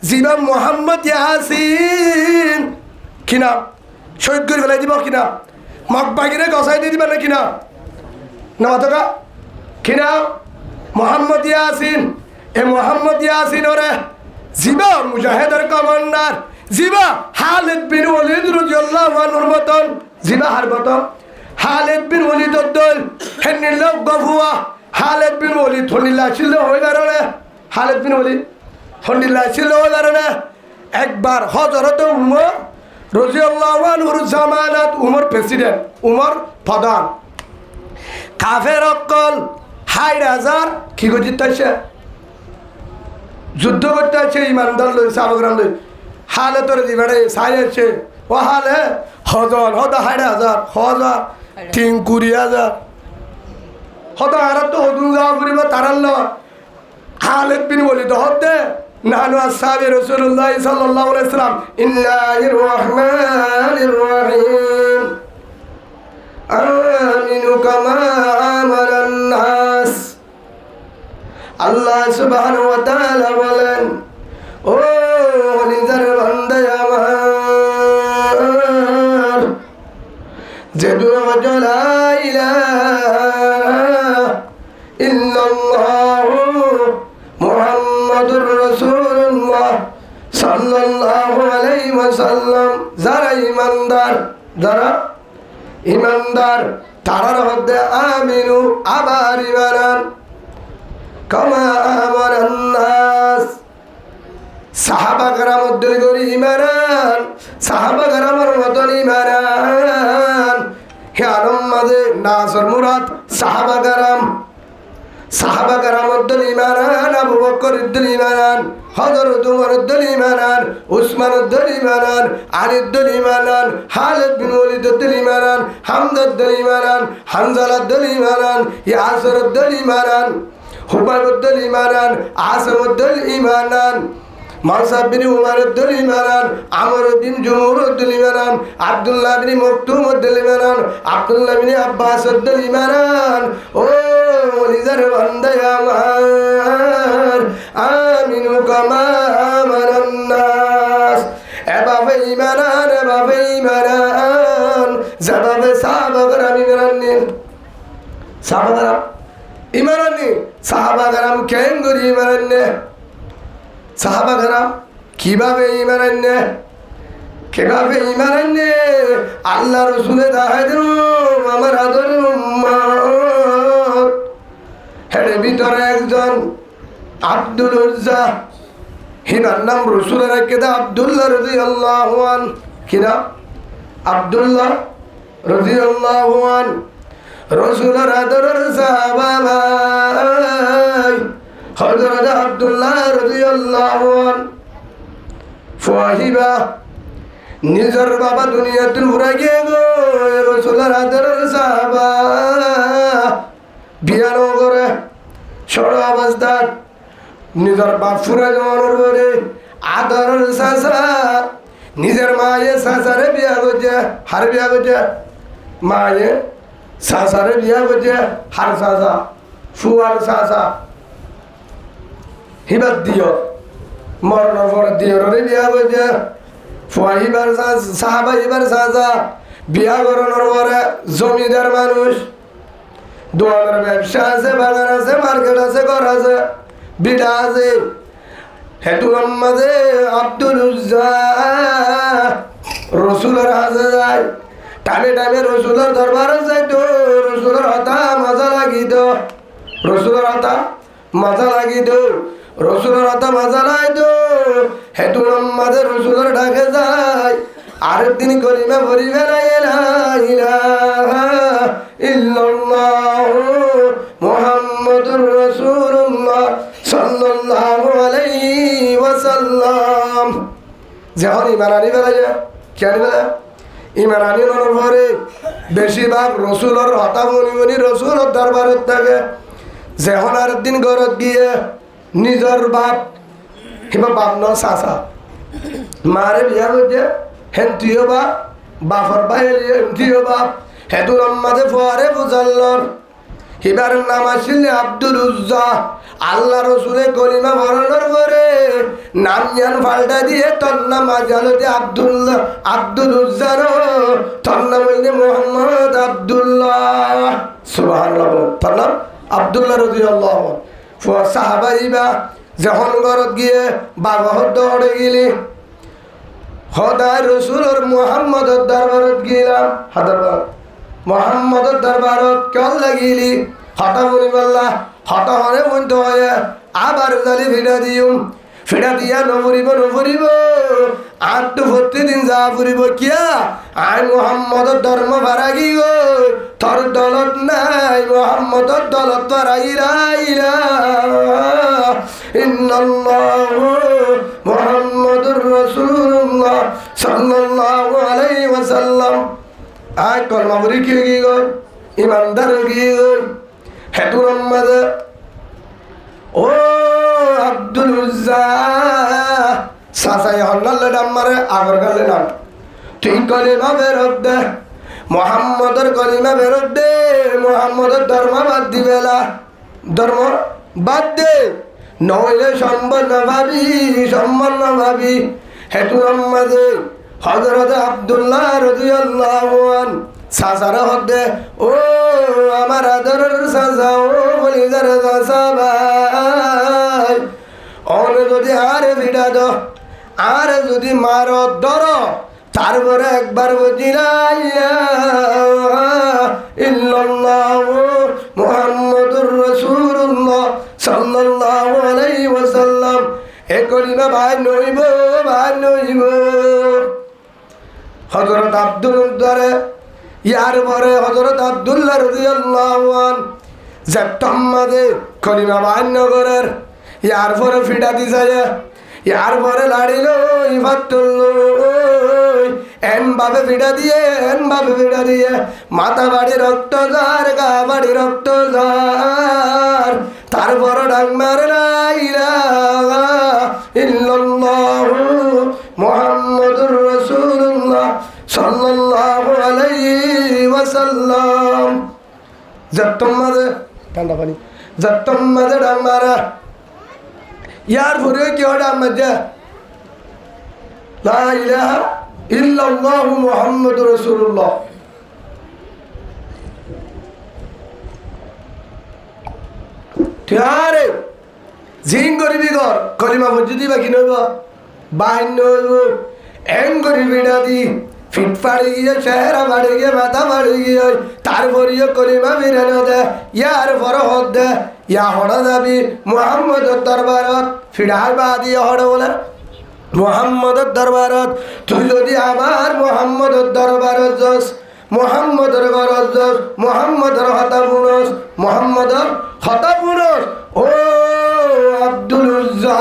জিবা মোহাম্মদ ইয়াসিন কিনা শহীদ করে ফেলাই দিব কিনা মগবাগিরে গসাই দিয়ে দিবা না কিনা না মাতকা কিনা মোহাম্মদ ইয়াসিন এ মোহাম্মদ ইয়াসিন ওরে জিবা মুজাহিদের কমান্ডার জিবা খালিদ বিন ওয়ালিদ রাদিয়াল্লাহু আনহুর মতন জিবা হারবত খালিদ বিন ওয়ালিদ দল হেনিল গফুয়া খালিদ বিন ওয়ালিদ হনিলা ছিল হই দাঁড়ালে খালিদ বিন ওয়ালিদ হনিলা ছিল হই দাঁড়ালে একবার হযরত উমর রাদিয়াল্লাহু আনহুর জামানাত উমর প্রেসিডেন্ট উমর প্রধান কাফের অকল ৬০,০০০ কি করতে যুদ্ধ করতে আছে ইমানদার লই সাবগ্রাম লই হালে তোর দিবাড়ে সাই আছে ও হালে হজন হদা ৬০,০০০ হজার ৩-২০,০০০ হদা আর তো হদুন যাওয়া করিব তারাল খালিদ বিন ওয়ালিদ হদে নানু আসহাবে রাসূলুল্লাহ সাল্লাল্লাহু আলাইহি সাল্লাম ইন্নাহির রহমানির রহিম আমিনু কামা আমানান নাস আল্লাহ সুবহানাহু ওয়া তাআলা বলেন ও নিজের বান্দা আমার যে দুনিয়া লা ইলাহা ইল্লাল্লাহু মুহাম্মাদুর রাসূলুল্লাহ সাল্লাল্লাহু আলাইহি ওয়াসাল্লাম যারা ইমানদার তারার মধ্যে আমিনু আবার ইমানান কামা আমানান নাস সাহাবা کرامর দরি ইমানান সাহাবা کرامর মতন ইমানান হে আলম মাঝে নাসর মুরাদ সাহাবা کرامর দরি ইমানান আবু বকর দরি ইমানান হযরত উমর দরি ইমানান উসমান দরি ইমানান আলী দরি ইমানান খালিদ বিন ওয়ালিদ দরি ইমানান হামজা দরি ইমানান হানজালা দরি ইমানান ইয়াসির দরি ইমানান হুবাইব দরি ইমানান আসম দরি ইমানান মানসাব বিন উমর দরি ইমানান আমর বিন জুমুর দরি ইমানান আব্দুল্লাহ বিন মকতুম দরি ইমানান আব্দুল্লাহ বিন আব্বাস দরি ইমানান ও নিজের বান্দা আমার আমিনু কামা আমানান নাস এভাবে ইমানান যেভাবে সাহাবা کرام সাহাবা کرام কেন করি ইমানান সাহাবা کرام কিভাবে ইমানান আল্লাহ রাসূলে দাহাদু আমার আদর উম্মত হের ভিতরে একজন আব্দুল উজ্জা হিনার নাম রাসূলের কেদা আব্দুল্লাহ রাদিয়াল্লাহু আন কিনা আব্দুল্লাহ রাদিয়াল্লাহু আন রাসূলের আদরের সাহাবা ভাই হযরত আব্দুল্লাহ রাদিয়াল্লাহু আন ফাহিবা নিজের বাবা দুনিয়াতে ঘুরে গিয়ে গো রাসূলের আদরের সাহাবা বিয়ানো করে ছোট অবস্থায় নিজের বাপ ফুরে জমানোর পরে আদরের চাচা নিজের মায়ে চাচারে বিয়া করছে হার বিয়া করছে মায়ে চাচারে বিয়া করছে হার চাচা ফুয়ার চাচা হিবার দিও মরণের পরে দিওরে বিয়া করছে ফুয়া হিবার সাহাবা হিবার চাচা বিয়া করানোর পরে জমিদার মানুষ দোয়ানের ব্যবসা আছে বাগান আছে মার্কেট আছে ঘর আছে বিড়া আছে হেতু মাঝে আব্দুল উজ্জা রসুলের হাজে যায় টাইমে রসুলের দরবারে যাই তো রসুলের হতা মজা লাগি তো রসুলের হতা মজা লাগি হেতু মাঝে রসুলের ডাকে যায় আরেকদিন কলিমা পড়িবে না ইলাহা ইল্লাল্লাহু মুহাম্মাদুর রাসূলুল্লাহ সাল্লাল্লাহু আলাইহি ওয়াসাল্লাম যখন ইমান আনি ফেলা যায় কি আনি ফেলা ইমান আনি নর পরে বেশিরভাগ রসুলের হতা মনি রসুলের দরবারত থাকে যখন আরেকদিন ঘরত গিয়ে নিজের বাপ কিংবা বাপ ন চাচা মারে বিয়া করছে হেন তুইও বাপ বাপর বাইরে তুইও বাপ হেতু মাঝে ফুয়ারে বুঝাল্লর হিবার নাম আসলে আব্দুল উজ্জা আল্লাহ রসুলে কলিমা বরণের পরে নাম জান পাল্টা দিয়ে তোর নাম আজালতে আব্দুল্লাহ আব্দুল উজ্জান তোর নাম হইলে মোহাম্মদ আব্দুল্লাহ সুবহানাল্লাহ তোর নাম আব্দুল্লাহ রাদিয়াল্লাহু আনহু সাহাবাইবা যখন ঘরত গিয়ে বাবাহর দৌড়ে গেলি হদায় রসুলের মোহাম্মদের দরবারত গেলাম হাদার মোহাম্মদের দরবারত কেন লাগিলি হঠাৎ বলি বললা হঠাৎ হলে বন্ধ হয়ে আবার জালি ফিরা দিয়া নফুরিব আটটু প্রতিদিন যা ফুরিব কিয়া আই মোহাম্মদের ধর্ম ভাড়াগি গো তোর দলত নাই মোহাম্মদের দলত ভাড়াইরা ইন্নাল্লাহু মুহাম্মাদুর রাসূলুল্লাহ সাল্লাল্লাহু আলাইহি ওয়াসাল্লাম আই কলমা পড়ি কি গো ইমানদার কি গো হেতু নম্বর ও আব্দুল উজ্জা সাসাই হল্লাল্লে ডাম্মারে আগর গালে নাম তুই কলিমা বেরোত দে মোহাম্মদের কলিমা বেরোত দে মোহাম্মদের ধর্ম বাদ দিবেলা ধর্ম বাদ দে নইলে সম্বন্ধ ভাবি হেতু নম্বরে হযরত আব্দুল্লাহ রাদিয়াল্লাহু আনহু সাসারা হদে ও আমার আদরের সাসা ও বলিদার সাসা ভাই অনে যদি আরে ভিড়া দো আরে যদি মার ধর তারপরে একবার বুঝিলাই ইল্লাল্লাহু মুহাম্মাদুর রাসূলুল্লাহ সাল্লাল্লাহু আলাইহি ওয়াসাল্লাম এ কলিমা ভাই নইব হযরত আব্দুল দরে ইয়ার পরে হযরত আব্দুল্লাহ রাদিয়াল্লাহু আনহু জাতম্মাদে কলিমা বান্নগরের ইয়ার পরে ফিডা দিছায় ইয়ার পরে লাড়িল ইফাতুল এন ভাবে ফিডা দিয়ে মাথা বাড়ি রক্ত জার গা বাড়ি রক্ত জার তারপর ডাক মারে লা ইলাহা ইল্লাল্লাহু মুহাম্মাদুর রাসূলুল্লাহ সাল্লাল্লাহু আলাইহি ওয়াসাল্লাম জত্তম্মাদে ডাক মারা ইয়ার পরে কি হঠাৎ মধ্যে লা ইলাহা ইল্লাল্লাহু মুহাম্মাদুর রাসূলুল্লাহ তিয়ারে জিং গরিবি ঘর কলিমা বুঝি বাকি নইব বাইন নইব এন গরিবি দাদি ফিট পাড়ি গিয়ে চেহারা বাড়ি গিয়ে মাথা বাড়ি গিয়ে তারপরিও কলিমা বিরানো দে ইয়ার ফরহদ দে ইয়া হড়া যাবি মুহাম্মদের দরবারত ফিডার বাদি হড় বলে মুহাম্মদের দরবারত তুই যদি আমার মুহাম্মদের দরবারত যাস মুহাম্মদের ঘরত যাস মুহাম্মদের হতা পুনস মুহাম্মদের হতা পুনস ও আব্দুল উজ্জা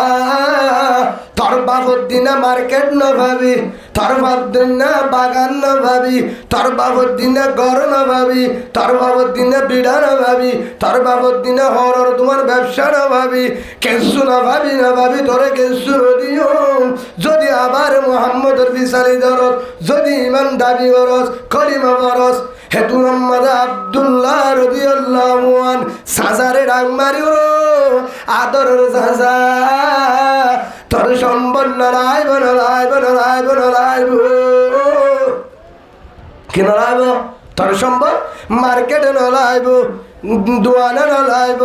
তোর বাবুর দিনা মার্কেট ন ভাবি তোর বাবুর দিনা বাগান ন ভাবি তোর বাবুর দিনা ঘর ন ভাবি তোর বাবুর দিনা বিড়া ন ভাবি তোর বাবুর দিনা হরর তোমার ব্যবসা ন ভাবি কেসু না ভাবি তোরে কেসু দিও যদি আবার মুহাম্মদের বিচারি ধরস যদি ইমান দাবি করস কলিমা করস হেতু মোহাম্মদ আব্দুল্লাহ রাদিয়াল্লাহু আনহু সাজারে ডাক মারিও আদরের সাজা তোর সম্বল নড়াইব কি নড়াইব তোর সম্বল মার্কেটে নড়াইব দোয়ানে নড়াইব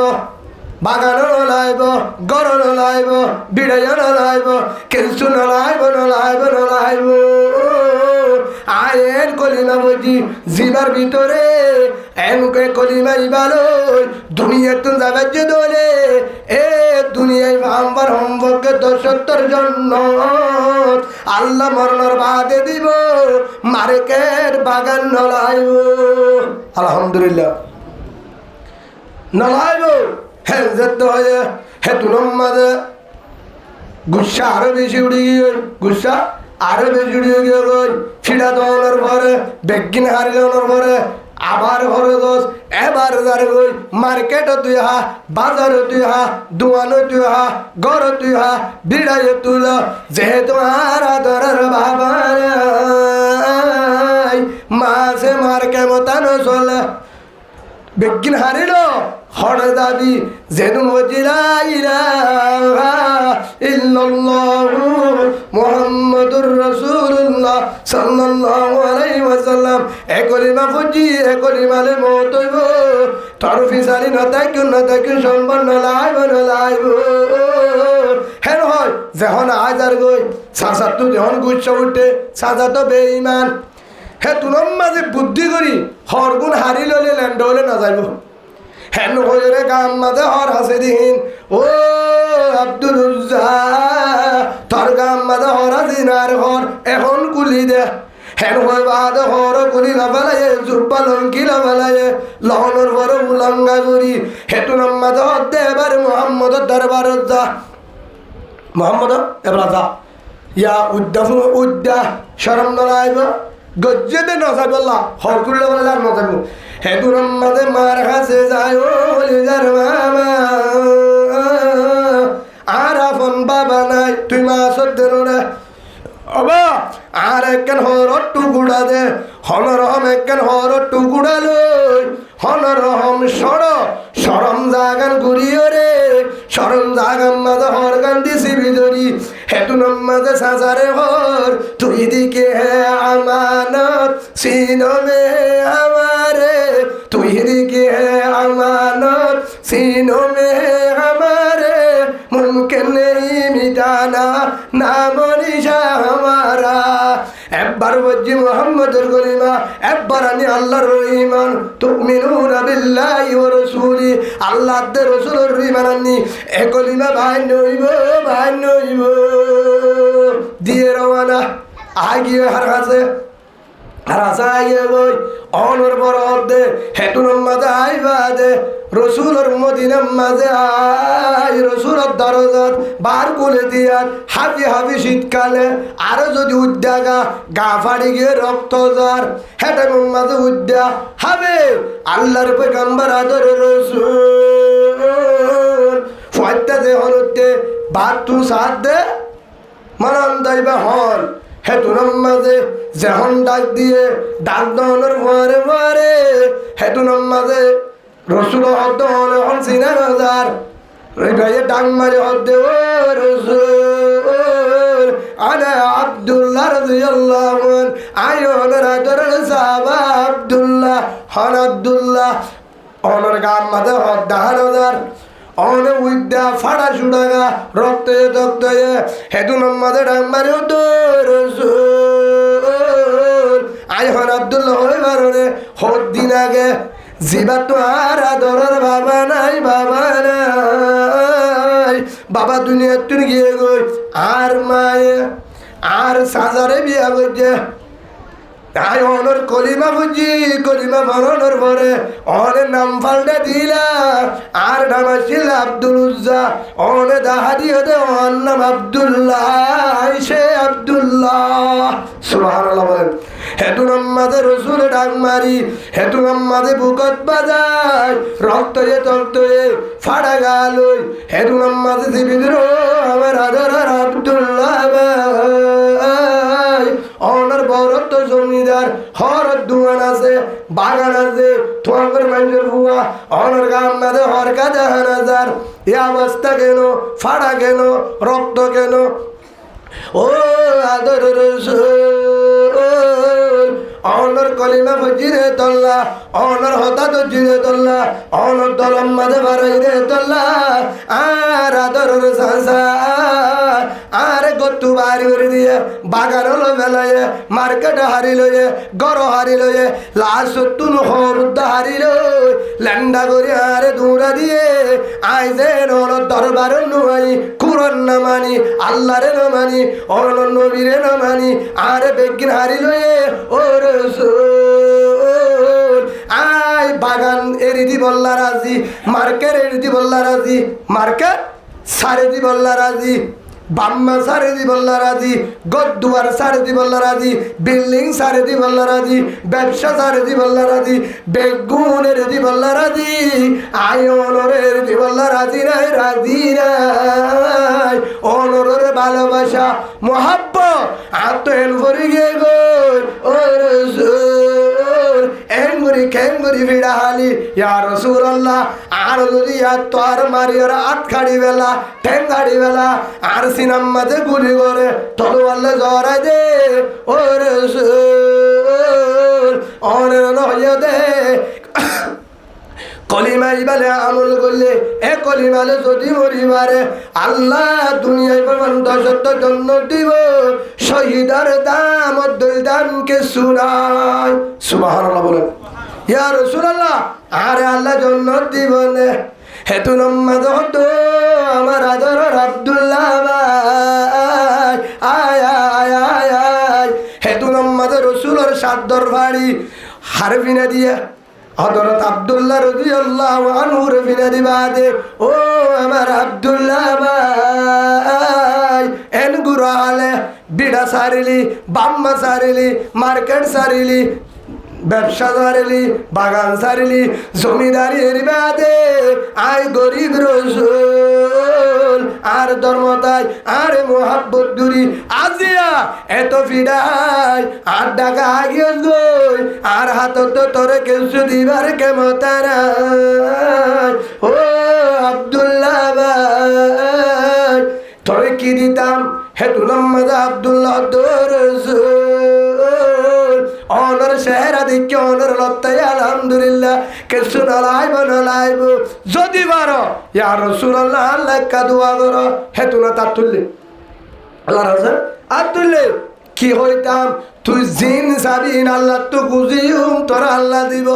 বাগানে নড়াইব ঘর নড়াইব বিড়াইয়া নড়াইব কিছু নড়াইব আয়ের কলিমা বুঝি জিবার ভিতরে এনকে কলিমা ইবালো দুনিয়া তুন যাবে যে দোলে এ দুনিয়ায় আমার হোমওয়ার্কে ৭০ জন্য আল্লাহ মরণের বাদে দিব মার্কেট বাগান নলাইব আলহামদুলিল্লাহ নলাইব হ্যাঁ যেতে হয় হে তুলম মাঝে গুসা আরো বেশি উড়ে গিয়ে গুসা আরো বেশি উড়ে গিয়ে ফিরা দেওয়ানোর পরে বেগিন হারি দেওয়ানোর পরে আবার ঘরে দোষ এবার যারে গই মার্কেটে তুই হা বাজারে তুই হা দোয়ানে তুই হা ঘরে তুই হা বিড়াইয়ে তুল যেহেতু আর আদরের বাবা মাসে মার কেমতানো চলে বেগিন হারিল হরে দাবি যেদিন লা ইলাহা ইল্লাল্লাহু মুহাম্মাদুর রাসূলুল্লাহ সাল্লাল্লাহু আলাইহি ওয়াসাল্লাম এ কলিমা ফুজি এ কলিমালে মত হইব তোর ফিসালি না তাকে সম্পন্ন লাইব হেন হয় যখন আজার গই সাসা তো যখন গুচ্ছ উঠে সাজা তো বেঈমান হে তুলম মাঝে বুদ্ধি করি হরগুণ হারি ললে ল্যান্ড হলে না যাইব হেন হয়ে গাম মাঝে হর হাসে দিন ও আব্দুল উজ্জা তোর গাম মাঝে হর হাসিন আর হর এখন কুলি দে হেন হয়ে বাদ হর কুলি লাফালায়ে জুব্বা লঙ্কি লাফালায়ে লহনর বড় উলঙ্গা করি হেতু নাম মাঝে হর দে এবার মোহাম্মদের দরবারত যা মোহাম্মদ এবার যা ইয়া উদ্দা শরম নলাইব গজ্জেতে নসাইব আল্লাহ হর করলে বলে আর নসাইব হেতুর মাঝে মার কাছে যায় ও লিজার মামা আর আপন বাবা নাই তুই মা সত্যের রে অবা আর একখান হরর টুকুড়া দে হনরহম একখান হরর টুকুড়া লই হনরহম সরম জাগান ঘুরিও রে সরম জাগান মাঝে হর গান দিছি বিদরি হেতুনম মাঝে সাজারে হর তুই দিকে হে আমানত সিনমে আমারে তুই দিকে হে আমানত সিনমে আমারে মুমকিন নেই মিটানা নাম নিশা हमारा একবার বজি মুহাম্মদের কলিমা একবার আমি আল্লাহর ঈমান তুমিনুনা বিল্লাহি ওয়া রাসূলি আল্লাহর রাসূলের ঈমান আনি এ কলিমা ভাই নইব দিয়ে রওনা আগিয়ে হার কাছে রাসায়ে বই অনর বড় দে হেতুন মাঝে আইবা দে রসুলের মদিনার মাঝে আই রসুলের দরজাত বার করে দিয়ার হাবি শীতকালে আরো যদি উদ্যাগা গা ফাড়ি গিয়ে রক্ত যার হেঁটে মাঝে উদ্যা হবে আল্লাহর পয়গম্বর আদর রসুল ফয়তা দে হনুতে বাত তু সাথ দে মানান দাইবা হন হেতুনম মাঝে যেহন ডাক দিয়ে ডাক দনের মারে হেতুনম মাঝে রসুল হদ্দ হন সিনার হাজার ডাক মারে হদ্দে ও রসুল আনা আব্দুল্লাহ রাদিয়াল্লাহু আনহু আয়নের আদরের সাহাবা আব্দুল্লাহ হন আব্দুল্লাহ অনর গাম মাঝে হদ্দা হাজার অনে উইদ্যা ফাড়া ছুড়াগা রক্তে হেতুনম মাঝে ডাক মারে হদ্দ রসুল আয় হন আব্দুল্লাহ হয়ে বারণে হদ দিন আগে জিবা তো আর আদরের বাবা নাই বাবা দুনিয়া তুই গিয়ে গই আর মায়ে আর সাজারে বিয়া করছে আয় অনর কলিমা বুঝি কলিমা বানানোর পরে অনের নাম পাল্টা দিলা আর নাম ছিল আব্দুল উজ্জা অনে দাহাদি হতে অন নাম আব্দুল্লাহ সে আব্দুল্লাহ সুবহানাল্লাহ বলেন হেতু নাম্মাদে রসুল ডাক মারি হেতু নাম্মাদে বুকত বাজায় রক্ত ফাড়া গালই হেতু নাম্মাদে জীবিদ্র আমার আদর আব্দুল্লাহ অনার বরত জমিদার হর দুয়ান আছে বাগান আছে তোমার মানুষের ভুয়া অনার গাম মাঝে হর কাজা হাজার এ অবস্থা কেন ফাড়া কেন রক্ত কেন ও আদর অনর কলিমা ফজিরে তল্লা অনর হতাত জিরে তল্লা অনর দলম মাঝে বারাইরে তল্লা আর আদরের সাসা আর গত্তু বাড়ি করে দিয়ে বাগান হলো বেলায় মার্কেট হারি লয়ে গর হারি লয়ে লাশ তুন হরুদ্দা হারি লই ল্যান্ডা করে আরে দৌড়া দিয়ে আইজে অনর দরবার নুয়াই কুরন না মানি আল্লাহরে না মানি অনর নবীরে না মানি আরে বেগিন হারি লয়ে ওর আই বাগান এরিদি বল্লা রাজি মার্কেট এরিদি বল্লা রাজি মার্কেট সারে দি বল্লা রাজি বাম্মা সারে দি বল্লা রাজি গদ্দুয়ার সারে দি বল্লা রাজি বিল্ডিং সারে দি বল্লা রাজি ব্যবসা সারে দি বল্লা রাজি বেগুনের দি বল্লা রাজি আয়নের দি বল্লা রাজি নাই অনরের ভালোবাসা মহাব্বত আত্মহেল ভরে গে গো ও এঙ্গুরি খেঙ্গুরি ভিড়াহালি ইয়া রাসূলুল্লাহ আর যদি তো আর মারিওর আট খাড়ি বেলা ঠেঙ্গাড়ি বেলা আর সিনাম মাঝে গুলি করে তলোয়ালে জড়াই দে ও রাসূল অনের নয় দে কলিমাই বলে আমল করলে এ কলিমালে যদি মরিবারে আল্লাহ দুনিয়ায় পর্যন্ত সত্য জন্য দিব শহীদার দাম অদ্দুল দাম কে শুনাই সুবহানাল্লাহ বলেন ইয়া রাসূলুল্লাহ আরে আল্লাহ জন্য দিব নে হেতু নম্মদ হতো আমার আদর আব্দুল্লাহ ভাই আয় আয় আয় আয় হেতু নম্মদ রাসূলের সাদর ভাড়ি হারবিনা দিয়ে হযরত আব্দুল্লাহ রাদিয়াল্লাহু আনহুর বিনাদি বাদে ও আমার আব্দুল্লাহ ভাই এন গুরালে বিড়া সারিলি বাম্মা সারিলি মার্কেট সারিলি ব্যবসা সারিলি বাগান সারিলি জমিদারির বাদে আই গরিব রাসূল আর ধর্মতাই আর মোহাব্বত দুরি আজিয়া এত ফিডাই আর ডাকা আগিয়ে গই আর হাতত তোরে কিছু দিবার কেমতারা ও আব্দুল্লাহ ভাই তোরে কি দিতাম হেতু নম্মদ আব্দুল্লাহ রাসূল অনর চেহারা দেখে অনর লত্তাই আলহামদুলিল্লাহ কিছু নলাইব যদি বারো ইয়া রাসূলুল্লাহ আল্লাহ কা দোয়া করো হেতু না তার তুললে আল্লাহ রাসূল আর তুললে কি হইতাম তুই জিন সাবিন আল্লাহ তো গুজিউম তোর আল্লাহ দিব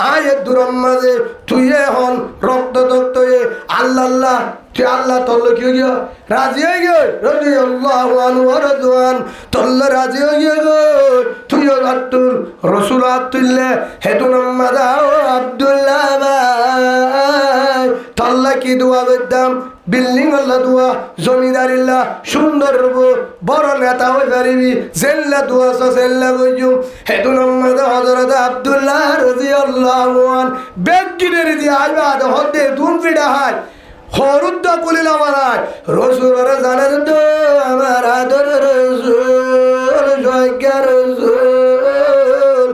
আয়ে দুরম মাঝে তুই হন রক্ত তক্ত আল্লাহ আল্লাহ তুই আল্লাহ তোর কি হইয়া রাজি হয়ে গিয়ে রাদিয়াল্লাহু আনহু ওয়া রাদওয়ান তোর রাজি হয়ে গিয়ে তুইও আতুল রাসূল আতুল্লে হেতু নম্মাদা ও আব্দুল্লাহ ভাই তোল্লা কি দোয়া করতাম বিল্ডিং আল্লাহ দোয়া জমিদারিল্লাহ সুন্দর বড় নেতা হয়ে পারিবি জেল্লা দোয়া জেল্লা গইজুম হেতু নম্মাদা হযরত আব্দুল্লাহ রাদিয়াল্লাহু আন বেগিনের দিয়ে আইবাদ হদে দুন ফিডা হাই হরুদ্দ কুলিল আমার রসুলের জানেন তো আমার আদর রসুল যজ্ঞ রসুল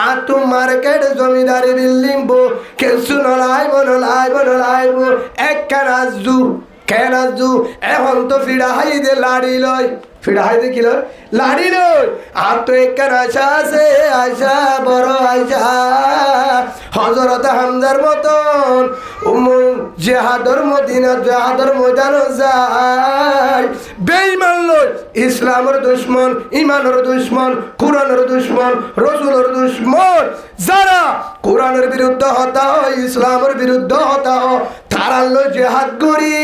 আর তুম মার্কেট জমিদারি বিল্ডিং বো কিছু নলাইব এক কানাজু কেনাজু এখন তো ফিডা হাই দে লাড়ি লয় ফিডা হাই দে কি লয় লাড়ি লয় আর তো এক আশা আছে আশা বড় আশা হযরত হামজার মতন জেহাদর মদিনা জেহাদর ময়দান যায় বেঈমান লয় ইসলামের দুশমন ইমানের দুশমন কুরআনের দুশমন রাসূলের দুশমন যারা কুরআনের বিরুদ্ধে হতা হয় ইসলামের বিরুদ্ধে হতা হয় তারা লয় জেহাদ করি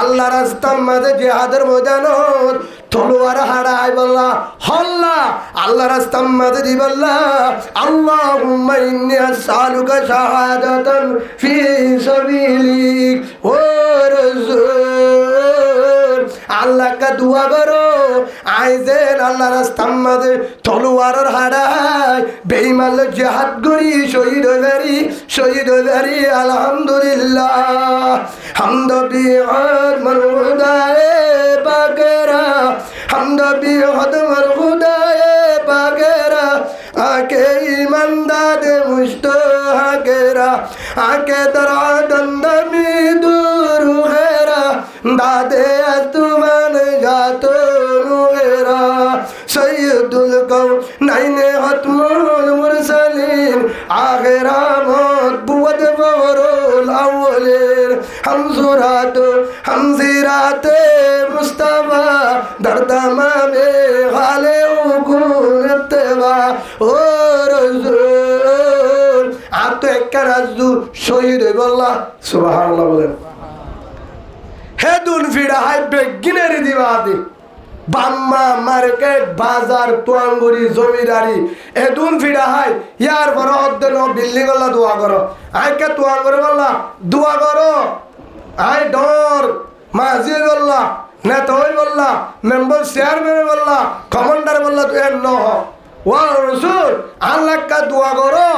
আল্লাহ রাস্তার মাঝে জেহাদের ময়দানত তলোয়ার হারাই বল্লা হল্লা আল্লাহ রাস্তার মাঝে দি বল্লা আল্লাহুম্মা ইন্নী আসআলুকা শাহাদাতান ফি সাবিলিক ও রাসূল আল্লাহ কা দুয়া করো আইজেন আল্লাহ রাস্তার মাঝে তলোয়ার হারাই বেঈমান জিহাদ করি শহীদ হইবারি আলহামদুলিল্লাহ হামদ বিআদ মারহুদায়ে বাগেরা হামদ বিআদ মারহুদায়ে বাগেরা আকে ইমানদাদ মুস্তাহাকেরা আকে দরাদন্দমি দূর হেরা দাদে তুমান জাতো নুহেরা সৈয়দুল কাউনাইনে হতমুল মুরসালিন আখিরামত বুদ বরুল আউলিন হামজুরাত হামজিরাতে মুস্তাফা দরদামে হালে উকুন ইত্তেবা ও রাসূল আত একরাজু শহীদ বল্লাহ সুবহানাল্লাহ বলেন হেদুন ফিড়া হাই বেগিনারি দিবাদি বাম্মা মার্কেট বাজার তোয়াঙ্গুরি জমিদারি এদুন ফিড়া হাই ইয়ার বড় অদ্দন বিল্ডিং গল্লা দোয়া করো আইকে তোয়াঙ্গুরি বল্লা দোয়া করো আই ডর মাঝি বল্লা নেতা হই বল্লা মেম্বার চেয়ারম্যান বল্লা কমান্ডার বল্লা তুই ন ওয়া রাসূল আল্লাহ কা দোয়া করো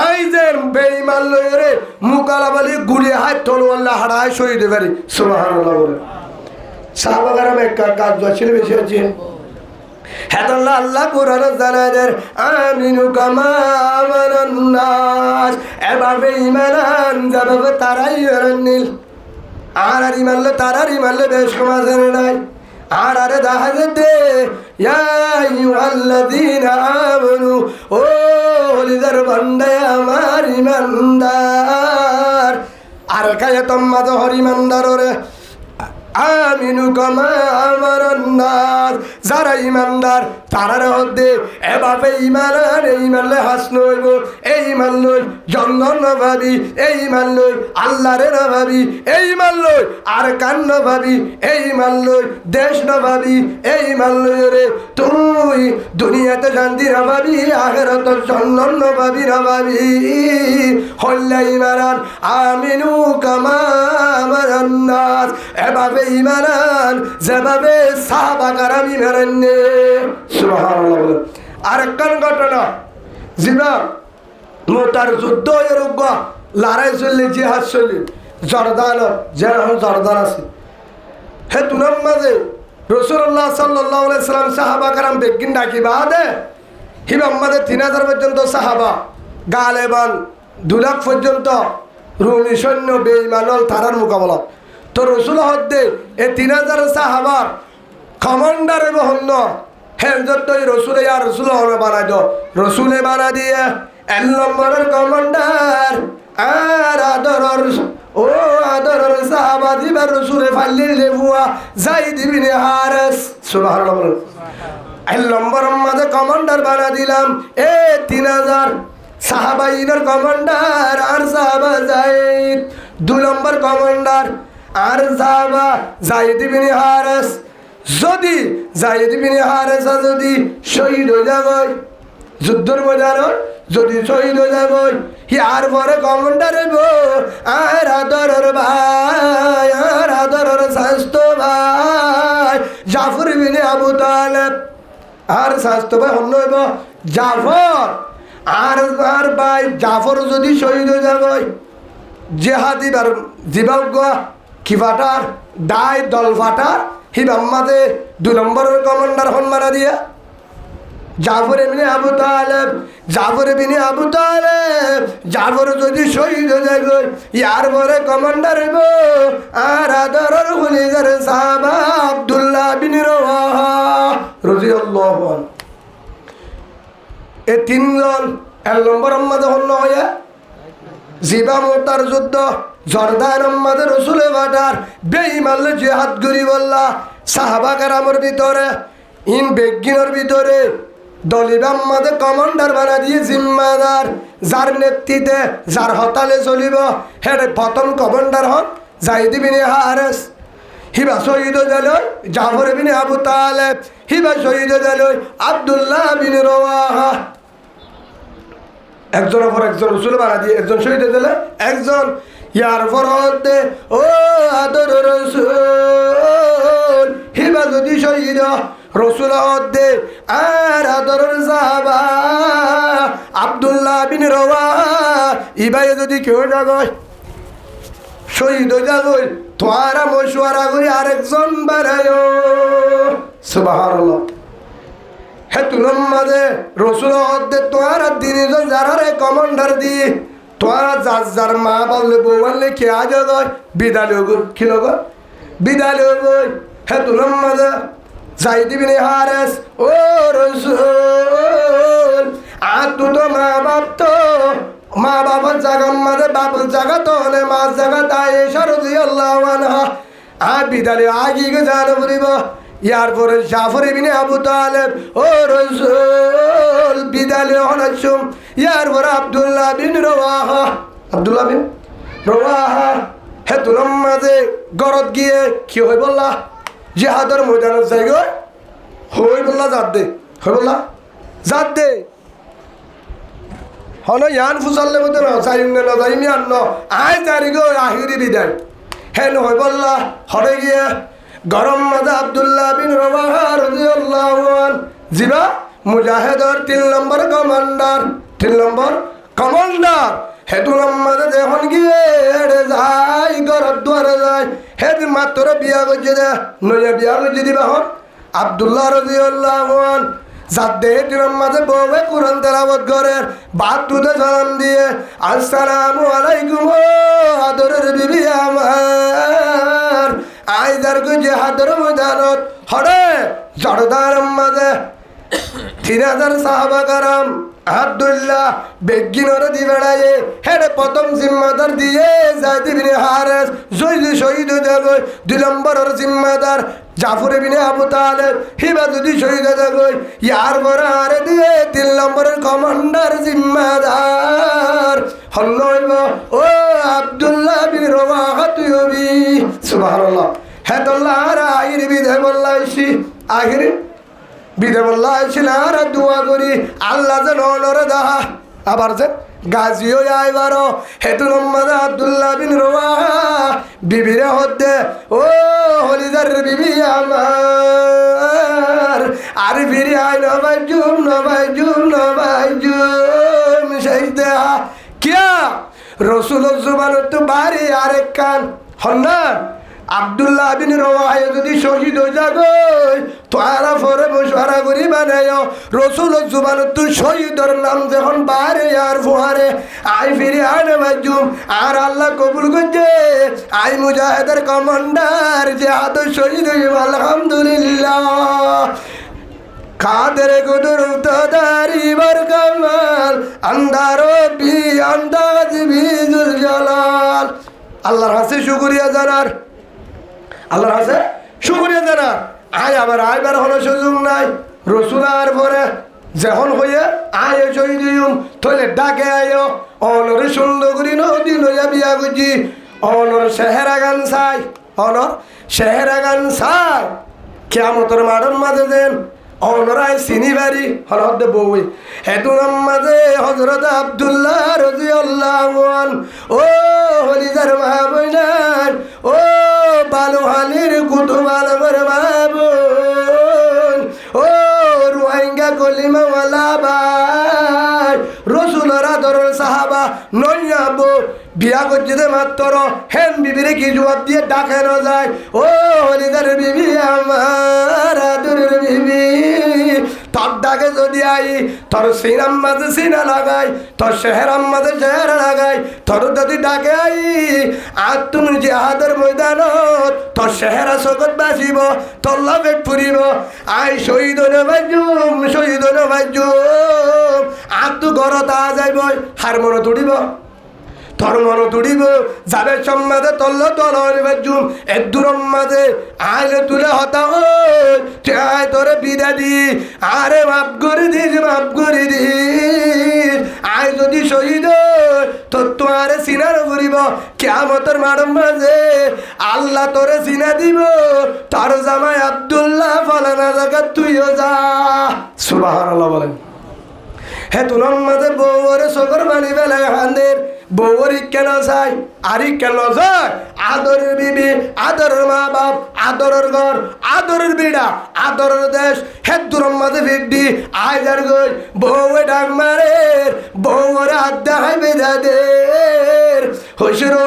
আইজের বেঈমান লইরে মুকালাবালি গুড়িয়ে হাত তলোয়াল্লা হারায় শহীদ পারি সুবহানাল্লাহ বলে সাহাবাগারাম এক কাজ ছিল বেশি আছে হেতল্লা আল্লাহ কোরআন জানাদের আমিনু কামা আমানান নাস এভাবে ঈমান যাবে তারাই নীল আর ইমানলে তারার ইমানলে বেশ সমাজের নাই আর আরে দাহাজে দে ইয়া আইয়ুহাল্লাযীনা আমানু ও হলিদার বান্দা আমার ইমানদার আর কায়ে তোমাদ হর ইমানদাররে আমিনু কামা আমানান নাস যারা ইমানদার তারার হদ্দে এভাবে ইমানলে হাসন হইব এই ইমান লই জন্ম ভাবি এই ইমান লই আল্লাহরে না ভাবি এই ইমান লই আর কান না ভাবি এই ইমান লই দেশ না ভাবি এই ইমান লই রে তুই দুনিয়াতে শান্তি না ভাবি আখিরাত জন্ম না ভাবি না ভাবি হল্লা ইমানান আমিনু কামা আমানান নাস এভাবে ইমানান যেভাবে সাহাবা কারাম ইমানে সুবহানাল্লাহ। আরেকখান ঘটনা জিবা মোতার যুদ্ধ এরকম লড়াই চললে জিহাদ চললে জর্দান যেরকম জর্দান আছে হে তুনার মাঝে রাসূলুল্লাহ সাল্লাল্লাহু আলাইহি সাল্লাম সাহাবা কারাম বেগিন ডাকি বাদে হিবাম মাঝে 3000 পর্যন্ত সাহাবা গালেবান 2 লাখ পর্যন্ত রুমি সৈন্য বেঈমানল তারার মোকাবেলা তো রসুল হদ্দে এ 3000 সাহাবার কমান্ডার বহন হ্যাঁ যতই রসুলে আর রসুল বানাই দো রসুলে বানা দিয়ে 1 নম্বরের কমান্ডার আর আদরর ও আদরর সাহাবা দিবার রসুলে ফাল্লি লেবুয়া যাইদ ইবনে হারিস সুবহানাল্লাহ 1 নম্বরের মাঝে কমান্ডার বানা দিলাম এ 3000 সাহাবাইনের কমান্ডার আর সাহাবা যাইদ 2 নম্বর কমান্ডার আর সাহাবা যাইদ ইবনে হারিস যদি যাইদ ইবনে হারিস যদি শহীদ হয়ে যাবে যুদ্ধের ময়দানে যদি শহীদ হয়ে যাবে আর পরে কমান্ডার হইব আর আদরের ভাই আর আদরের স্বাস্থ্য ভাই জাফর ইবনে আবু তালেব আর স্বাস্থ্য ভাই হন্য হইব জাফর আর আর ভাই জাফর যদি শহীদ হয়ে যাবে জেহাদিবার জিবাউগ কি ফাটার দায় দল ফাটার হিবাম্মাদে 2 নম্বরের কমান্ডার হন মারা দিয়া জাফর ইবনে আবু তালেব জাফর ইবনে আবু তালেব জাফর যদি শহীদ হয়ে যায় ইয়ার পরে কমান্ডার হইব আর আদরের খুলিজার সাহাবা আব্দুল্লাহ বিন রওয়াহা রাদিয়াল্লাহু আনহু এ 3 জন 1 নম্বর আম্মাদে হন হইয়া জিবা মোতার যুদ্ধ জর্দান আম্মাদে রসুলে বাটার বেঈমান জিহাদ করি বললা সাহাবা কারামের ভিতরে ইন বেগিনের ভিতরে দলিব আম্মাদে কমান্ডার বানা দিয়ে জিম্মাদার যার নেতৃত্বে যার হতালে চলিব হেরে প্রথম কমান্ডার হন যাইদ ইবনে হারিস হিবা শহীদ হয়ে জাফর ইবনে আবু তালেব হিবা শহীদ হয়ে আব্দুল্লাহ বিন রওয়াহা একজনের পর একজন রসুল বানা দিয়ে একজন শহীদ হয়ে গেলে একজন ইয়ার পর হতে ও আদর রসুল হিবা যদি শহীদ রসুল হতে আর আদরের সাহাবা আব্দুল্লাহ বিন রওয়াহা ইবাই যদি কেউ যাগয় শহীদ হয়ে যাগয় তোরা মশওয়ারা করি আরেকজন বানায় সুবহানাল্লাহ হে তুলম মাঝে রসুল হতে তোরা তিনজন যারা কমান্ডার দিয়ে তোরা যার যার মা বললে বউ বললে কে আজ গয় বিদায় গো খিল গো বিদায় গই হে তুলম মাঝে যাইদ ইবনে হারিস ও রসুল আর তু তো মা বাবার জাগার মাঝে বাবার জায়গা তো হলে মার জায়গা তাই রাদিয়াল্লাহু আনহা আর বিদায় আগি গে জানো বলিব ইয়ার পরে জাফর ইবনে আবু তালেব ও রসুল বিদায় হনাসুম ইয়ার পরে আব্দুল্লাহ বিন রওয়াহা আব্দুল্লাহ বিন রওয়াহা হে তুলম মাঝে গরত গিয়ে কি হই বললা জিহাদের ময়দানে যাই গো হই বললা জাত দে হই বললা জাত দে হন ইয়ান ফুসাল্লে মতো না যাইম না যাইমি আর ন আয় জারি গো আহিরি বিদায় হেন হই বললা হরে গিয়ে গরম মাঝে আব্দুল্লাহ বিন রওয়াহা রাদিয়াল্লাহু আন জিবা মুজাহিদের 3 নম্বর কমান্ডার 3 নম্বর কমান্ডার হেতু নম্বরে যখন গিয়ে যাই গরত দুয়ারে যায় হেদ মাত্র বিয়া করছে দে নয়া বিয়া করছে দিবা হন আব্দুল্লাহ রাদিয়াল্লাহু আনহু জাদ্দের মাঝে বউয়ে কোরআন তেলাওয়াত করে বাদ দুধে সালাম দিয়ে আসসালামু আলাইকুম আদরের বিবি আমার আইদার গো জিহাদের ময়দানত হরে জড়দার মাঝে 3000 সাহাবা কারাম আব্দুল্লাহ বেগিনরে দি বেড়ায়ে হেডে প্রথম জিম্মাদার দিয়ে যাইদ ইবনে হারেস শহীদ হয়ে গই 2 নম্বরের জিম্মাদার জাফর ইবনে আবু তালেব হিবা যদি শহীদ হয়ে গই ইয়ার পরে আরে দিয়ে 3 নম্বরের কমান্ডার জিম্মাদার হল্লইব ও আব্দুল্লাহ বিন রওয়াহা তুইবি সুবহানাল্লাহ হেদুল্লাহ আইরি বিদে বল্লাইছি আখির বিদে বল্লাইছি না আর দোয়া করি আল্লাহ যেন নরে দাহা আবার যে গাজিও আইবারো হেতু নম্বর আব্দুল্লাহ বিন রওয়াহা বিবিরে হদ্দে ও হলিদার বিবি আমার আর ফিরে আই নবাইজুম সেই দেহা কিয়া রসুল জুবান তো বাড়ি আরেক কান হন্নান আব্দুল্লাহ বিন রওয়াহা যদি শহীদ হয়ে যাগো তোরা পরে মশওয়ারা করি বানায় রসুল জুবান তো শহীদর নাম যখন বারে আর ফুহারে আই ফিরে আনে বাজুম আর আল্লাহ কবুল করছে আই মুজাহিদের কমান্ডার যে হাত শহীদ হইব আলহামদুলিল্লাহ কাদের গুদুর তাদারি বার কামাল আন্দারো বি আন্দাজ বিজুল জালাল আল্লাহর হাসে শুকরিয়া জানার আল্লাহর হাসে শুকরিয়া জানার আয় আবার আইবার হলো সুযোগ নাই রসুলার পরে যখন হইয়া আয় শহীদ হইম তলে ডাকে আয়ো অনরে সুন্দর করি নদী লইয়া বিয়া করছি অনর সেহেরা গান চাই অনর সেহেরা গান চাই কিয়ামতের মাঠের মাঝে দেন অনরাই চিনি বাড়ি হলদে বউই হেতুনাম মাঝে হযরত আব্দুল্লাহ রাদিয়াল্লাহু আনহু ও হলিদার মাহবুবান ও বালুহালির কুতুবাল মাহবুব ও রোহিঙ্গা কলিমা ওয়ালা ভাই রসুলের আদরের সাহাবা নইয়াবো বিয়া করছে মাত্র হেন বিবিরে কি জবাব দিয়ে ডাকে না যায় ও হলিদার বিবি আমার আদরের বিবি তোর ডাকে যদি আই তোর সিনাম মাঝে সিনা লাগাই তোর চেহারার মাঝে চেহারা লাগাই তোর যদি ডাকে আই আর তুমি জিহাদের ময়দানত তোর চেহারা চকত বাঁচিব তোর লাভে ফুরিব আই শহীদ নবাজুম আর তো ঘরত আ যাইব হার মনে তুড়িব তোর মনে তুড়িব যাবে সম্মাদে তল্ল তল বাজুম এর দূরম মাঝে আইলে তুলে হতা আয় তোরে বিদা দি আরে মাফ করে দিস আয় যদি শহীদ তোর তোমারে সিনার করিব কিয়ামতের মাঠের মাঝে আল্লাহ তোরে সিনা দিব তোর জামাই আব্দুল্লাহ ফলানা জায়গা তুইও যা সুবহানাল্লাহ বলেন হে তুনার মাঝে বউরে সকর বানি বেলায় হান্দের বউরি কেন চাই আরি কেন যায় আদরের বিবি আদরের মা বাপ আদরের ঘর আদরের বিড়া আদরের দেশ হে তুনার মাঝে ফিরডি আইজার গই বউয়ে ডাক মারে বউরে আড্ডা হাই বেজা দের হুশরো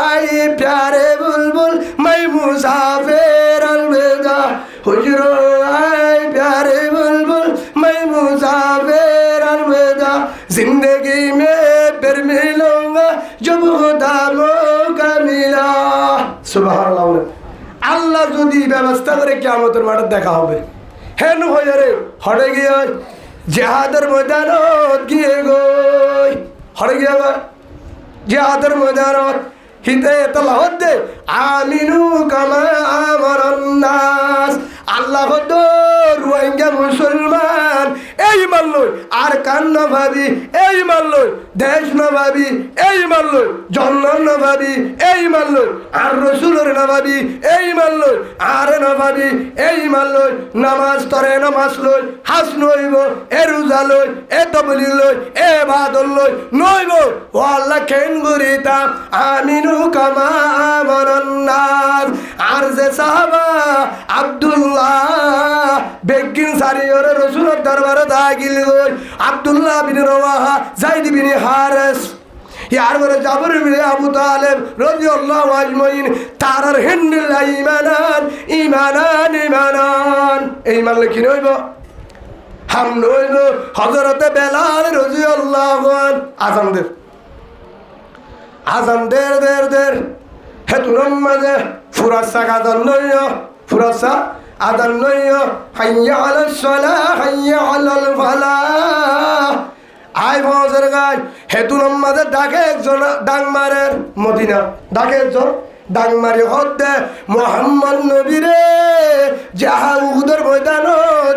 আই প্যারে বুলবুল মাই মুসাফির আলবেদা হুশরো আই প্যারে বুলবুল মাই মুসাফির আলবেদা जिंदगी में फिर मिलूंगा जब खुदा मौका मिला सुबहानाल्लाह আল্লাহ যদি ব্যবস্থা করে কিয়ামতের মাঠে দেখা হবে হেন হয়ে রে হড়ে গিয়ে জিহাদের ময়দানত গিয়ে গই হড়ে গিয়ে জিহাদের ময়দানত হিতে তালাওয়াত দে আমিনু কামা আমারান নাস আল্লাহ তো রোহিঙ্গা মুসলমান এই মানলই আর কান না ভাবি এই মানলই দেশ না ভাবি এই মানলই জন্ম না ভাবি এই মানলই আর রসুলের না ভাবি এই মানলই আর না ভাবি এই মানলই নামাজ তরে নামাজ লই হাস নইব এ রোজা লই এ তবলি লই এ বাদল লই নইব ও আল্লাহ কেন গরিতা আমিনু কামা আমারান নাস আর যে সাহাবা আব্দুল্লাহ বেগিন সারিয়র রসুলের দরবারে দাগিল গই আব্দুল্লাহ বিন রওয়াহা যায়েদ বিন হারেস ইয়ার পরে জাবর ইবনে আবু তালেব রাদিয়াল্লাহু আজমাইন তারার হিন্দিল ঈমানান ঈমানান ঈমানান এই মানলে কি হইব হাম হইব হযরতে বেলাল রাদিয়াল্লাহু আন আজান দের হেতুরম মাঝে ফুরাসা আদান নয় ফুরাসা আদান নয় হাইয়া আলাস সালাহ হাইয়া আলাল ফালাহ আই ফজর গায় হেতুরম মাঝে ডাকে একজন ডাং মারের মদিনা ডাকে একজন ডাং মারি হদ্দে মুহাম্মদ নবীরে যাহা উহুদের ময়দান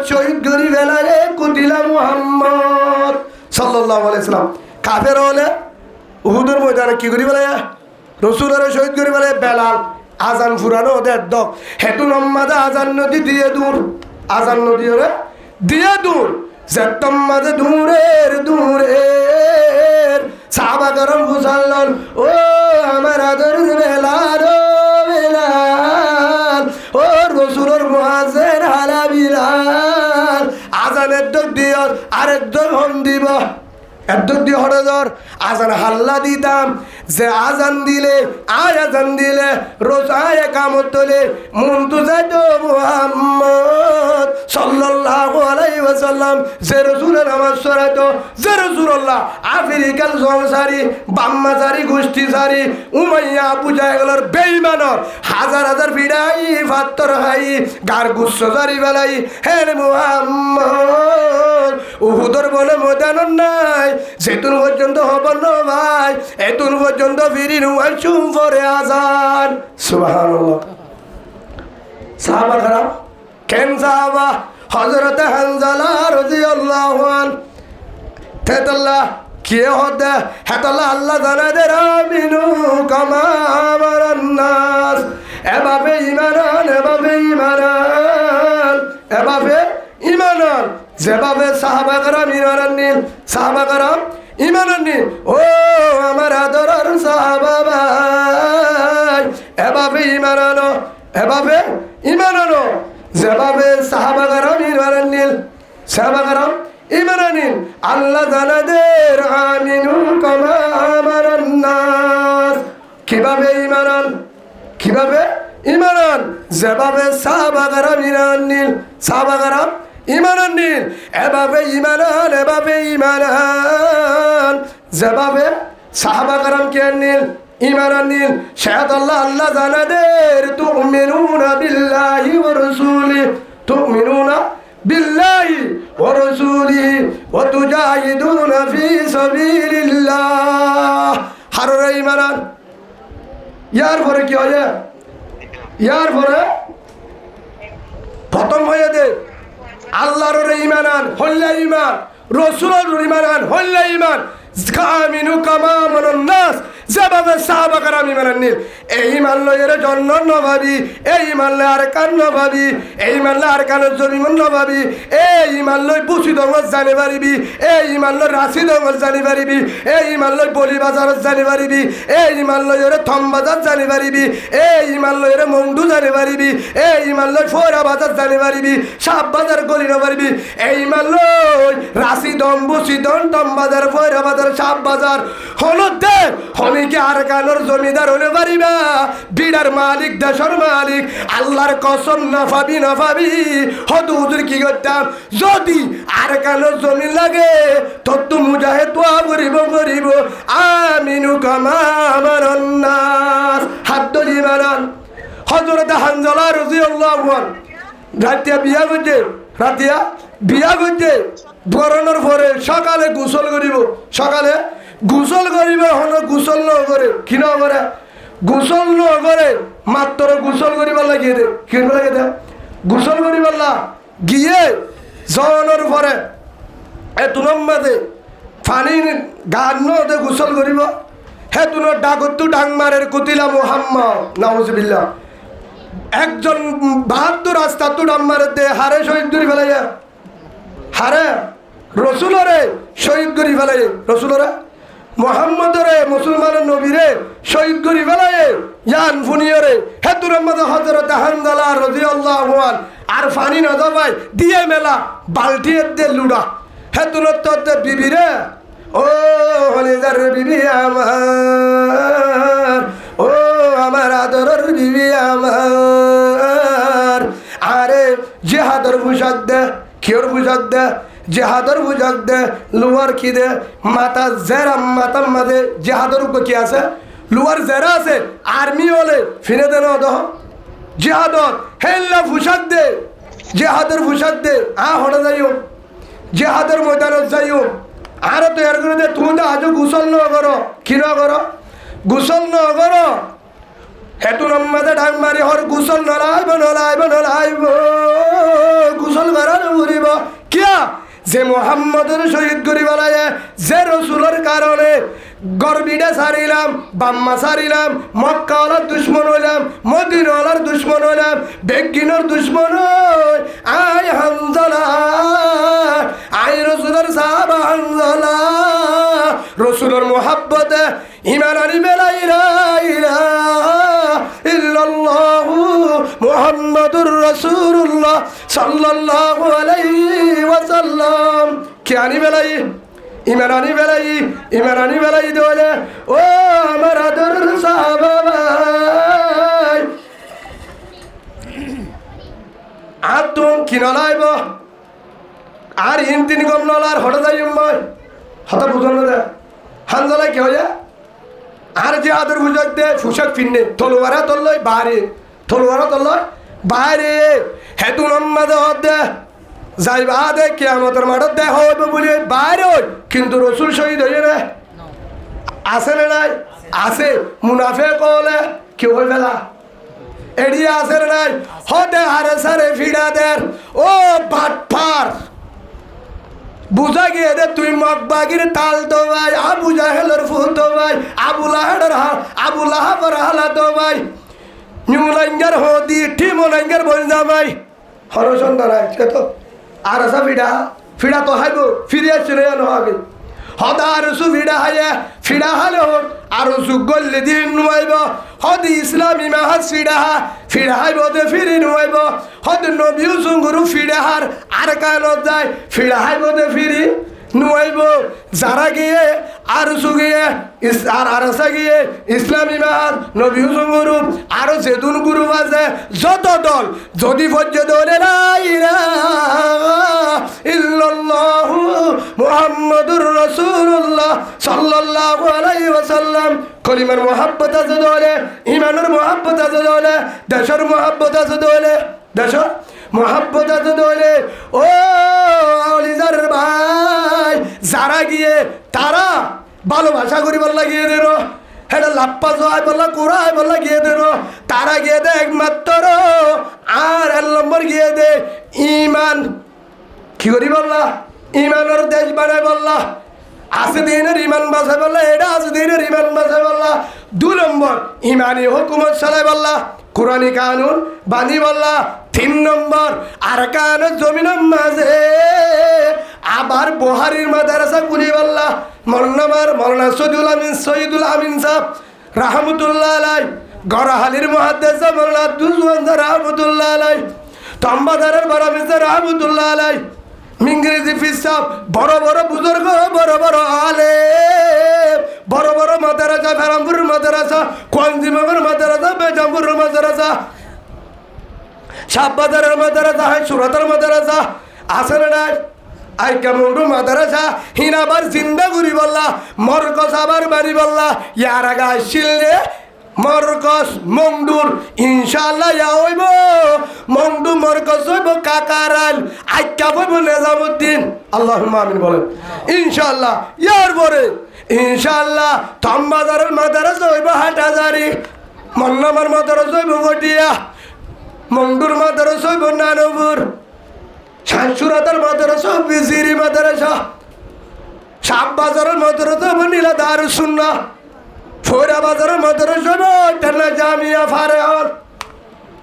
শহীদ করি বেলারে কুতিলা মুহাম্মদ সাল্লাল্লাহু আলাইহি সাল্লাম কাফের হলে উহুদের ময়দানে কি করি বেলা রসুলের শহীদ করি বেলা বেলাল আজান ফুরানো ওদের দক হেতু নম্মাদে আজান নদী দিয়ে দূর আজান নদী ওরে দিয়ে দূর যেতম মাঝে দূরের সাহাবা গরম বুঝাল্লন ও আমার আদর বেলাল ও বেলাল ও রসুলের মুয়াজ্জিন হালা বিলাল আজানের দক দিও আরেক দক হন দিব একদম দিয়ে হরদর আজান হাল্লা দিতাম যে আজান দিলে আজান দিলে রোজ আয় কামত তোলে মন তো যাইত মুহাম্মদ সাল্লাল্লাহু আলাইহি ওয়াসাল্লাম যে রাসূলের নামাজ পড়াইতো যে রাসূলুল্লাহ আফ্রিকাল জনসারি বাম্মাজারি গোষ্ঠী সারি উমাইয়া আবু জাহেলের বেঈমানর হাজার হাজার বিড়াই ফাত্তর হাই গার গুচ্ছ জারি বেলাই হে মুহাম্মদ উহুদের বলে ময়দান নাই যেতুন পর্যন্ত হব না ভাই এতুন পর্যন্ত ফিরি নুয়ার চুম পরে আজান সুবহানাল্লাহ সাহাবা খারাপ কেন সাহাবা হযরত হানজালা রাদিয়াল্লাহু আন তেতাল্লাহ কে হদে হেতাল্লাহ আল্লাহ জানা দে আমিনু কামা আমারান নাস এভাবে ঈমান এভাবে ঈমান যেভাবে সাহাবা کرام ঈমান আনেন ও আমার আদরের সাহাবা ভাই এভাবে ঈমান আনো যেভাবে সাহাবা کرام ঈমান আনেন আল্লাহ জানাদের আমিনু কামা আমারান নাস কিভাবে ঈমান যেভাবে সাহাবা کرام ঈমান আনেন এভাবে ঈমান যেভাবে সাহাবা کرام কে আনেন ঈমান আনেন শাহাদ আল্লাহ জানাদের তুমিনুনা বিল্লাহি ওয়া রাসূলিহি ওয়া তুজাহিদুনা ফি সাবিলিল্লাহ হাররে ঈমান ইয়ার পরে কি হয় ইয়ার পরে প্রথম হয়ে দে আল্লাহর ঈমান আন হল্লা ঈমান রাসূলের ঈমান আন হল্লা ঈমান কামিনু কামা আমানান নাস যেভাবে সাহাবা کرام ঈমান আনেন এই ঈমান লয়ের জন্য নভাবি এই ঈমান লয় আর কান নভাবি এই ঈমান লয় আর কান জমিন নভাবি এই ঈমান লয় বুঝি দঙ্গল জানি পারিবি এই ঈমান লয় রাশি দঙ্গল জানি পারিবি এই ঈমান লয় বলি বাজার জানি পারিবি এই ঈমান লয়ের থম বাজার জানি পারিবি এই ঈমান লয়ের মন্ডু জানি পারিবি এই ঈমান লয় ফোরা বাজার জানি পারিবি সাপ বাজার গলি না পারিবি এই ঈমান লয় রাশি দম বুঝি দম টম বাজার ফোরা বাজার সাপ বাজার হলো দে হনিকে আর কানোর জমিদার হলে পারিবা বিড়ার মালিক দেশের মালিক আল্লাহর কসম না পাবি হয়তো হুজুর কি করতাম যদি আর কানোর জমি লাগে তত মুজাহিদ দোয়া করিব আমিনু কামা আমারান নাস হাত ধরি মানান হযরত হানজালা রাদিয়াল্লাহু আনহু রাতিয়া বিয়া করছে বরণের পরে সকালে গোসল করিব হন গোসল ন করে কি ন করে গোসল ন করে মাত্র গোসল করিবার লাগিয়ে দে কি লাগে দে গোসল করিবার গিয়ে জনের পরে এতুনম মাঝে পানি গান নদে গোসল করিব হেতুন ডাকতু ডাং মারের কুতিলা মুহাম্মদ নাউজুবিল্লাহ একজন 72 রাস্তা তু ডাং মারের দে হারে শহীদ করি ফেলাইয়া হারে রসুলরে শহীদ করি ফেলাই রসুলরে মুহাম্মদরে মুসলমানের নবীরে শহীদ করি ফেলাই ইয়ান ফুনিয়রে হেতুর মধ্যে হযরত হানজালা রাদিয়াল্লাহু আনহু আর পানি না দবাই দিয়ে মেলা বালতির দে লুড়া হেতুর ততে বিবিরে ও হলিদার বিবি আমার, ও আমার আদরের বিবি আমার। আরে জেহাদর পোশাক দে, কিয়র পোশাক দে, জেহাদর পোশাক দে, লোয়ার কি দে, মাথা জেরা, মাথার মাঝে জেহাদর কি আছে, লোয়ার জেরা আছে, আর্মি হলে ফিরে দেন দহ জেহাদর হেল্লা পোশাক দে, জেহাদের পোশাক দে, হড়ে যাইও, জেহাদের ময়দানত যাইও। আর তো এর করে দে, তুমি তো আজও গোসল ন করো, কি ন করো, গোসল ন করো, হেতু নম্মাদে ডাক মারি হর গোসল নলাইব নলাইব নলাইব, গোসল করার উড়িব কিয়া যে মোহাম্মদের শহীদ করি বলায়, যে রসুলের কারণে গর্বিটা সারিলাম, বাম্মা সারিলাম, মক্কাওয়ালার দুশ্মন হইলাম, মদিনাওয়ালার দুশ্মন হইলাম, বেগিনের দুশ্মন হই, আয় হানজালা, আয় রসুলের সাহাবা হানজালা, রসুলের মোহাব্বতে ইমান আনিবে লা ইলাহা ইল্লাল্লাহু মুহাম্মাদুর রাসূলুল্লাহ সাল্লাল্লাহু আলাইহি ওয়াসাল্লাম। কি আনিবে লাই ইমান আনিবে লাই, ইমান আনিবে লাই দোলে ও আমার আদরের সাহাবা ভাই। আর তুমি কি নলাইব আর হিন্দিন গম নলার হঠাৎ যাইম মই হঠাৎ বুঝল না হানজালাই কি হয়ে আর যে আদর পোশাক দে, পোশাক ফিরনে তলোয়ারা তল্লয় বাইরে, তলোয়ারা তল্লয় বাইরে, হেতু নম্মাদে হদ দে যাইবা দে কিয়ামতের মাঠত দেখ হইব বলে বাইরে হই, কিন্তু রসুল শহীদ হইয়ে না আছে না নাই, আছে মুনাফে কলে কেউ হয়ে ফেলা এড়িয়ে আছে না নাই, হদে হারে সারে ফিরা দের ও বাটপার বুঝা গিয়ে দে তুই মকবাগির তাল তো ভাই, আবু জাহেলের ফুল তো ভাই, আবু লাহাবের হালা তো ভাই, নিউলাইঙ্গার হদি ঠিমলাইঙ্গার বলজা ভাই হরসন্ধান আছে তো আর আসা ফিডা তো হাইব ফিরে আসছিল আগে হদা আরসু ফিডা হাইয়া ফিডা হালে হোক আরসু গল্লে দিয়ে নুয়াইব, হদি ইসলামী মাহাজ ফিডা হাইব দে ফিরি নুয়াইব, হদ নবীও সুঙ্গুরু ফিডা হার আর কানত যায় ফিডা হাইব দে ফিরি নুয়াইব। যারা গিয়ে আরসু গিয়ে আর আরসা গিয়ে ইসলামী মাহাজ নবীও সুঙ্গুরু আরো যেতুন গুরু আছে যত দল যদি ফজ্জে দলে লা ইলাহা ইল্লাল্লাহু মুহাম্মাদুর রাসূলুল্লাহ সাল্লাল্লাহু আলাইহি ওয়াসাল্লাম কলিমার মোহাব্বত আছে দলে, ইমানের মোহাব্বত আছে দলে, দেশের মোহাব্বত আছে দলে, দেশের মোহাব্বত আছে দলে ও আলিজার ভাই। যারা গিয়ে তারা ভালোবাসা করিবার লাগিয়ে দেন, এটা লাপ্পা জয় বললা কুড়াই বললা গিয়ে দেন, তারা গিয়ে দে একমাত্র আর 1 নম্বর গিয়ে দে ইমান কি করি বললা, ইমানের দেশ বানায় বললা, আছে দিনের ইমান বাসায় বললা, এটা আছে দিনের ইমান বাসায় বললা। 2 নম্বর ইমানি হুকুমত চালাই বললা, কোরআনী কানুন বানি বললা। 3 নম্বর আর কানুন জমিনের মাঝে আবার বুহারির মাদ্রাসা খুলি বললা, মৌলানা শহীদুল আমিন সাহেব রাহমাতুল্লাহ আলাই, গড়াহালির মুহাদ্দিস মৌলানা আব্দুল ওয়াহাব রাহমাতুল্লাহ আলাই, তম্বাদারের বারামিসা রাহমাতুল্লাহ আলাই, মিংরেজি ফিসাব বড় বড় বুজুর্গ, বড় বড় আলেম, বড় বড় মাদ্রাসা, ফেরামপুর মাদ্রাসা, কোয়াঞ্জিমাগর মাদ্রাসা, বেজামপুর মাদ্রাসা, শাহবাজারের মাদ্রাসা, সুরাতের মাদ্রাসা আছে না নাই, আইকামুন্ডু মাদ্রাসা হিনাবার জিন্দা করি বললা, মরকস আবার বাড়ি বললা, ইয়ার আগে আসছিলে মরকস মংডুর ইনশাআল্লাহ ইয়া হইব, মংডু মরকস হইব কাকারাল, আইকা হইব নিজামুদ্দিন, আল্লাহুম্মা আমিন বলেন ইনশাআল্লাহ। ইয়ার পরে ইনশাআল্লাহ তম্বাজারের মাদ্রাসা হইব হাটাজারি, মন্নামার মাদ্রাসা হইব গটিয়া, মংডুর মাদ্রাসা হইব নানপুর, শাহসুরাতের মাদ্রাসা বিজিরি মাদ্রাসা, শাহবাজারের মাদ্রাসা হইব নীলা দারুস সুন্নাহ, ফোরা বাজারের মাদ্রাসা হইব জামিয়া ফারেহন,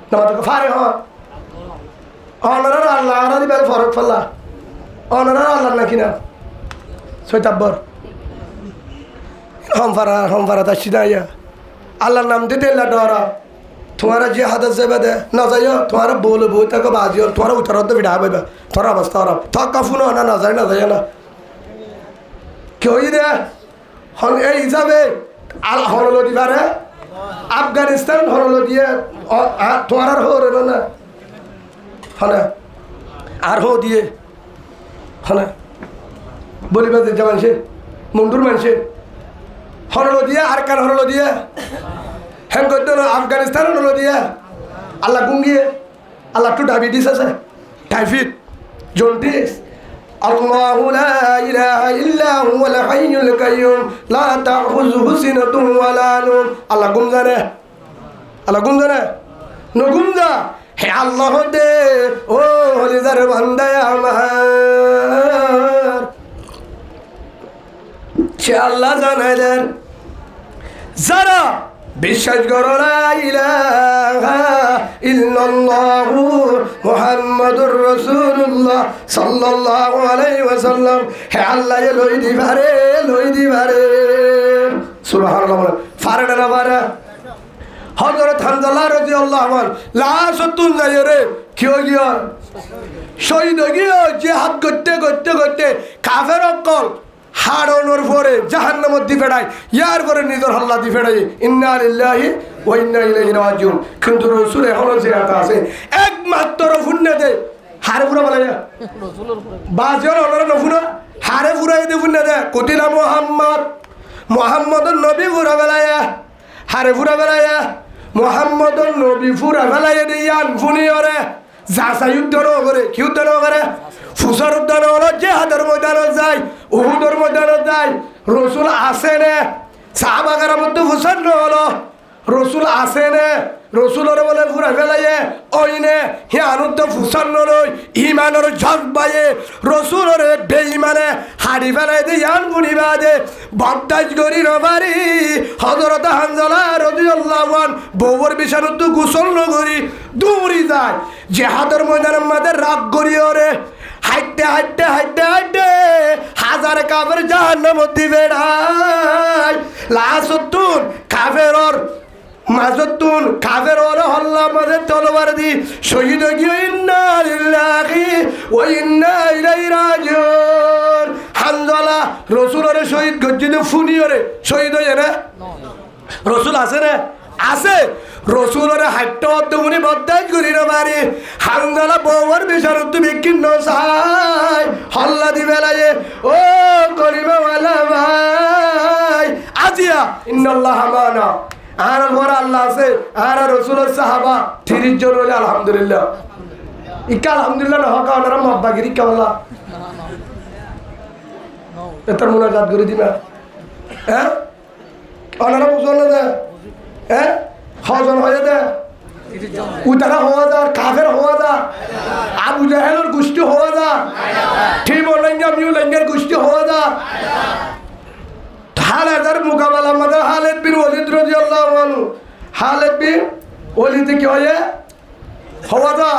তোমাদের ফারেহন অনারার আল্লাহ আর দিবার ফরক ফেলা, অনারার আল্লাহ নাকি না সৈতাব্বর হমফারা তাসি না ইয়া আল্লাহর নাম দিতে ডরা তোমারা যে হাতে যাবে দে না যাইও, তোমারা বলে বই তাকে বাজিও, তোমারা উত্তর বিড়া পাইবা, তোমার অবস্থা ওরা থকা ফুনো না না যায় না যায় না কি হই দে হন এই হিসাবে আল হরলো দিবারে আফগানিস্তান হরলো দিয়ে তোমার আর হরে না হনে আর হো দিয়ে হনে বলিবা যে মানুষে মন্ডুর মানুষে হরলো দিয়ে আর কান হরলো দিয়ে হ্যাঁ করতে আফগানিস্তান হরলো দিয়ে আল্লাহ গুঙ্গিয়ে আল্লাহ টু ডায়াবেটিস আছে টাইফয়েড জন্ডিস الله لا إله إلا هو الحي القيوم لا تأخذه سنة ولا نوم الله গুমজানে আল্লাহ গুমজানে নো গুমজা হে আল্লাহ দে ও হলিদার বান্দা আমার সে আল্লাহ জানাই দেন যারা বিশ্বাস করো লা ইলাহা ইল্লাল্লাহু মুহাম্মাদুর রাসূলুল্লাহ সাল্লাল্লাহু আলাইহি ওয়াসাল্লাম হে আল্লাহ লই দিবারে সুবহানাল্লাহ ফারে না ফারে হযরত হামজা রাদিয়াল্লাহু আনহু লাশতুন যায়রে কি হইয়া শহীদ হইয়া জিহাদ করতে কাফের অকল হাড়নোর পরে জাহান্নামত দি ফেড়ায় ইয়ার পরে নিজের হল্লা দি ফেড়ায় ইন্না লিল্লাহি ওয়া ইন্না ইলাইহি রাজিউন কিন্তু রাসূল এখনো জিয়াত আছে একমাত্র ফুন্নে দে হারে পুরা বলা যায় বাজর হলো নফুনা হারে পুরাই দে ফুন্নে দে কতিলা মুহাম্মদুর নবী পুরা বেলায়া হারে পুরা বেলায়া মুহাম্মদুর নবী পুরা বেলায়া দে ইয়ান ফুনিয়রে যাসা যুদ্ধ করে কি যুদ্ধ করে ফুসার উদ্যান হলো জেহাদের ময়দানে যায় উহুদের ময়দানে যায় রসুল আসে নে সাহাবাগার মধ্যে ফুসার হলো রসুল আসে নে রসুলের বলে ফুরা ফেলাইয়ে ওই নে হে আনন্দ ফুসার নয় ইমানের ঝক বাইয়ে রসুলের বেঈমানে হাড়ি ফেলাই দে ইয়ান বুনিবা দে বদাজ করি নবারি হযরত হানজালা রাদিয়াল্লাহু আনহু বউর বিছানত গোসল নগরি দৌড়ি যায় জেহাদের ময়দানের মধ্যে রাগ করি ওরে হাইটে হাজার কাফের জাহান্নামত দিবে রাই লাসতুন কাফেরর মাজতুন কাফেরর হল্লা মাঝে তলোয়ার দি শহীদ গিয়ে ইন্না লিল্লাহি ওয়া ইন্না ইলাইহি রাজিউন হানজালা রাসূলের শহীদ গজ্জিতে ফুনিয়রে শহীদ হয়ে রে রাসূল আছে রে আছে রসুলের হাইট্য অধ্যমনি বদাজ করি না পারি হানজালা বউর বিশারত বিকিন্ন চাই হল্লা দিবে লাগে ও করিমাওয়ালা ভাই আজিয়া ইন্নাল্লাহ মানা আর ঘর আল্লাহ আছে আর রসুলের সাহাবা 30 জন হলে আলহামদুলিল্লাহ ইকা আলহামদুলিল্লাহ না হকা ওনারা মব্বাগিরি কাওয়ালা এটার মুনাজাত করে দিবা হ্যাঁ ওনারা বুঝল না হ্যাঁ হজন হয়ে দে উতারা হওয়া যা কাফের হওয়া যা আবু জাহেলের গোষ্ঠী হওয়া যা ঠিক লঙ্গা মিউ লঙ্গের গোষ্ঠী হওয়া যা হালেদার মোকাবেলা আমাদের খালিদ বিন ওয়ালিদ রাদিয়াল্লাহু আনহু খালিদ বিন ওয়ালিদ কি হয় হওয়া যা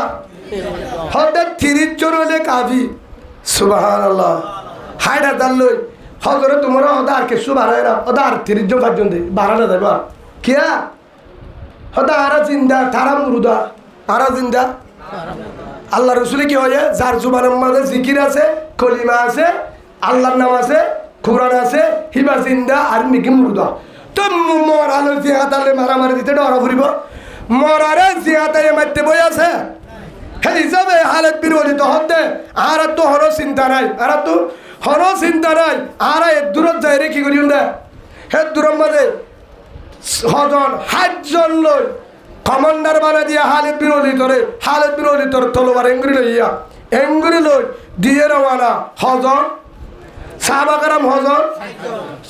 হঠাৎ 30 জন হলে কাফি সুবহানাল্লাহ হায়দা দাল্লই হযরত তোমরা ওদার কে সুবহানাল্লাহ ওদার 30 জন পাঁচজন দে 12 দেবা কিয়া হদা আরা জিন্দা তারা মুরুদা আরা জিন্দা আল্লাহ রসুল কি হয় যার জুবানের মধ্যে জিকির আছে কলিমা আছে আল্লাহর নাম আছে কোরআন আছে হিবা জিন্দা আর মিকি মুরুদা তো মরালে জিহাতালে মারামারি দিতে ডরা ফুরিব মরারে জিহাতালে মারতে বই আছে সেই হিসাবে হালত বিরোধী তো হতে আর তো হর চিন্তা নাই আর তো হর চিন্তা নাই আর দূরত যাই রে কি করি হে দূরের মাঝে হজন 60 জন লই কমান্ডার বানা দিয়া খালিদ বিন ওয়ালিদ তলোয়ার এঙ্গুরি লই দিয়ে রওনা হজন সাহাবা کرام হজন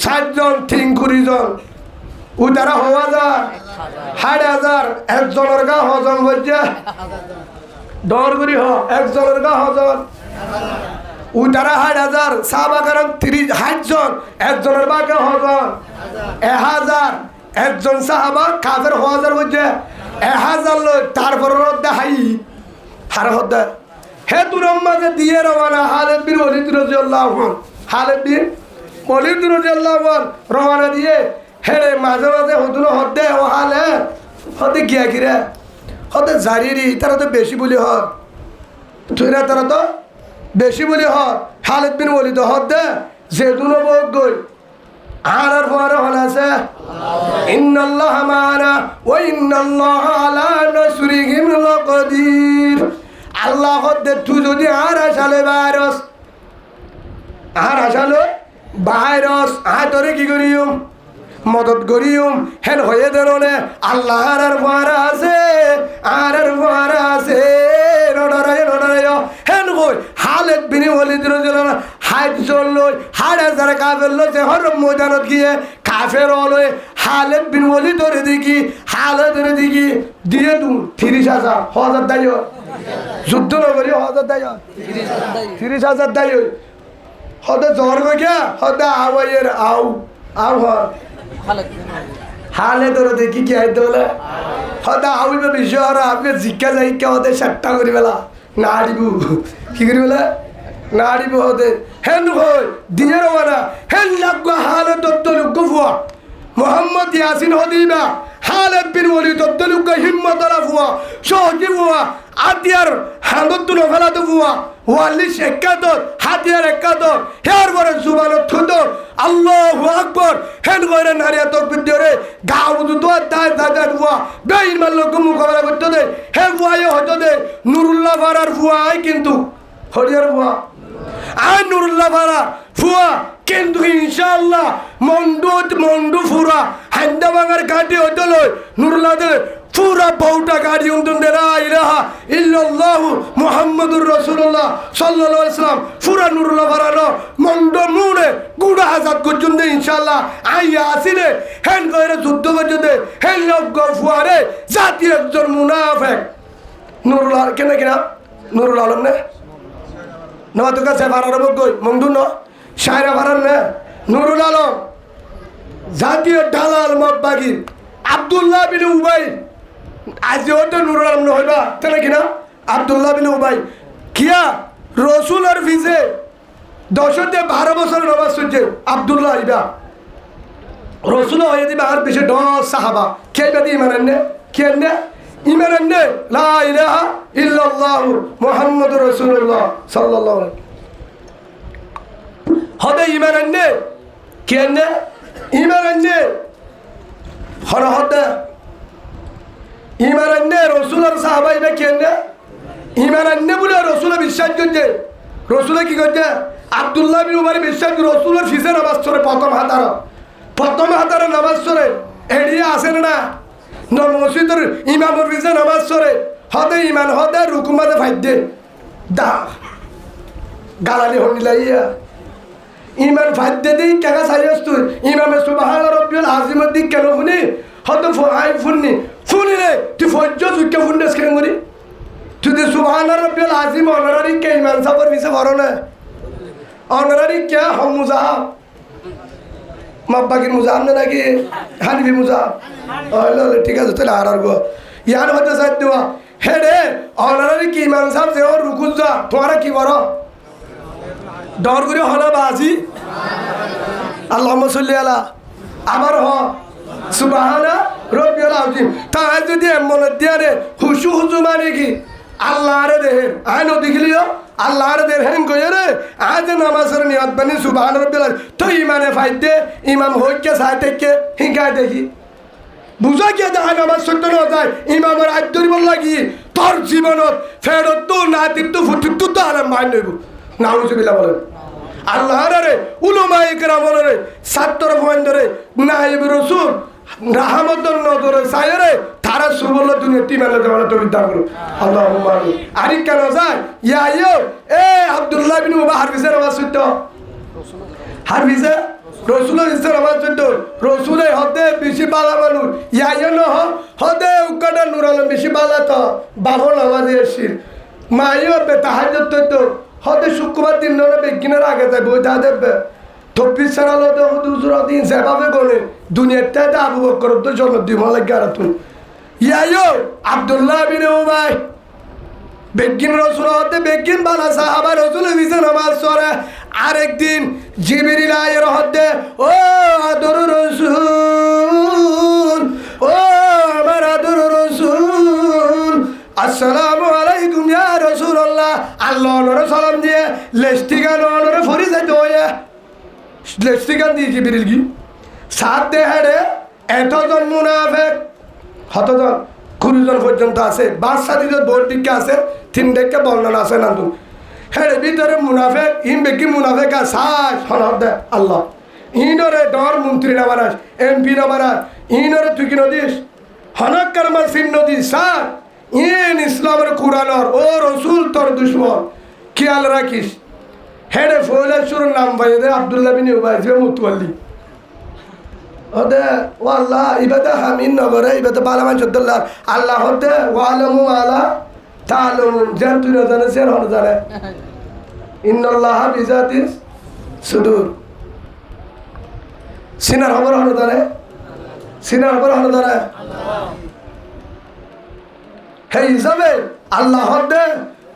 60 জন 3 জন উদারা হওয়া যা 6000 একজনের গা হজন বজ্জা দরগুরি হ একজনের গা হজন উদারা 6000 সাহাবা کرام 60 জন একজনের বাকে হজন 1000 একজন সাহাবা কাফের হওয়া যার মধ্যে 1000 লোক তারপর রদ্দা হাই হার হদ্দা হে দূরের মাঝে দিয়ে রওনা খালিদ বিন ওয়ালিদ রাদিয়াল্লাহু আনহু রওনা দিয়ে হেরে মাঝে মাঝে হদুনো হদ্দে ও হালে হদে গিয়া কিরে হদে জারিরি তারা তো বেশি বলি হ তুই না তারা তো বেশি বলি হ খালিদ বিন ওয়ালিদ হদ্দে যেদুনো বক গই আর পর হল আছে ইন্নাল্লাহ মা'ানা ওয়া ইন্নাল্লাহা আলা নাসরিহিম লাকাদির। আল্লাহ হদে তুই যদি আর আসালে ভাইরাস তোরে কি করিম মদত করিম হেন হয়ে দেরনে আল্লাহ আর ফারা আছে নডরায় হেন কই হালেত বিনি ওয়ালিদ রাদিয়াল্লাহু আনহু হাইত চললো হাড়ে যারা কাফের লছে হরম ময়দানত গিয়ে কাফের হলো হালেত বিন ওয়ালিদ ধরে দেখি হালে ধরে দেখি দিয়ে তু 30,000 হাজার দাইও যুদ্ধ নগরী হাজার দাইও 30,000 দাইও হদে জ্বর গিয়া হদে আওয়াইয়ের আও হালে ধরে দেখি কি আইতে বলে হদে আউইবে বিষয় আর আপনি জিজ্ঞা যাই কে হদে 7টা করি বেলা না আড়িবু কি করি বলে না আড়িবু হদে হেন হই দিয়ে রওনা হেন লাগো হালে দত্তলুক ফুয়া মোহাম্মদ ইয়াসিন হদিবা হালেদ বিন ওয়ালিদ দত্তলুক হিম্মত রাফুয়া সহজি ফুয়া আদিয়ার হান্দত নফলা তো ফুয়া ওয়ালিশ একাদর হাতিয়ার একাদর হের বরে জুবানত থুতো আল্লাহু আকবার হেন করে নারিয়া তকবীর দিয়ে গাও দুটো দায় দায় ফুয়া বেইন মাল্লক মুকাবিলা করতে দে হে ফুয়ায় হতো দে নুরুল্লাহ ফারার ফুয়াই কিন্তু হরিয়ার ফুয়া আই নুরুল্লাহ ফারা ফুয়া কিন্তু ইনশাআল্লাহ মন্ডু ফুরা হান্দা বাঙার ঘাটি হতো লয় নুরুল্লাহ দে পুরা বউটা গাড়ি উন্দুন দে লা ইলাহা ইল্লাল্লাহু মুহাম্মাদুর রাসূলুল্লাহ সাল্লাল্লাহু আলাইহি ওয়াসাল্লাম পুরা নুরুল্লাহ ফারানো মন্ড মুনে গুড়া হাজাত করজুন ইনশাআল্লাহ আইয়া আসিলে হেন কইরে যুদ্ধ করজুন হেন লোক গফুয়ারে জাতি একজন মুনাফিক নুরুল্লাহ কেন নুরুল আলম নে নওয়া তো কাছে ফারার বগই মন্ডু ন শায়রা ফারান নে নুরুল আলম জাতীয় দালাল মববাগি আব্দুল্লাহ বিন উবাই আজিও তো নুরুল আলম নহইবা তেনে কিনা আব্দুল্লাহ বিন উবাই কিয়া রসুলের ভিজে 10-12 বছর নমাজ পড়ছে আব্দুল্লাহ ইবা রসুল হয়ে দিবে আর বেশি 10 সাহাবা কেইবা দি ইমান আননে কি আননে ইমান আননে লা ইলাহা ইল্লাল্লাহু মুহাম্মাদুর রাসূলুল্লাহ সাল্লাল্লাহু আলাইহি হদে ইমান আননে কি আননে ইমান আননে হরা হদে ইমান আননে রসুলের সাহাবা ইবা কি আননে ইমান আননে বলে রসুলের বিশ্বাস করছে রসুলে কি করছে আব্দুল্লাহ বিন উমার বিশ্বাস রসুলের ফিসে নামাজ পড়ে প্রথম হাতারে নামাজ পড়ে এড়িয়ে আসেন না মসজিদের ইমামর ফিসে নামাজ পড়ে হদে ইমান হদে রুকুমাতে ফাইট দে দা গালালি হনিলাইয়া ইমান ফাইট দে দিই কেনা সাইয়াস তুই ইমামে সুবহান রাব্বিল আযিমের দিক কেন শুনি হদে আই শুনিলে তুই ফজ্জ জুকে ফুন্ডেস কেন করি যদি সুবহান রাব্বিল আযিম অনারারি কে ইমান সাবর ফিসে ভরো না অনারারি কে হম মুজাহাব মাব্বাকির মুজাহাব না নাকি হানিফি মুজাহাব ঠিক আছে তাহলে আর গো ইয়ার মধ্যে সাইড দেওয়া হে রে অনারারি কি ইমাম সাহেব যে ওর রুকুজ যা তোমরা কি করো ডর করে হলো বাজি আল্লাহুম্মা সাল্লি আলা আবার হ সুবহানা রাব্বিল আযীম তাই যদি এমন দিয়া রে খুশু হুজু মানে কি আল্লাহর দেহের আইন দেখিলিও আল্লাহর দেহের হেন কইরে রে আজ নামাজের নিয়ত বানি সুবহান রাব্বিল তো ইমানে ফাইদে ইমাম হইকে সাইতেকে হিঙ্গা দেখি বুঝা গিয়ে দেখা নামাজ সত্য না যায় ইমামের আইদরি বল লাগি তোর জীবনত ফেরত তো না কিন্তু ফুটিত তো আরাম মাইন নইব নাউজুবিল্লাহ বলেন আল্লাহর রে উলামায়ে কেরাম রে ছাত্র বন্ধরে নাইব রাসূল রাহমাতুন নজরে সায়রে তারা সুবল দুনিয়া তিমালে দেওয়ালে তো বিদ্যা করো আল্লাহুম্মা আমিন আরি কেন যায় ইয়ো এ আব্দুল্লাহ বিন উবাই হারবিসের নামাজ পড়তো হারবিসে রসুলের ইসলাম নামাজ পড়তো রসুলের হদে বেশি বালা মানুষ ইয়ো ন হদে উকাটা নূর আলম বেশি বালা তো বাহর নামাজে এসির মাইও বে তাহাজ্জুদ তো হদে শুক্রবার দিন না বেগিনের আগে যায় বই দা দেবে তপিস সারালো তো হুজুর দিন সেভাবে গনে দুনিয়াতে আবু বকর তো জন্ম দিব লাগে আর তুই ইয়ো আব্দুল্লাহ বিন উবাই বেগিন রসুল হতে বেগিন বালা সাহাবা রসুল বিছে নামাজ পড়ে আরেকদিন জিবরিল আয়ের হতে ও আদর রসুল ও আমার আদর রসুল আসসালামু আলাইকুম ইয়া রাসূলুল্লাহ আল্লাহ নর সালাম দিয়ে লেস্টিগা নর ফরি যাইতে হয় লেস্টিকান দিয়ে জিবিরিল কি সাত দেহারে এতজন মুনাফেক কতজন 20 জন পর্যন্ত আছে বাদশাহীদের বোর্ড দিকে আছে 3 দিকে বর্ণনা আছে না তুমি হের ভিতরে মুনাফেক ইন বেকি মুনাফেক সাজ হনর দে আল্লাহ ইনরে ডর মন্ত্রী না বানাস এমপি না বানাস ইনরে তুই কি নদিস হনক কর্মা সিন নদী সার ইন ইসলামের কুরআনর ও রসুল তোর দুশ্মন খেয়াল রাখিস হেডে ফয়লাসুর নাম বাইদে আব্দুল্লাহ বিন উবাই যে মুতওয়াল্লি ওদে ওয়াল্লাহ ইবাদা হামিন নগরে ইবাদা বালামান চদ্দুল্লাহ আল্লাহ হতে ওয়ালামু আলা তাআলামুন জান তুই না জানে সে হন জানে ইন্নাল্লাহ বিজাতিস সুদূর সিনার খবর হন জানে সিনার খবর হন জানে হে হিসাবে আল্লাহ হতে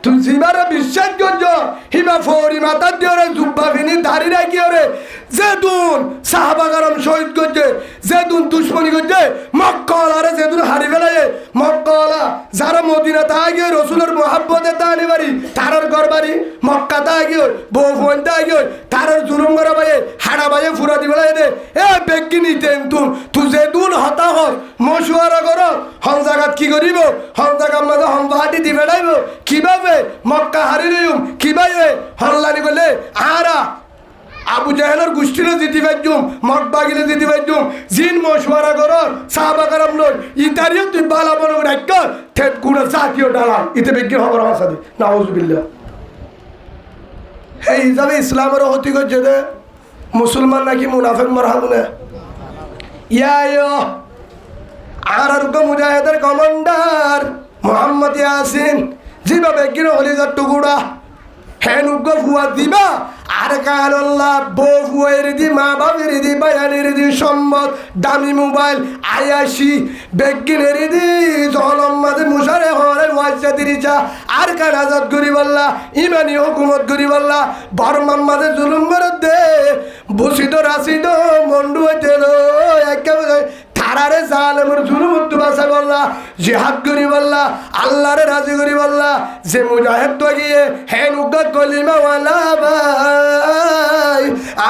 তুই জিবারে বিশ্বাস করছ হিবা ফৌরি মাতা দিওরে জুব্বা ফিনি দাড়ি রাখি ওরে যেদুন সাহাবা কারাম শহীদ করছে যেদুন দুশ্মনী করছে মক্কাওয়ালারে যেদুন হারি ফেলায় মক্কাওয়ালা যারা মদিনা তা গিয়ে রসুলের মহাব্বতে তা আনি বাড়ি তারার ঘর বাড়ি মক্কা তা গিয়ে বউ ফোন তা গিয়ে তারার জুলুম করা বাইয়ে হাড়া বাইয়ে ফুরা দি বেলায় দে এ বেগি নিতেন তুই যেদুন হতাহত মশুয়ারা কর হন জাগাত কি করিব হন জাগার মাঝে হন বাহাটি দি বেড়াইব কিভাবে মক্কা হারি রইম কিভাবে হল্লানি বলে আরা আবু জাহেলের গোষ্ঠীরও জিতি পাইজুম মক্কা গিলে জিতি পাইজুম জিন মশওয়ারা করর সাহাবা কারাম লই ইতারিও তুই বালা বড় রাখ থেত গুড়া জাতীয় ডালাল ইতে বিজ্ঞ খবর হাসাদি নাউজুবিল্লাহ এই হিসাবে ইসলামের হতি করছে দে মুসলমান নাকি মুনাফিক মারহামুনে ইয়া আর মুজাহিদের কমান্ডার মোহাম্মদ ইয়াসিন যেভাবে কিনা হলিজার টুকুরা হ্যান উগ্র ফুয়া দিবা আর কাল্লাহ বউ ফুয়ের দি মা বাবের দি বায়ানের দি সম্মত দামি মোবাইল আয়াসি বেগিনের দি জলম মাঝে মুসারে হরে ওয়াজা দিরিচা আর কান আজাদ করি বললা ইমানি হুকুমত করি বললা বর্মার মাঝে জুলুম করে দে বসিত রাশিদ মন্ডু হইতেল একেবারে তারারে জালেমের জুলুম উত্তু বাসা বললা জিহাদ করি বললা আল্লাহরে রাজি করি বললা যে মুজাহিদ তো গিয়ে হেন উগ্র কলিমা ওয়ালা ভাই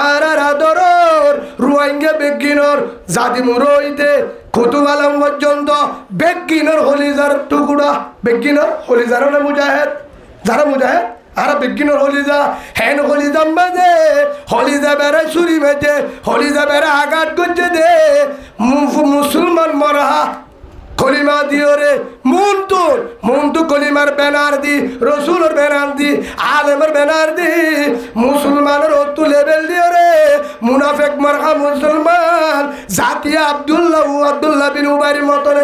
আর আদরর রুয়াইঙ্গে বেগিনর জাতি মুরইতে কুতুব আলম পর্যন্ত বেগিনর হলিজার টুকুরা বেগিনর হলিজার হলে মুজাহিদ যারা মুজাহিদ আর বেগিনর হলিজা হেন হলিজাম বাজে হলিজা বেড়ে ছুরি বেজে হলিজা বেড়ে আঘাত করছে দে মুসলমান মরহা কলিমা দিও রে মুন্তু কলিমার ব্যানার দি রসুলের ব্যানার দি আলেমের ব্যানার দি মুসলমানের অতু লেভেল দিও রে মুনাফেক মারহা মুসলমান জাতিয়া আব্দুল্লাহ বিন উবাইর মতন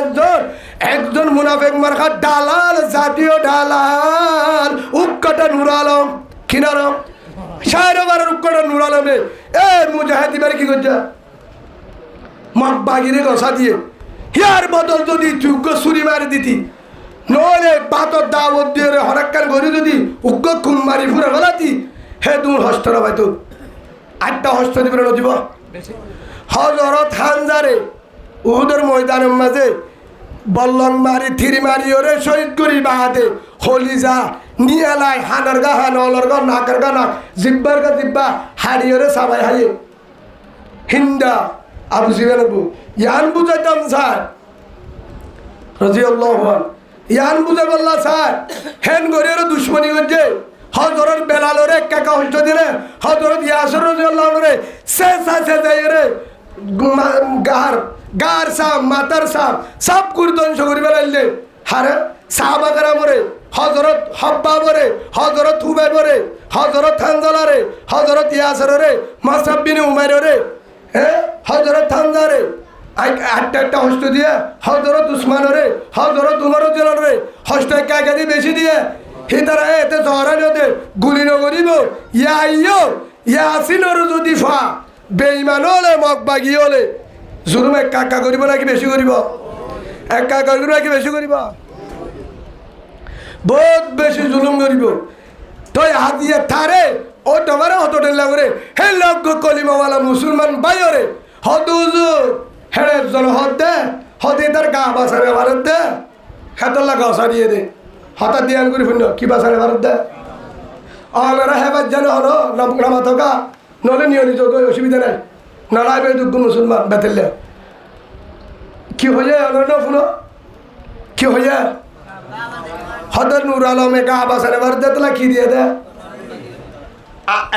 একজন মুনাফেক মারহা দালাল জাতীয় দালাল উক্কাটা নুর আলম কিনারম শাহরবারের উক্কাটা নুর আলমে এ মুজাহিদি বাড়ি কি করছে মকবাগিরে গসা দিয়ে ইয়ার বদল যদি উগ্র ছুরি মারি দিতি নহলে বাতর দাওয়াত দিয়ে হরাক্কান ঘরে যদি উগ্র খুন মারি ফুরে ফেলাতি হে তুমি হস্ত পাইতো 8টা হস্ত দিবে নদীব হজরত হানজারে উহুদের ময়দানের মাঝে বল্লং মারি থিরি মারি ওরে শহীদ করি বাহাতে হলিজা নিয়ে লাই হানার গা হান অলর গা নাকের গা নাক জিব্বার গা জিব্বা হাড়ি ওরে সাবাই হাইয়ে হিন্দা আবু সিবেন ইয়ান বুঝাইতাম স্যার রাদিয়াল্লাহু আনহু ইয়ান বুঝে বললা স্যার হেন গরিয়ের দুশ্মনী করছে হজরত বেলালরে একা হস্ত দিলে হজরত ইয়াসর রাদিয়াল্লাহু আনহু রে সে যাই রে গার সাম মাতার সাম সব করে ধ্বংস করে বেলাইলে হারে সাহাবা কারামরে হজরত হব্বাবরে হজরত হুবাইবরে হজরত হানজালারে হজরত ইয়াসরে মাসআব বিন উমাইরে হ্যাঁ হজরত হামজারে একটা হস্ত দিয়ে হজরত উসমানরে হজরত উমর রে হস্ত একা দিয়ে বেশি দিয়ে হিতারা এতে জহরানিতে গুলি নগরিব ইয়াসিনর যদি ফা বেঈমান হলে মকবাগি হলে জুলুম একা করিব নাকি বেশি করিব একা করিব নাকি বেশি করিব বহুত বেশি জুলুম করিব তই হাতিয়ে তারে ও তোমার হতটেল লাগরে হে লক্ষ কলিমাওয়ালা মুসলমান বাইরে হদুজুর হেড়ে জন হদ দে হদে তার গা বাসারে ভারত দে হেতল্লা গা সারিয়ে দে হঠাৎ দিয়ান করি শুন কি বাসারে ভারত দে অনারা হেবাজ জানো হলো নামা থকা নহলে নিয়মিত অসুবিধা নাই নালাইবে দুঃখ মুসলমান বেতেলে কি হয়ে অনন্য শুনো কি হয়ে হদর নূর আলমে গা বাসানে বার দেতলা কি দিয়ে দে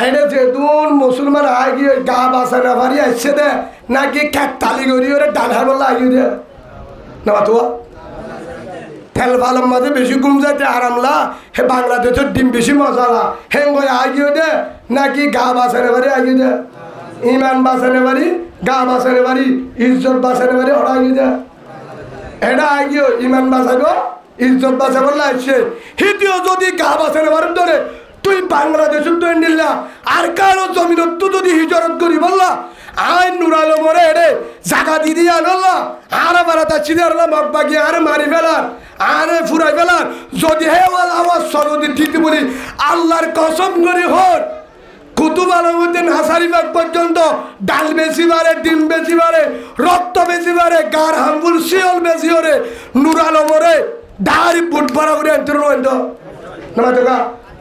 এনে যেতুন মুসলমান আয় গিয়ে গা বাসানে বাড়ি আসছে দে নাকি খ্যাত তালি করি ওরে ডানার বললা আগিয়ে দে না তো তেল ভালোর মাঝে বেশি ঘুম যাতে আরামলা হে বাংলাদেশের ডিম বেশি মশালা হে আগিয়ে দে নাকি গা বাসানে বাড়ি আগিয়ে দে ইমান বাসানে বাড়ি গা বাসানে বাড়ি ইজ্জত বাসানে বাড়ি ওরা আগিয়ে দে এটা আগিয়ে ইমান বাঁচাব ইজ্জত বাঁচাব লাগছে হিতিও যদি গা বাসানে বাড়ি ধরে তুই বাংলাদেশের তো নিলা আর কারো জমিনত তো যদি হিজরত করি বললা আইন নুরালো মরে এরে জাগা দিদি আনল্লা আর বারাতা চিনে আনলা মগবাগি আর মারি ফেলার আরে ফুরাই ফেলার যদি হে আওয়াজ সরদি ঠিক বলি আল্লাহর কসম করে হর কুতুব আলমউদ্দিন হাসারিবাগ পর্যন্ত ডাল বেশি বারে ডিম বেশি বারে রক্ত বেশি বারে গার হাম্বুল শিওল বেশি ওরে নুরালো মরে ডারি বুট ভরা করে আনতে না তো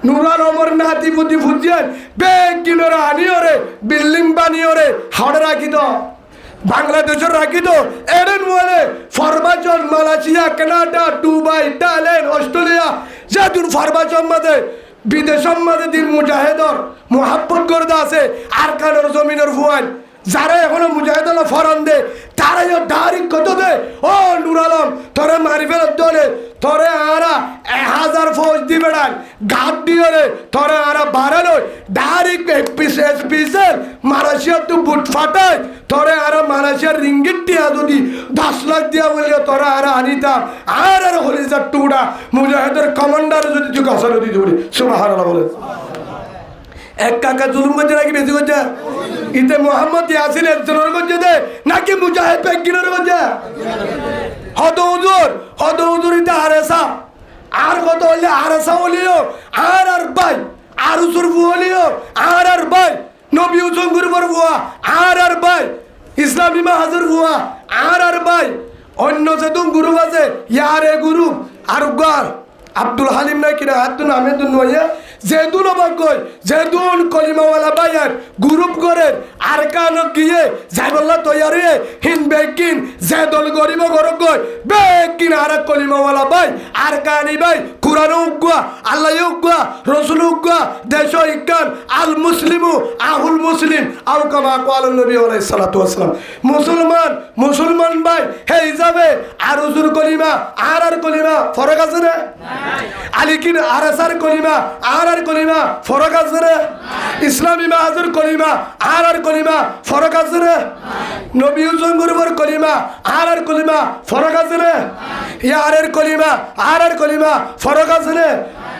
নুরাল অমর নাতি বুদ্ধি ফুজিয়েন বেগ কিনোরা আনিওরে বিল্ডিং বানিওরে হাওড়ে রাখি তো বাংলাদেশের রাখি তো এরেন বলে ফরমাচন Malaysia Canada Dubai Thailand Australia যেদিন ফরমাচন মাঝে বিদেশের মাঝে দিন মুজাহিদর মোহাব্বত করতে আছে আর কানোর জমিনের ফুয়ান যারা এখনো মুজাহিদুল্লাহ ফরন দে তারাই ডাইরেক্ট কত দে ও নুর আলম তোরে মারি ফেলত দলে তোরে আরা 1000 ফৌজ দি বেড়ান গাদ দিয়ে রে তোরে আরা বাড়ানো ডাইরেক্ট এসপিসের মালয়েশিয়ার তো বুট ফাটায় তোরে আরা মালয়েশিয়ার রিঙ্গিট দিয়া যদি 10 লাখ দিয়া বললে তোরা আরা আনিতাম আর হলিজার টুকরা মুজাহিদের কমান্ডার যদি তুই ঘাসানো দিতে বলি সুবহানাল্লাহ বলে এক কাকা জুলুম করছে নাকি বেশি করছে ইতে মোহাম্মদ ইয়াসিন একজনের করছে দে নাকি মুজাহিদ বেগিনের করছে হদ হুজুর ইতে আরেসা আর কত হলে আরেসা হলিও আর ভাই আর হুজুর হলিও আর ভাই নবী হুজুর গুরুবর বুয়া আর ভাই ইসলামী মাহাজুর বুয়া আর ভাই অন্য যেতুন গুরু আছে ইয়ারে গুরু আর গার আব্দুল হালিম নাই কিনা হাত নামে তো নয় যেদুন অবাক কই যেদুন কলিমাওয়ালা বাইয়ার গ্রুপ করে আর কানো গিয়ে যাইবল্লা তৈয়ারি হিন বেকিন যে দল গরিব গরব গই বেকিন আর কলিমাওয়ালা বাই আর কানি বাই কুরআন উগ্গা আল্লাহ উগ্গা রাসূল উগ্গা দেশ ইকান আল মুসলিমু আহুল মুসলিম আও কামা ক্বাল নবী আলাইহিস সালাতু ওয়াসসালাম মুসলমান ভাই হে হিসাবে আর হুজুর কলিমা আর কলিমা ফরক আছে না আলিকিন আরসার কলিমা আর কলিমা ফরক আছে রে ইসলামী মাহাজুর কলিমা আর কলিমা ফরক আছে রে নবী হুজুর গুরুবর কলিমা আর কলিমা ফরক আছে রে ইয়ারের কলিমা আর কলিমা ফরক আছে রে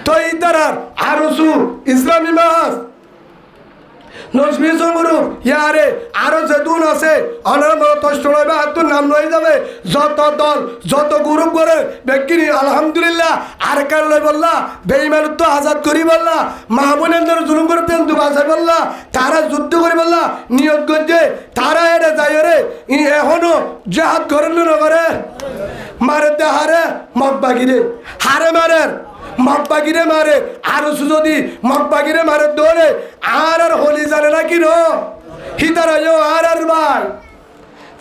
তো ইতারার আরসু ইসলামী মাহাজ নজমি গুরু ইয়ারে আরো যেতুন আছে অনার তষ্ট নইবা হাতুর নাম লই যাবে যত দল যত গ্রুপ করে ব্যক্তিনি আলহামদুলিল্লাহ আর কার লই বললা বেঈমান তো আজাদ করি বললা মাহবুবের জুলুম করতে দুবাসাই বললা তারা যুদ্ধ করি বললা নিয়ত করছে তারা এরে যায় রে এখনো জিহাদ করেন না করে মারে দে হারে মগবাগিরে হারে মারে মগবাগিরে মারে আর যদি মগবাগিরে মারে দৌড়ে আর হলি জানে না কি নো হিতারা আর ভাই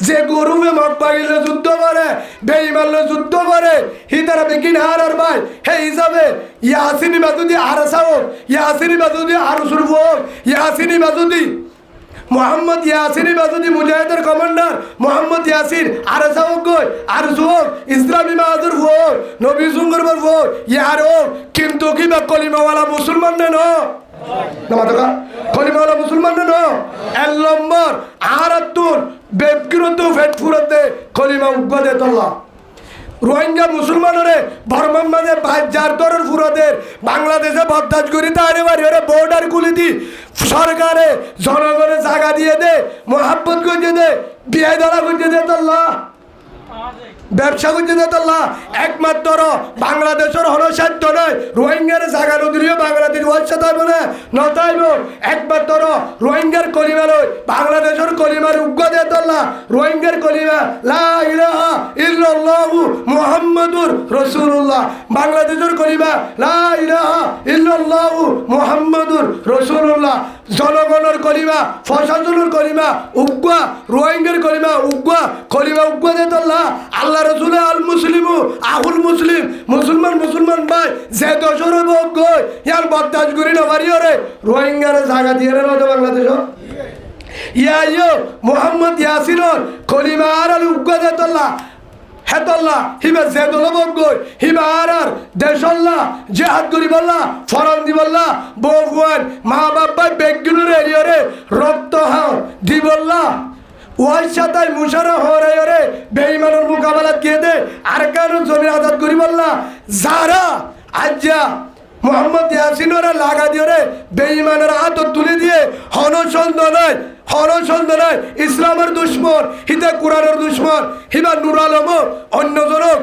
যে গরুবে মগবাগিলে যুদ্ধ করে বেঈমানলে যুদ্ধ করে হিতারা বেকিন আর ভাই হে হিসাবে ইয়াসিনী বাজুদি আর সাও ইয়াসিনী বাজুদি আর সুরফ ইয়াসিনী বাজুদি মোহাম্মদ ইয়াসিনী বাজুদি মুজাহিদের কমান্ডার মোহাম্মদ ইয়াসিন আর সাউক গই আর সুক ইসলামী মাহাজুর হোক নবী সুঙ্গরবর হোক ইয়ার হোক কিন্তু কি বা কলিমাওয়ালা মুসলমান নেন নামাতকা কলিমাওয়ালা মুসলমান নেন এক নম্বর আর তুন বেবকিরত ফেটফুরতে কলিমা উগ্গদে তল্লা রোহিঙ্গা মুসলমানরে বর্মার মাঝে যার দরের ফুরদের বাংলাদেশে বরদাস করি তারে বাড়ি ওরে বর্ডার খুলে দি সরকারে জনগণের জায়গা দিয়ে দে মোহাব্বত করতে দে বিয়ে ধরা করতে দে তল্লা ব্যবসা করতে দে তল্লা একমাত্র বাংলাদেশের হনসাধ্য নয় রোহিঙ্গার জায়গা নদীও বাংলাদেশ ওয়ার সাথে নতাইব একমাত্র রোহিঙ্গার কলিমা লই বাংলাদেশের কলিমার উগ্র দে তোল্লা রোহিঙ্গার কলিমা লা ইলাহা ইল্লাল্লাহু মুহাম্মাদুর রাসূলুল্লাহ বাংলাদেশের কলিমা লা ইলাহা ইল্লাল্লাহু মুহাম্মাদুর রাসূলুল্লাহ জনগণের কলিমা প্রশাসনের কলিমা উগ্র রোহিঙ্গার কলিমা উগ্র দে তোল্লা আল্লাহ রাসূল আল মুসলিমু আহুল মুসলিম মুসলমান ভাই যে দশর বগ্গ ইয়ার বদাজ করি না পারি রে রোহিঙ্গার জায়গা দিয়ে রে বাংলাদেশ ইয়া মোহাম্মদ ইয়াসিনের কলিমার আল উগ্র দে তোল্লা হেতল্লা হিবা জেদল বগ্গ হিবা আর দেশল্লা জেহাদ করি বললা ফরন দি বললা বউয়ান মা বাবা বেগগুলোর এরিয়রে রক্ত হাও দি বললা ওই সাথে মুশারা হরে রে বেঈমানের মোকাবেলা দিয়ে দে আর কেন জমির আজাদ করি বললা যারা আজ্জা মোহাম্মদ ইয়াসিনরা লাগা দিয়ে রে বেঈমানের হাত তুলে দিয়ে হনসন্দ নয় ইসলামের দুশ্মন হিতা কোরআনের দুশ্মন হিবা নুর আলম অন্যজনক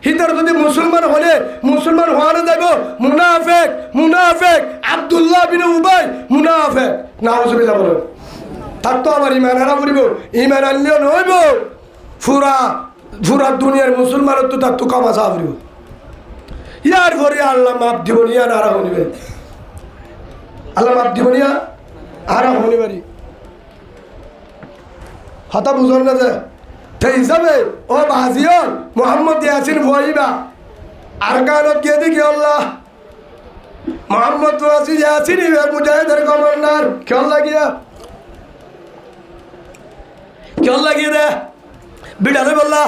হিতার যদি মুসলমান হওয়ানো যাব মুনাফেক আব্দুল্লাহ বিন উবাই মুনাফেক নাউজুবিল্লাহ বলেন তার তো আমার ইমান হারা করিব ইমান আনলেও নইব ফুরা দুনিয়ার মুসলমানের তো তার তো কামাশা করিব ইয়ার পরে আল্লাহ মাপ দিব নিয়া নারা হনিবে আল্লাহ মাপ দিব নিয়া আরা হনিবারি হতা বুঝল না যে সেই হিসাবে ও বাজিয়ন মোহাম্মদ ইয়াসিন ভয়বা আর কানত গিয়ে দেখি আল্লাহ মোহাম্মদ ইয়াসিন মুজাহিদের কমান্ডার খেয়াল লাগিয়ে দে বিড়ালে বললা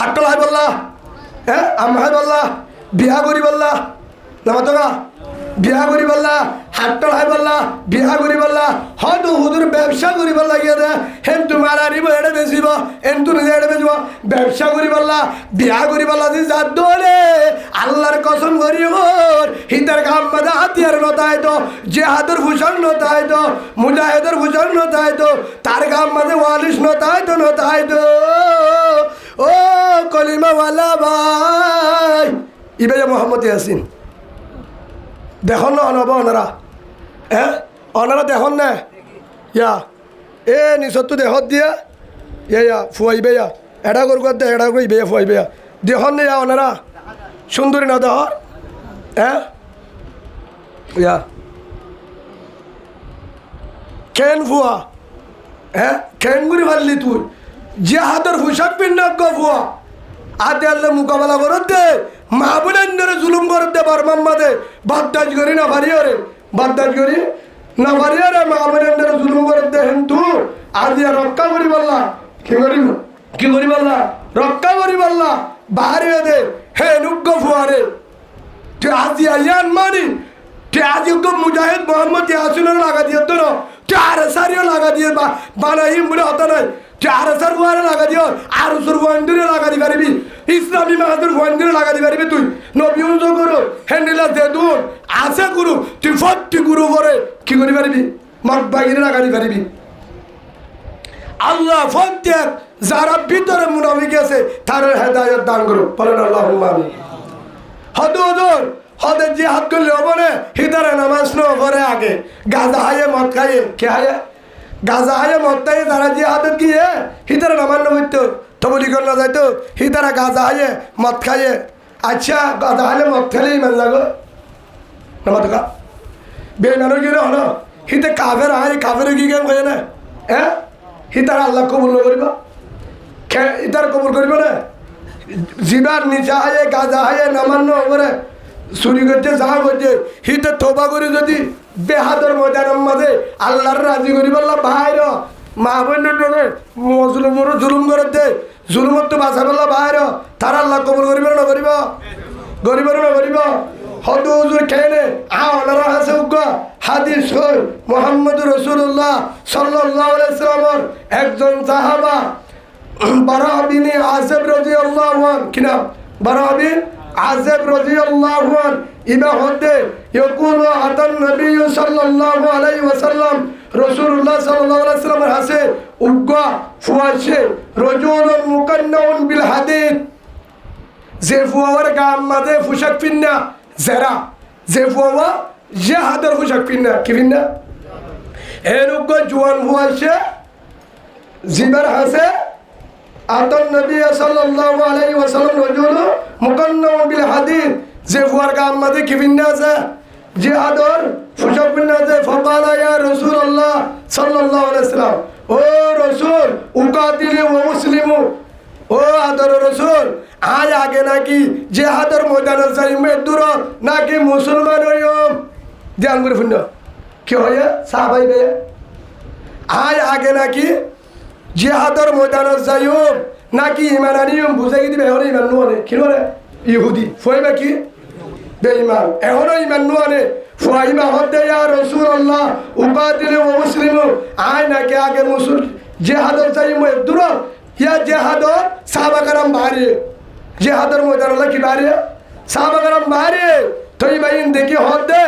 হাট্টল হাই বললা হ্যাঁ আমায় বললা বিয়া করি বললা নামাতকা বিয়া করি বললা হাট্টল হাই বললা বিয়া করি বললা হয়তো হুদুর ব্যবসা করি বললা গিয়ে দে হেন তোমার আনিব এটা বেচিব এন তুমি এটা বেচব ব্যবসা করি বললা বিয়া করি বললা যে যার দোলে আল্লাহর কসম করি ওর হিতার গাম মাদা হাতিয়ার নতায় তো যে হাতের ভূষণ নতায় তো মুজাহিদের ভূষণ নতায় তো তার গাম মাদে ওয়ালিশ নতায় তো ও কলিমাওয়ালা ভাই ইবে মোহাম্মদ ইয়াসিন দেখুন না অনব ওনারা হ্যাঁ ওনারা দেখুন না ইয়া এ নিচতো দেহত দিয়া ইয়া ফুয়াইবে ইয়া এটা করব দে এটা কইবে ফুয়াইবে দেখুন না ইয়া ওনারা সুন্দরী না দেহ হ্যাঁ ইয়া কেন ফুয়া হ্যাঁ কেন করে পারলি তুই যে হাতের পোশাক পিন্না ফুয়া আদে আল্লাহ মোকাবেলা করত দে মা বোনের ধরে জুলুম করত দে বারমাম্মা দে বাদ্দাজ করি না পারি রে বাদ্দাজ করি না পারি রে মা বোনের ধরে জুলুম করত দে হেন্তু আদিয়া রক্ষা করি বললা কি করি বললা রক্ষা করি বললা বাহারে দে হে নুগ্গ ফুয়ারে তুই আজিয়া ইয়ান মানি তুই আজি মুজাহিদ মোহাম্মদ ইয়াসিনের লাগা দিয়ে তো তুই আর সারিও লাগা দিয়ে বানাইম বলে হতো নয় চার হাজার ফুয়ারে লাগা দিও আর উসুর ভয়েন্দ্রে লাগা দি পারিবি ইসলামী মাহাদুর ভয়েন্দ্রে লাগা দি পারিবি তুই নবী উজ করো হ্যান্ডেলা দেদুন আছে গুরু তুই ফট্টি গুরু করে কি করি পারিবি মত বাগিরে লাগা দি পারিবি আল্লাহ ফত্যেক যারা ভিতরে মুনাফিক আছে তার হেদায়েত দান করো বলেন আল্লাহুম্মা আমিন হদে যে হাত করলে হবে না হিদারে নামাজ নো করে আগে গাঁজা হায়ে মদ খাইয়ে কে হায়ে গাজা হায় মত্তাই তারা যে হাতে গিয়ে হিতারা নামান্য হইতো তবলি কর না যাইতো হিতারা গাজা হায়ে মদ খাইয়ে আচ্ছা গাজা হাইলে মদ খাইলেই মান লাগো নামাতকা বেমানো গিয়ে হলো হিতে কাফের হায় কাফের গিয়ে কেন কয়ে না হ্যাঁ হিতারা আল্লাহ কবুল করিব হিতার কবুল করিব না জিবার নিচা হায়ে গাজা হায়ে নামান্য করে চুরি করতে যা করতে হিতে তোবা করে যদি বেহাদর ময়দানের মাঝে আল্লাহর রাজি করি বললাম ভাইর মা বোনের মজলুমরও জুলুম করে দে জুলুমত তো বাঁচা বললাম ভাইর তার আল্লাহ কবুল করিব না করিব হদু হুজুর কেনে ওনারা আছে উগ্র হাদিস কই মুহাম্মদুর রাসূলুল্লাহ সাল্লাল্লাহু আলাইহি সাল্লামের একজন সাহাবা বারা বিন আযিব রাদিয়াল্লাহু আনহু কি নাম বারা বিন আযিব রাদিয়াল্লাহু আনহু ইবা হতে ইয়াকুলু আতান নবী সাল্লাল্লাহু আলাইহি ওয়াসাল্লাম রাসূলুল্লাহ সাল্লাল্লাহু আলাইহি ওয়াসাল্লামের হাসে উগ্র ফুয়াশে রাজুলুন মুকান্নাউন বিল হাদিদ যে ফুয়ার গাম মাঝে পোশাক পিন্না যারা যে ফুয়া যে হাতের পোশাক পিন্না কি পিন্না এরুগ্য জোয়ান হুয়াইছে জিবার হাসে আতন নবী সাল্লাল্লাহু আলাইহি ওয়াসাল্লাম রাজুল মুকান্নাম বিল হাদিদ যে হুয়ার গাম মাঝে কি বিন্না আছে জিহাদর ফুসব বিন্না আছে ফাকালা ইয়া রাসূলুল্লাহ সাল্লাল্লাহু আলাইহি ওয়াসাল্লাম ও রাসূল উকাতিলু ওয়া মুসলিমু ও আদর রাসূল আজ আগে নাকি জিহাদর ময়দানে যাইমে দূর নাকি মুসলমান হইম ধ্যান করে শুন কি হয় সাহাবাই বে আজ আগে নাকি জিহাদর ময়দানে যাইম নাকি ইমান আনিম বুঝাই দিবে এখন ইমান নুয়ানে কি রে ইহুদি ফইবা কি বেঈমান এখনো ইমান নুয়ানে ফাইমা হদে ইয়া রাসূলুল্লাহ উকাতিলু ওয়া মুসলিমু আয় নাকি আগে মুসল জিহাদর যাইম দূর ইয়া জিহাদর সাহাবা کرام বাড়ি জিহাদর ময়দানে কি বাড়ি সাহাবা کرام বাড়ি তুই বাইন দেখি হদে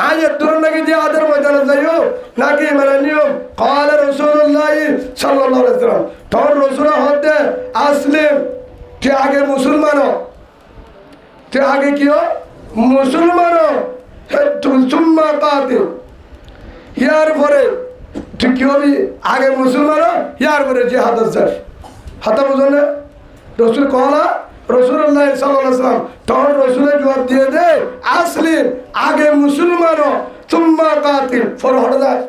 আয় দূর নাকি জিহাদর ময়দানে যাইও নাকি ইমান আনিম قال رسول الله صلى الله عليه وسلم তোর রাসূল হদে আসলিম কে আগে মুসলমান তে আগে কি মুসলমান তুম্মা কাতিল ইয়ার পরে তুই কি হবি আগে মুসলমান ইয়ার পরে জিহাদ যাস হাতা বুঝনে রাসূল কলা রাসূলুল্লাহ সাল্লাল্লাহু আলাইহি ওয়াসাল্লাম তোর রাসূলের জবাব দিয়ে দে আসলিম আগে মুসলমান তুম্মা কাতিল ফর হট যায়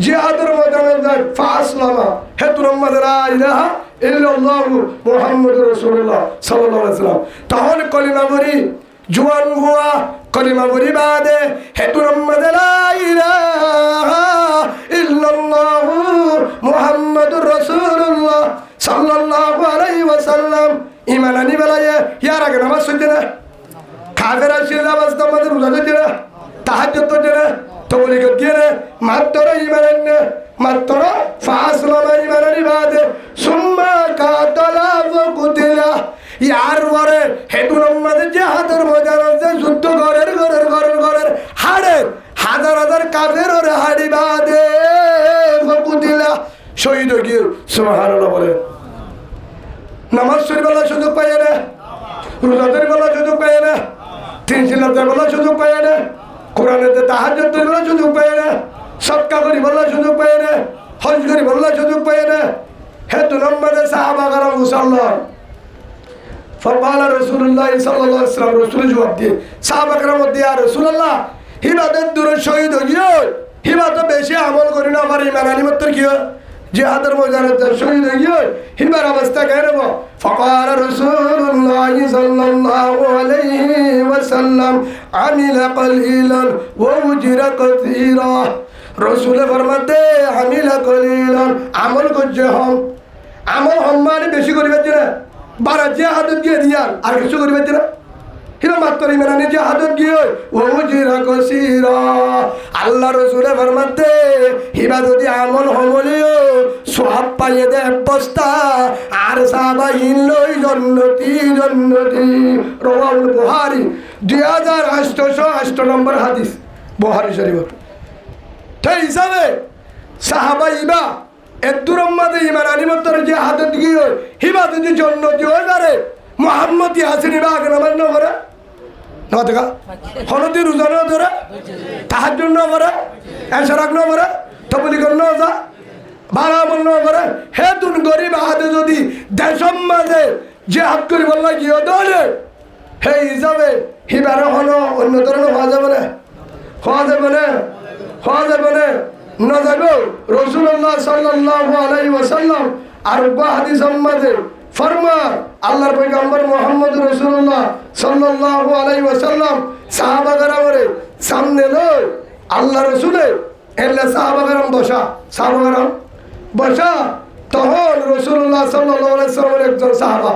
জিহাদের ময়দানে যায় ফাসলামা হে তুরম্মাদ লা ইলাহা ইল্লাল্লাহ মুহাম্মাদুর রাসূলুল্লাহ সাল্লাল্লাহু আলাইহি ওয়াসাল্লাম তাহলে কলিমা পড়ি জোয়ান হুয়া কলিমা পড়ি বাদে হে তুরম্মাদ লা ইলাহা ইল্লাল্লাহ মুহাম্মাদুর রাসূলুল্লাহ সাল্লাল্লাহু আলাইহি ওয়াসাল্লাম ঈমান আনি বেলায় ইয়ার আগে নামাজ পড়তে না কাফেরা ছিল অবস্থা আমাদের রোজা দিতে না তাহাজ্জুদ পড়তে না তবলিগ দিয়ে মাত্র ঈমান আনে মাত্র ফাসলামা ঈমান আনি বাদে সুম্মা কাতালা ওয়া কুতিলা ইয়ার পরে হেতুর আমাদের জিহাদের ময়দানে যুদ্ধ ঘরের হাড়ে হাজার হাজার কাফের ওরে হাড়ি বাদে ওয়া কুতিলা শহীদ হয়ে গিয়ে সুবহানাল্লাহ বলে নামাজ শরীফের সুযোগ পায় না রোজাদের বেলা সুযোগ পায় না তিন সিলাতের বেলা সুযোগ পায় না কোরআনেতে তাহাজ্জুদের বেলা সুযোগ পায় না সদকা করি বলা সুযোগ পায় না হজ করি বলা সুযোগ পায় না হেতু নম্বরে সাহাবা کرام মুসাল্লাহ فقال رسول الله صلى الله عليه وسلم رسول জবাব দিয়ে সাহাবা کرام দিয়া রাসূলুল্লাহ হিবাদত দূর শহীদ হইও হিবাদত বেশি আমল করি না আমার ঈমান আনি মাত্র কি জিহাদের ময়দানে শহীদ হইও হিবার অবস্থা কেন فقال رسول الله صلى الله عليه وسلم عمل قليلا واجر كثيرا رسول ফরমাতে عمل قليلا আমল করছে আমল মানে বেশি করিবে না বারা জিহাদত গিয়ে দিয়ার আর কিছু করিবে না হিরা মাত্র ঈমান আনি জিহাদত গিয়ে ওয়াজির কাসীরা আল্লাহ রাসূল ফরমাতে হিবা যদি আমল হমলিও সওয়াব পাইয়ে দে বস্তা আর সাহাবাইন লই জান্নতি রাওয়াহুল বুখারী 2808 নম্বর হাদিস বুখারী শরীফ তাই হিসাবে সাহাবাইবা এদুর উম্মতে ঈমান আনি মাত্র জিহাদত গিয়ে হিবা যদি জান্নতি হয়ে যাবে মুহাম্মদি হাসিনি বাগ নামাজ না করে না দেখা হলদি রোজা না ধরে তাহাজ্জুদ না করে এশরাক না করে তবলিগ না যা ভালো আমল না করে হে তুন গরিব হাতে যদি দেশম মাঝে জিহাদ করি বললা গিয়ে দলে হে হিসাবে হিবারে হলো অন্য ধরনের হওয়া যাবে না না যাবে রাসূলুল্লাহ সাল্লাল্লাহু আলাইহি ওয়াসাল্লাম আর হাদিস মাঝে ফরমা আল্লাহর পয়গম্বর মুহাম্মদ রাসূলুল্লাহ সাল্লাল্লাহু আলাইহি ওয়াসাল্লাম সাহাবা کرامরে সামনে লই আল্লাহ রাসূলে এলে সাহাবা کرام বসা তখন রাসূলুল্লাহ সাল্লাল্লাহু আলাইহি ওয়াসাল্লামের একজন সাহাবা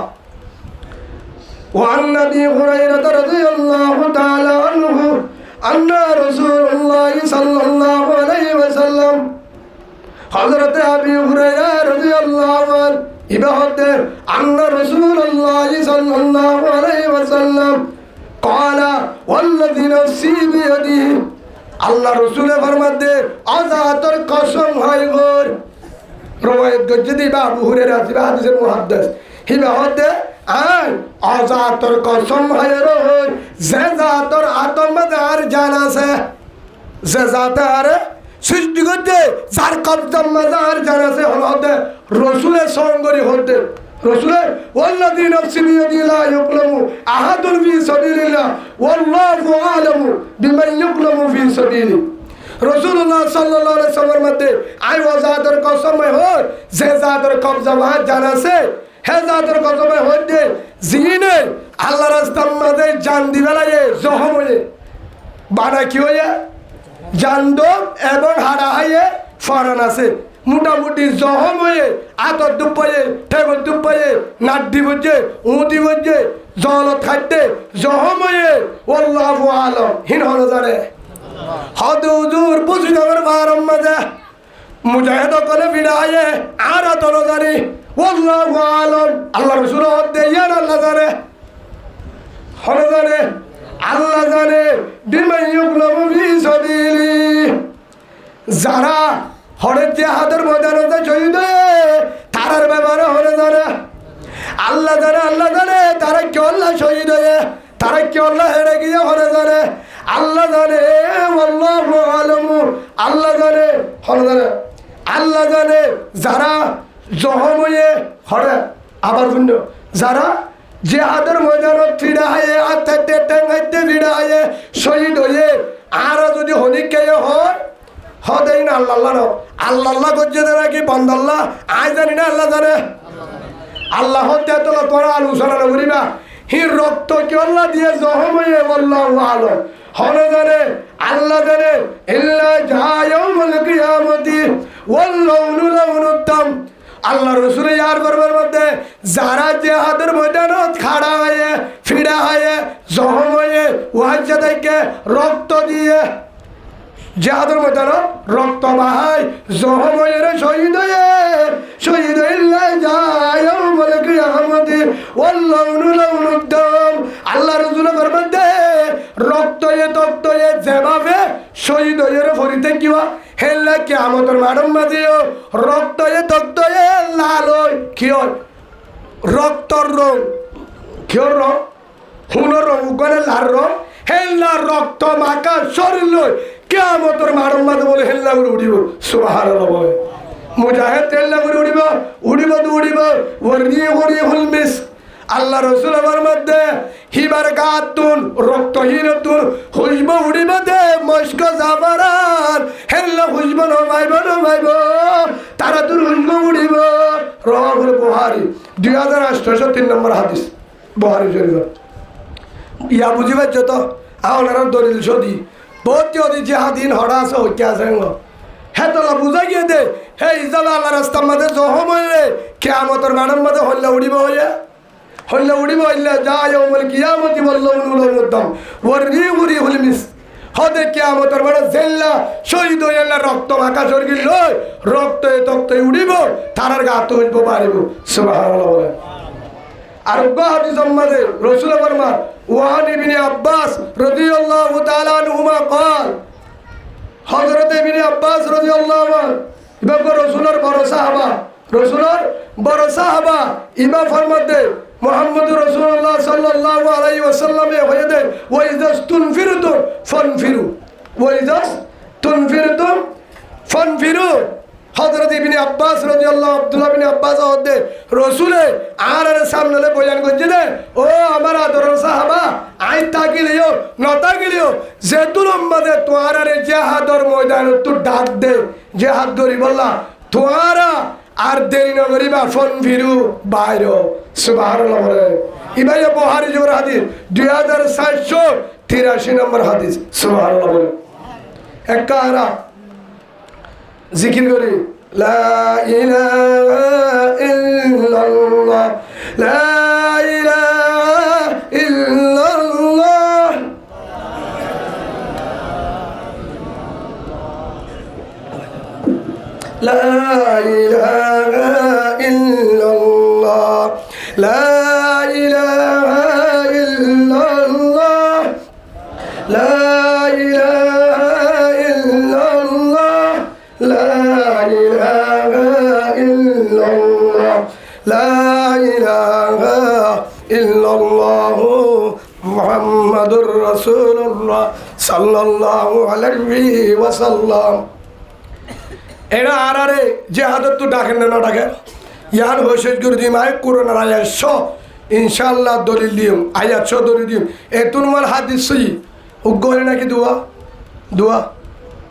وعن ابي هريره رضي الله تعالى عنه ان رسول الله صلى الله عليه وسلم حضرت ابي هريره رضي الله عنه ইবাহতে আন্না রাসূলুল্লাহ সাল্লাল্লাহু আলাইহি ওয়াসাল্লাম قال والذي نفسي بيده আল্লাহ রাসূলে ফরমাতে আযাতর কসম হয় গোর রওয়ায়াত গজ্জদি আবু হুরায়রা হাদিসের মুহাদ্দিস ইবাহতে আয় আযাতর কসম হয় রোর যে জাতর আতমদার জান আছে যে জাতার সৃষ্টি করতে যার কবজা মাজার জানাছে হলতে রসুলের সঙ্গরি হতে রসুলের ওয়াল্লাযী নাফসি বিয়াদি লা ইউকলামু আহাদুন ফি সাবিলিল্লাহ ওয়াল্লাহু আ'লামু বিমান ইউকলামু ফি সাবিলি রাসূলুল্লাহ সাল্লাল্লাহু আলাইহি ওয়াসাল্লামের মধ্যে আই ওয়াজাদের কসমে হয় যে জাদের কবজা মাজার জানাছে হে জাদের কসমে হতে জিনে আল্লাহর রাস্তার মধ্যে জান দিবেলায়ে জহময়ে বানা কি হয়ে জান্দব এবং হাড়া হাইয়ে ফরান আছে মোটামুটি জহম হয়ে আতর দুপায়ে টেবল দুপায়ে নাড্ডি বজে উঁদি বজে জলত খাদ্যে জহম হয়ে আল্লাহু আলম হিন হল জানে হদ হুজুর বুঝি আমার বারম মাঝে মুজাহিদ কলে বিড়ায়ে আর তল জানি আল্লাহু আলম আল্লাহ রসুল হদ্দে ইয়ার আল্লাহ জানে হল জানে আল্লাহ জানে বিমান ইউকলামু ফি সাবিলি যারা হরের জিহাদের ময়দানে শহীদ হয়ে তারার ব্যাপারে হরে জানে আল্লাহ জানে তারা কি আল্লাহ শহীদ হয়ে তারা কি আল্লাহ হেরে গিয়ে হরে জানে আল্লাহ জানে আল্লাহু আলামু আল্লাহ জানে হরে জানে আল্লাহ জানে যারা জহম হয়ে হরে আবার শুনল যারা জিহাদের ময়দানত ফিরা হয়ে আত্মাতে টেঙ্গাইতে ফিরা হয়ে শহীদ হয়ে আর যদি হলিকে হয় হদেই না আল্লাহ আল্লাহ করছে নাকি বন্দাল্লাহ আয় জানি না আল্লাহ জানে আল্লাহ হত্যা তোলা তোরা আলোচনা করিবা হি রক্ত কি আল্লাহ দিয়ে জহম হয়ে আল্লাহু আলম হলে জানে আল্লাহ জানে ইল্লা জায়াউমুল কিয়ামতি ওয়াল্লাউনু লাউনুদ্দাম আল্লাহ রসুল ইয়ার বরবার মধ্যে যারা জিহাদের ময়দানত খাড়া হয়ে ফিরা হয়ে জহম হয়ে ওয়াজ্জা থেকে রক্ত দিয়ে জিহাদের ময়দানত রক্ত বাহাই জহম হয়ে শহীদ ইল্লা জায়াউমুল কিয়ামতি ওয়াল্লাউনু লাউনুদ্দাম আল্লাহ রসুলের মধ্যে রক্ত তক্ত যেভাবে শহীদ হয়ে ফরিতে কিবা হেল্লা কিয়ামতের মাঠের মাঝেও রক্ত তক্ত লাল কি রক্তর রং কিয়র রং হুনোর রং উগনে লাল রং হেল্লা রক্ত মাকা শরীর লই কিয়ামতের মাঠের মাঝে বলে হেল্লা করে উঠিব সুবহানাল্লাহ বলে মুজাহিদ হেল্লা করে উঠিব ওরিহুল মিস্ক আল্লাহ রসুল আমার মধ্যে হিবার গাতুন রক্তহীনতুন হুজব উড়িব দে মস্ক জাবারান হেল্লা হুজব নমাইব তারা তোর হুজব উড়িব রাওয়াহুল বুখারী 2803 নম্বর হাদিস বুখারী শরীফ ইয়া বুঝিবার যত আওনার দলিল সদি বহুত অদি জিহাদিন হড়া আছে হইতে আছে হ্যাঁ তোলা বুঝা গিয়ে দে হে ইজালা আল্লাহ রাস্তার মধ্যে জহম হইলে কিয়ামতের মাঠের মধ্যে হল্লা উড়িব হইয়া হল্লা উড়িব হইলে জায়াউমুল কিয়ামতি ওয়াল্লাউনু লাউনুদ্দাম ওরিহুল মিস্ক হদে কিয়ামতের মাঠে জেল্লা শহীদ হইলা রক্ত মাখা শরীর লই রক্ত তক্ত উড়িব তারার গা তুলব পারিব সুবহানাল্লাহ বলে আর হাদিস সম্মাদে রাসূল ফরমান ওয়ান ইবনে আব্বাস রাদিয়াল্লাহু তাআলা আনহুমা قال হযরত ইবনে আব্বাস রাদিয়াল্লাহু আনহু ইমাম রাসূলের বড় সাহাবা ইমাম ফরমাতে মুহাম্মদুর রাসূলুল্লাহ সাল্লাল্লাহু আলাইহি ওয়াসাল্লামে হয়েছে ওয়াইদাস তুনফিরতুম ফানফিরু হযরত ইবনে আব্বাস রাদিয়াল্লাহু আব্দুল্লাহ ইবনে আব্বাস হতে রাসূলে আর সামনে বয়ান করছে দে ও আমার আদরের সাহাবা আই তাকিলিও নতাকিলিও যেতুল উম্মতে তোয়ারে জিহাদের ময়দানে তো ডাক দে জিহাদ করি বললা তোয়ারা আর দেরি না করিবা ফানফিরু বাইরো সুবহানাল্লাহ ইমাম বুখারী জোর হাদিস 2783 নম্বর হাদিস সুবহানাল্লাহ একারা জিকির করি লা ইলাহা ইল্লাল্লাহ লা ইলাহা ইল্লাল্লাহ লা ইলাহা ইল্লাল্লাহ লা ইলাহা ইল্লাল্লাহ লা ইলাহা ইল্লাল্লাহ লা ইলাহা ইল্লাল্লাহ লা ইলাহা ইল্লাল্লাহ মুহাম্মাদুর রাসূলুল্লাহ সাল্লাল্লাহু আলাইহি ওয়াসাল্লাম এরা আর আরে যে হাতত তো ডাকেন না ডাকে ইয়ান হইসেজ করে দিম আয় করোনার আয়াত শ ইনশাল্লাহ দলিল দিম আয়াত শ দলিল দিম এতুন মাল হাদিস সই উগ্র হলে নাকি দোয়া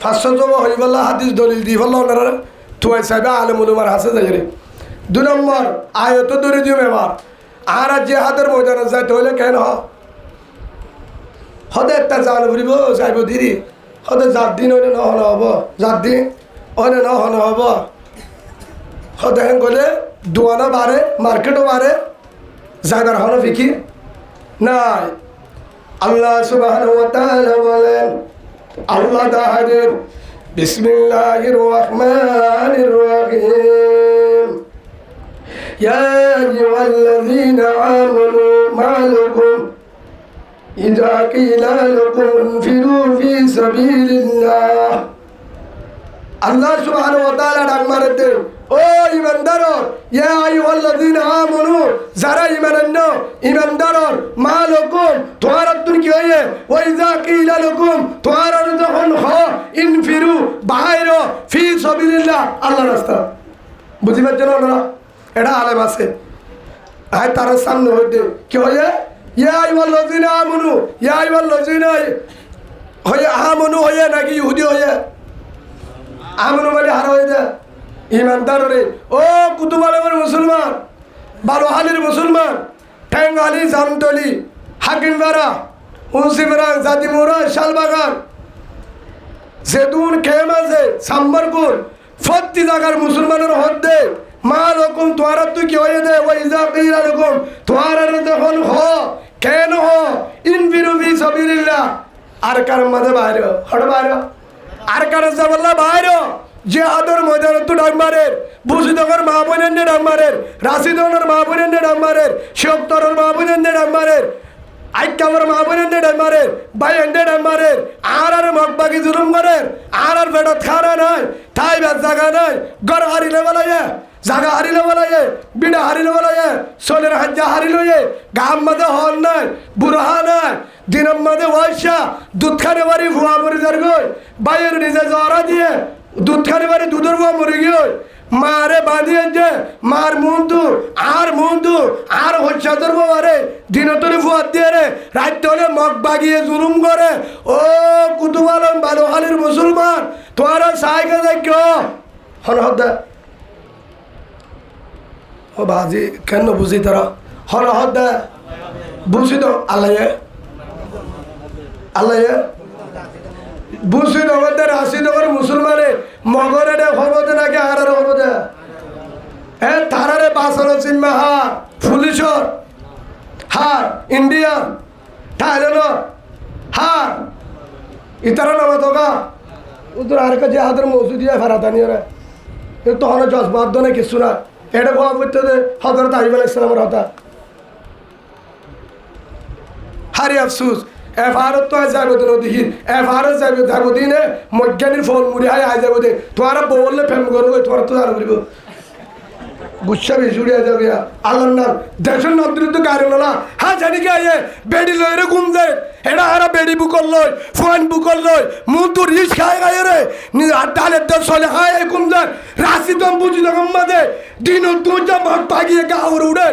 500 জমা হয়ে বললা হাদিস দলিল দি বললা ওনারা তুয়াই সাহেব আলমুলুমার হাসে যাই রে 2 নম্বর আয়াত দলিল দিম এবার আর যে হাতের ময়দানে যাইতে হলে কেন হদে একটা জাল ফুরিব যাইব দিদি হদে যার দিন হলে নহলে হব যার দিন হলে নহলে হব হদে গেলে দোয়ানো বাড়ে মার্কেটও বাড়ে যাইবার হলো ফিকির নাই আল্লাহ সুবহানাহু ওয়া তাআলা বলেন আল্লাহ তাআলা বিসমিল্লাহির রহমানির রহিম ইয়া আইয়ুহাল্লাযীনা আমানু মা লাকুম ইযা কিলা লাকুম ইনফিরু ফি সাবিলিল্লাহ আল্লাহ সুবহানাহু ওয়া তাআলা ডাক মারতে ও ইমানদারো ইয়া আইয়ুহাল্লাযীনা আমানু যারা ইমানদারো মা লাকুম তোমারা তুমি কি হয়ে ওয়া ইযা কিলা লাকুম তোমারা যখন হ ইনফিরু বাইরো ফি সাবিলিল্লাহ আল্লাহর রাস্তা বুঝিবার জন্য না এটা আলেম আছে আয় তার সামনে হইতে কি হয়ে ইয়া আইয়ুহাল্লাযীনা আমানু ইয়া আইয়ুহাল্লাযীনা হয়ে আমানু হয়ে নাকি ইহুদি হয়ে আমানু মানে হার হয়ে যায় ইমানদার রে ও কুতুব আলমের মুসলমান বারোহালির মুসলমান ঠ্যাঙ্গালি জামতলি হাকিমবাড়া মুন্সিফরাং জাতিমুরা শালবাগান জেদুন খেমাজে সাম্বরপুর ফত্তি জায়গার মুসলমানের হদ্দে মা রকম তোয়ারা তুই কি হয়ে দে ওই যা কিরা রকম তোয়ারা যখন হ কেন হ ইনফিরু ফি সাবিলিল্লাহ আর কার মাঝে বাইরে হট বাইরে আর কার যাবল্লা বাইরে যে আদর ময়দান তো ডাকমারের বুঝিদগর মা বোনের ডাকমারের রাশিদনের মা বোনের ডাকমারের শিবতরের মা বোনের ডাকমারের আইকামের মা বোনের ডাকমারের বাইন্ডে ডাকমারের আর মগবাগি জুলুম করের আর বেড়ত খানা নাই ঠাই ব্যাস জায়গা নাই গড় হারিলে বলাইয়ে জাগা হারিলে বলাইয়ে বিড়া হারিলে বলাইয়ে সোলের হাজ্জা হারিলে গাম মাঝে হল নাই বুড়হা নাই দিনের মাঝে ওয়াইসা দুধ খানে বাড়ি ভুয়া মরি যার গই বাইয়ের নিজে জ্বরা দিয়ে দুধ খানে বাড়ি দুধের ভুয়া মরে গিয়ে মারে বাঁধিয়ে যে মার মুন্দু আর হচ্ছাদর বাবারে দিনতরে ফুয়ার দিয়ে রে রাত হলে মগ বাগিয়ে জুলুম করে ও কুতুব আলম বারোহালির মুসলমান তোরা সাইকে দেখ হন হদ্দা ও বাজি কেন বুঝি তারা হন হদ্দা বুঝি তো আল্লাহ বুঝি নগদের রাশি নগর মুসলমানে মগরে হবদে নাকি আর হবদে হ্যাঁ তারারে বাসর চিনমা হার পুলিশর হার ইন্ডিয়ান থাইল্যান্ড হার ইতারা নামা তোকা উত্তর আর কাছে হাতের মসুদিয়া ফেরাতানি রে তখন জজবাদ না কিছু না এটা কোয়া করতে দে হজরত আইব আলাইহিস সালামের হতা হারি আফসুস এফআরত তো যাইব তো নদী এফআরত যাইব যাইব দিনে মজ্ঞানীর ফল মুড়ি হাই আই যাইব দে তোরা বললে ফেম করবো তোরা তো জানো বলিব গুচ্ছা বিছুড়িয়া যাবে আল্লাহর নাম দেশের নদীর তো গাড়ি না হ্যাঁ জানি কি আয়ে বেড়ি লই রে ঘুম যায় এটা হারা বেড়ি বুকল লই ফোন বুকল লই মুখ তো রিস খায় গায়ে রে ডালের দর চলে খায় ঘুম যায় রাশি দম বুঝি না মাঝে দিন দুটা ভাগ পাগিয়ে গাওর উড়ে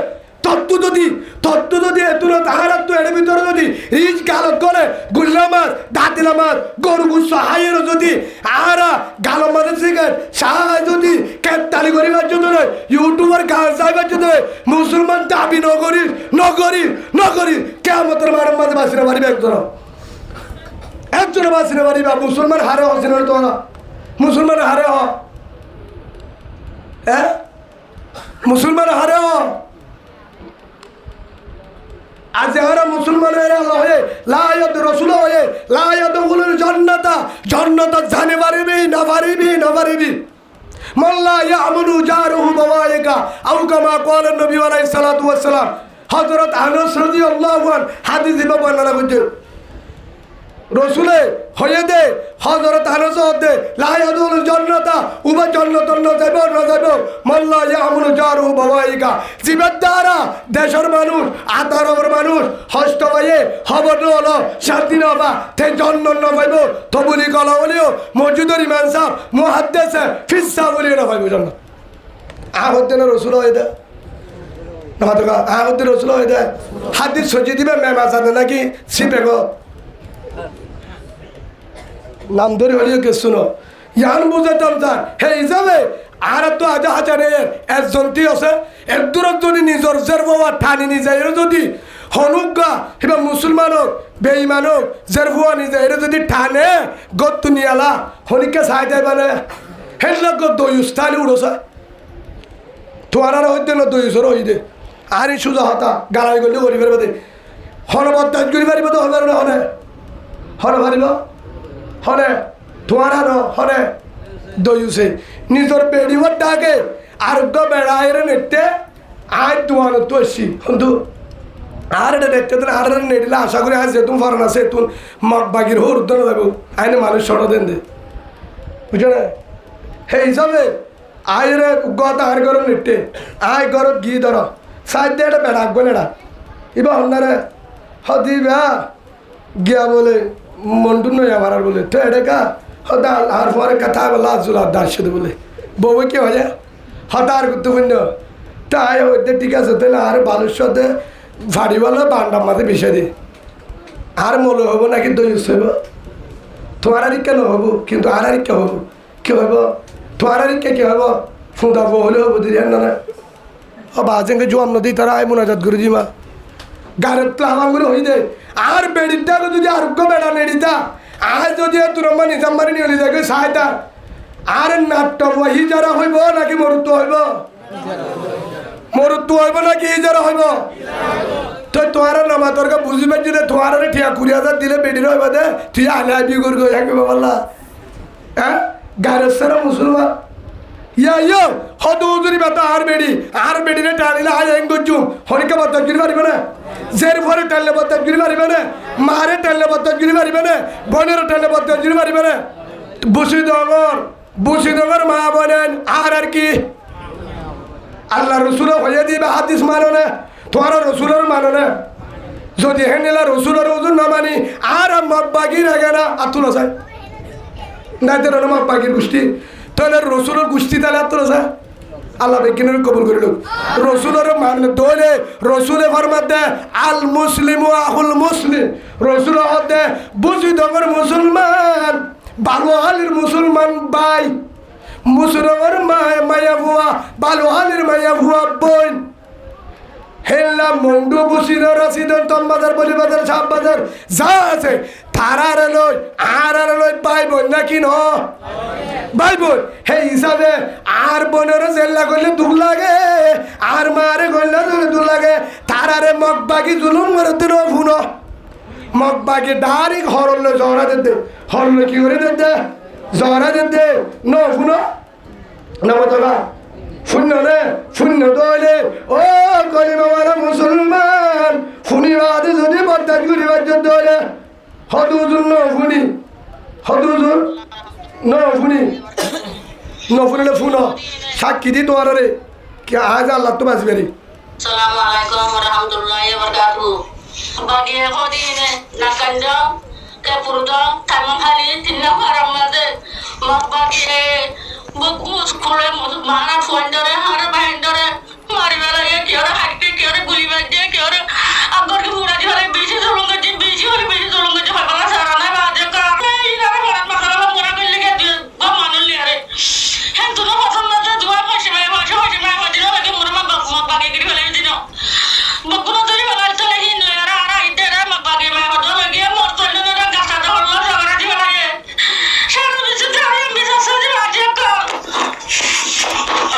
তত্ত্ব যদি এত না তাহারা তো এর ভিতরে যদি রিচ গালত করে গুল্লা মাছ দাঁতিলা মাছ গরু গুচ্ছ হাইয়েরও যদি আহারা গালো মাঝে শিখেন সাহায্য যদি ক্যাপতালি করিবার জন্য নয় ইউটিউবার গান যাইবার জন্য মুসলমান দাবি নগরী কেমতের মারের মাঝে বাসিনা পারিবে একজনে বাসিনা পারিবা মুসলমান হারে হসিন তোরা মুসলমান হারে হ হ্যাঁ মুসলমান হারে হ আজ যারা মুসলমানের আল্লাহ হয়ে লায়াত রসুল হয়ে লায়াত গুলোর জান্নাতা জানে পারিবি মোল্লা ইয়ামুনু জারুহু বাওয়াইকা আও কামা ক্বালা নবী আলাইহিস সালাতু ওয়াস সালাম হযরত আনাস রাদিয়াল্লাহু আনহু হাদিসে বর্ণনা করছেন রসুলে হয়ে দে হযরত আনাস দে লা ইয়াদুল জান্নাতা উবা জান্নাতুন না যাইব না যাইব মাল্লা ইয়ামুল জারু বাওয়াইকা জিবাদারা দেশের মানুষ আতারর মানুষ হস্ত ভাইয়ে খবর হলো শান্তি না বা তে জান্নাত না পাইব তবুলি কলা বলিও মসজিদের ইমাম সাহেব মুহাদ্দিস ফিসা বলিও না পাইব জান্নাত আহদ্দিন রসুল হয়ে দে নামাতকা আহদ্দিন রসুল হয়ে দে হাদিস সজি দিবে মেম আসাদে নাকি সিপে গো নাম ধরে হলিও কে শুনো ইয়ান বুঝাতাম তার হে হিসাবে আর তো আজা হাজারে একজনটি আছে এর দূরত যদি নিজর জেরবা ঠানি নিজে এর যদি হনুকা কিংবা মুসলমান হোক বেঈমান হোক জেরবুয়া নিজে এর যদি ঠানে গত নিয়ালা হনিকে চাই দেয় মানে হেলা গত দইস্তালি উড়োসা তোমার হইতে না দইসর হই দে আর এই সুজা হতা গালাই গলি করি পারবে দে হনবত করি পারিব তো হবে না হনে হনে পারিব হনে তোমার হনে দইছে নিজের বেড়িবার ডাকে আরোগ্য বেড়াইরে নেটে আয় তোমার তো আসছি কিন্তু আর এটা দেখতে দেন আর নেটিলে আশা করি আজ যেতুন ফরন আছে তুন মগ বাগির হোর উদ্যান যাবো আইনে মানুষ সর দেন দে বুঝছো না সেই হিসাবে আয়রে গত আর ঘর নেটে আয় ঘরত গি ধর সাইড দিয়ে এটা বেড়া আঁকবো নেড়া এবার হন্নারে হদিবা গিয়া বলে মন্টু নই আমার আর বলে তো এটাকা হতা আর পরে কথা বলা জুলা দাস বলে বউ কি হয়ে হতা আর গুরুত্বপূর্ণ তাই হইতে ঠিক আছে তাহলে আর বালুর সাথে ফাড়ি বলো বান্ডার মাঝে বিষয় দি আর মলো হবো নাকি দইস হইব তোমার আর কেন হবো কিন্তু আর কে হবো কি হইব তোমার আর কি হব ফুঁদাবো হলে হবো দিদি না ও বাজেঙ্গে জোয়াম নদী তারা আয় মোনাজাত করে দিমা গাড়ির তো আমার হই দে আর বেড়িটা যদি আরোগ্য বেড়া নেড়িতা আর যদি তুরম্বা নিজাম্বারি নিয়ে যাবে সাহায্য আর নাট্য ওই যারা হইব নাকি মরুত্ব হইব মরুত্ব হইব নাকি যারা হইব তো তোমার নামা তোরকে বুঝবে যে তোমার ঠিয়া 20,000 দিলে বেডির হইব দে তুই আলে আবি করবো একবার বললা হ্যাঁ গাড়ির সারা মুসলমান ইয়া হদুজুরি বাতা আর বেড়িরে টানিলে আয় এং গজুম হরিকে বাতা গিরি পারিবে না জের ভরে টানলে বাতা গিরি পারিবে না মারে টানলে বাতা গিরি পারিবে না বোনের টানলে বাতা গিরি পারিবে না বুসিদগর মা বলেন আর কি আল্লাহ রসুল হয়ে দিবে হাদিস মানো না তোমার রসুলের মানো না যদি হেনেলা রসুলের ওজন না মানি আর মব্বাগি রাগে না আতুল আছে না তেরা মব্বাগির গোষ্ঠী তাহলে রসুলের গোষ্ঠী তাহলে আতুল আছে আল্লাহ বেকিনের কবুল করে লোক রসুলের মানে দৌড়ে রসুলে ফরমাতে আল মুসলিম ও আহুল মুসলিম রসুল হতে বুঝি দগর মুসলমান বালু আলির মুসলমান ভাই মুসলমানের মায়া ভুয়া বালু আলির মায়া ভুয়া বোন হেল্লা মন্ডু বুসির রাশিদন তমবাজার বলিবাজার সাববাজার যা আছে তারার লই ভাই বোন নাকি ন ভাই বোন হে হিসাবে আর বোনের জেল্লা করলে দুঃখ লাগে আর মারে করলে দুঃখ লাগে তারারে মগবাগি জুলুম করতে ফুন মগবাগি ডাইরেক্ট হরলে জহরা দে হরলে কি করে দে জহরা দে ন ফুন নবতলা শূন্য দলে ও কলিমাওয়ালা মুসলমান ফুনিবাদে যদি বরদাত করিবার দলে হদুজুর নফুনিলে ফুন সাক্ষী দি তোমার রে কি আজ আল্লাহ তো বাঁচবে রে আসসালামু আলাইকুম ওয়া রাহমাতুল্লাহি ওয়া বারাকাতুহু বাগিয়ে কদিনে নাকান্ডা কাপুরদা তামখালি তিন্না ফারামাদে মগবাগিয়ে বকুস করে মারা ফন্ডরে হারে বাইন্ডরে মারিবেলা কেরে হাইতে কেরে গুলি বাজে কেরে আগর কি পুরা দিলে বেশি জলঙ্গে যে বেশি হয় বালা সারা না বাজে কা ইনারে মারা মাখালা মোরা কইলে কে গো মানুল রে হ্যাঁ তো পছন্দ না জুয়া ফাঁসি মাই দিলো লাগে মোরা মগবাগি গিরি ফেলে দিনো বকুনো ধরে বালা চলে হিন আর আইতে রে মগবাগি মা হদো লাগে মোর চলে না গাছা ধরলো ঝগড়া দিবে লাগে সারা দিছে তাই আমি সাসে বাজে কা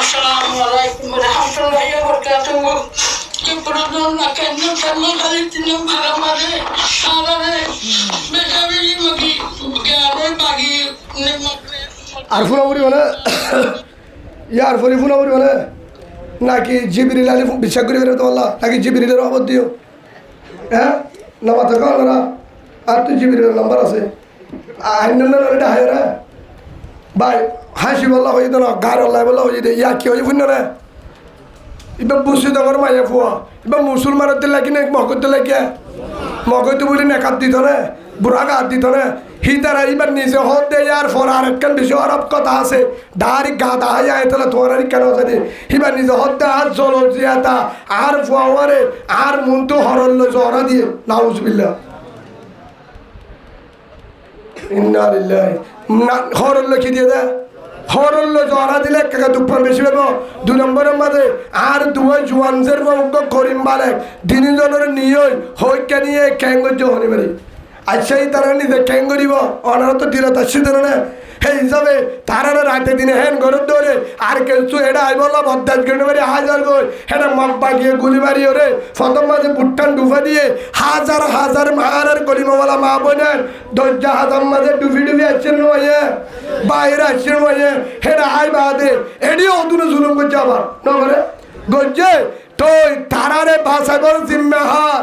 আসসালামু আলাইকুম ওয়া রাহমাতুল্লাহি ওয়া বারাকাতুহু কিপরদো নাকান্না তামখালি তিন্না ফারামাদে সারারে বেজাবি মগি গারে বাগি নে মগরে আর ফুনাবুরি মানে ইয়ার ফরি ফুনাবুরি মানে নাকি জিবিরিল আলী বিশ্বাস করি বেরোতে বললা নাকি জিবিরিলের অবধ দিও হ্যাঁ নামা থাকা না আর তুই জিবিরের নাম্বার আছে এটা হায় রে ভাই হাসি বললা হয়ে না গার আল্লাহ বললা হয়ে দে ইয়া কি হয়ে ফুন না এবার বুঝছি তোমার মাইয়া ফুয়া এবার মুসলমানের দিল লাগি না মগর দিল লাগিয়া মগর তো বলি নেকাত দিত না বুড়া গাত দিত না হি তারা এবার নিজে হত দে আর ফর আর একখান বেশি আরব কথা আছে দাঁড়ি গা দাহাই আয় তাহলে তোমার আর কেন আছে এবার নিজে হত দে আর জল জিয়াতা আর ফুয়ারে আর মন তো হরল্য জহরা দিয়ে নাউজবিল্লা হরল্য কি দিয়ে দেয় হরল্য জহরা দিলে কাকা দুঃখ বেশি পাবো 2 নম্বরের মাঝে আর দুই জুয়ানজের করিম বালে তিনজনের নিয়ে হইকে নিয়ে ক্যাঙ্গর্য হনি পারি আচ্ছা এই তারা নিজে ক্যাং করিব অনারা তো দিলে তার সিদ্ধ না সেই হিসাবে তারা রাতে দিনে হেন ঘরের দৌড়ে আর কিছু এটা আই বললাম অধ্যায় কেটে মারি হাজার গই এটা মগ বাগিয়ে গুলি মারি ওরে প্রথম মাঝে বুট্টান ডুফা দিয়ে হাজার হাজার মারার কলিমাওয়ালা মা বোনের দরজা হাজার মাঝে ডুফি ডুফি আসছেন নয় বাইরে আসছেন নয় হেরা আই বাদে এটিও অতুনে জুলুম করছে আবার নগরে গজ্জে তো তারারে বাসাগর জিম্মেহার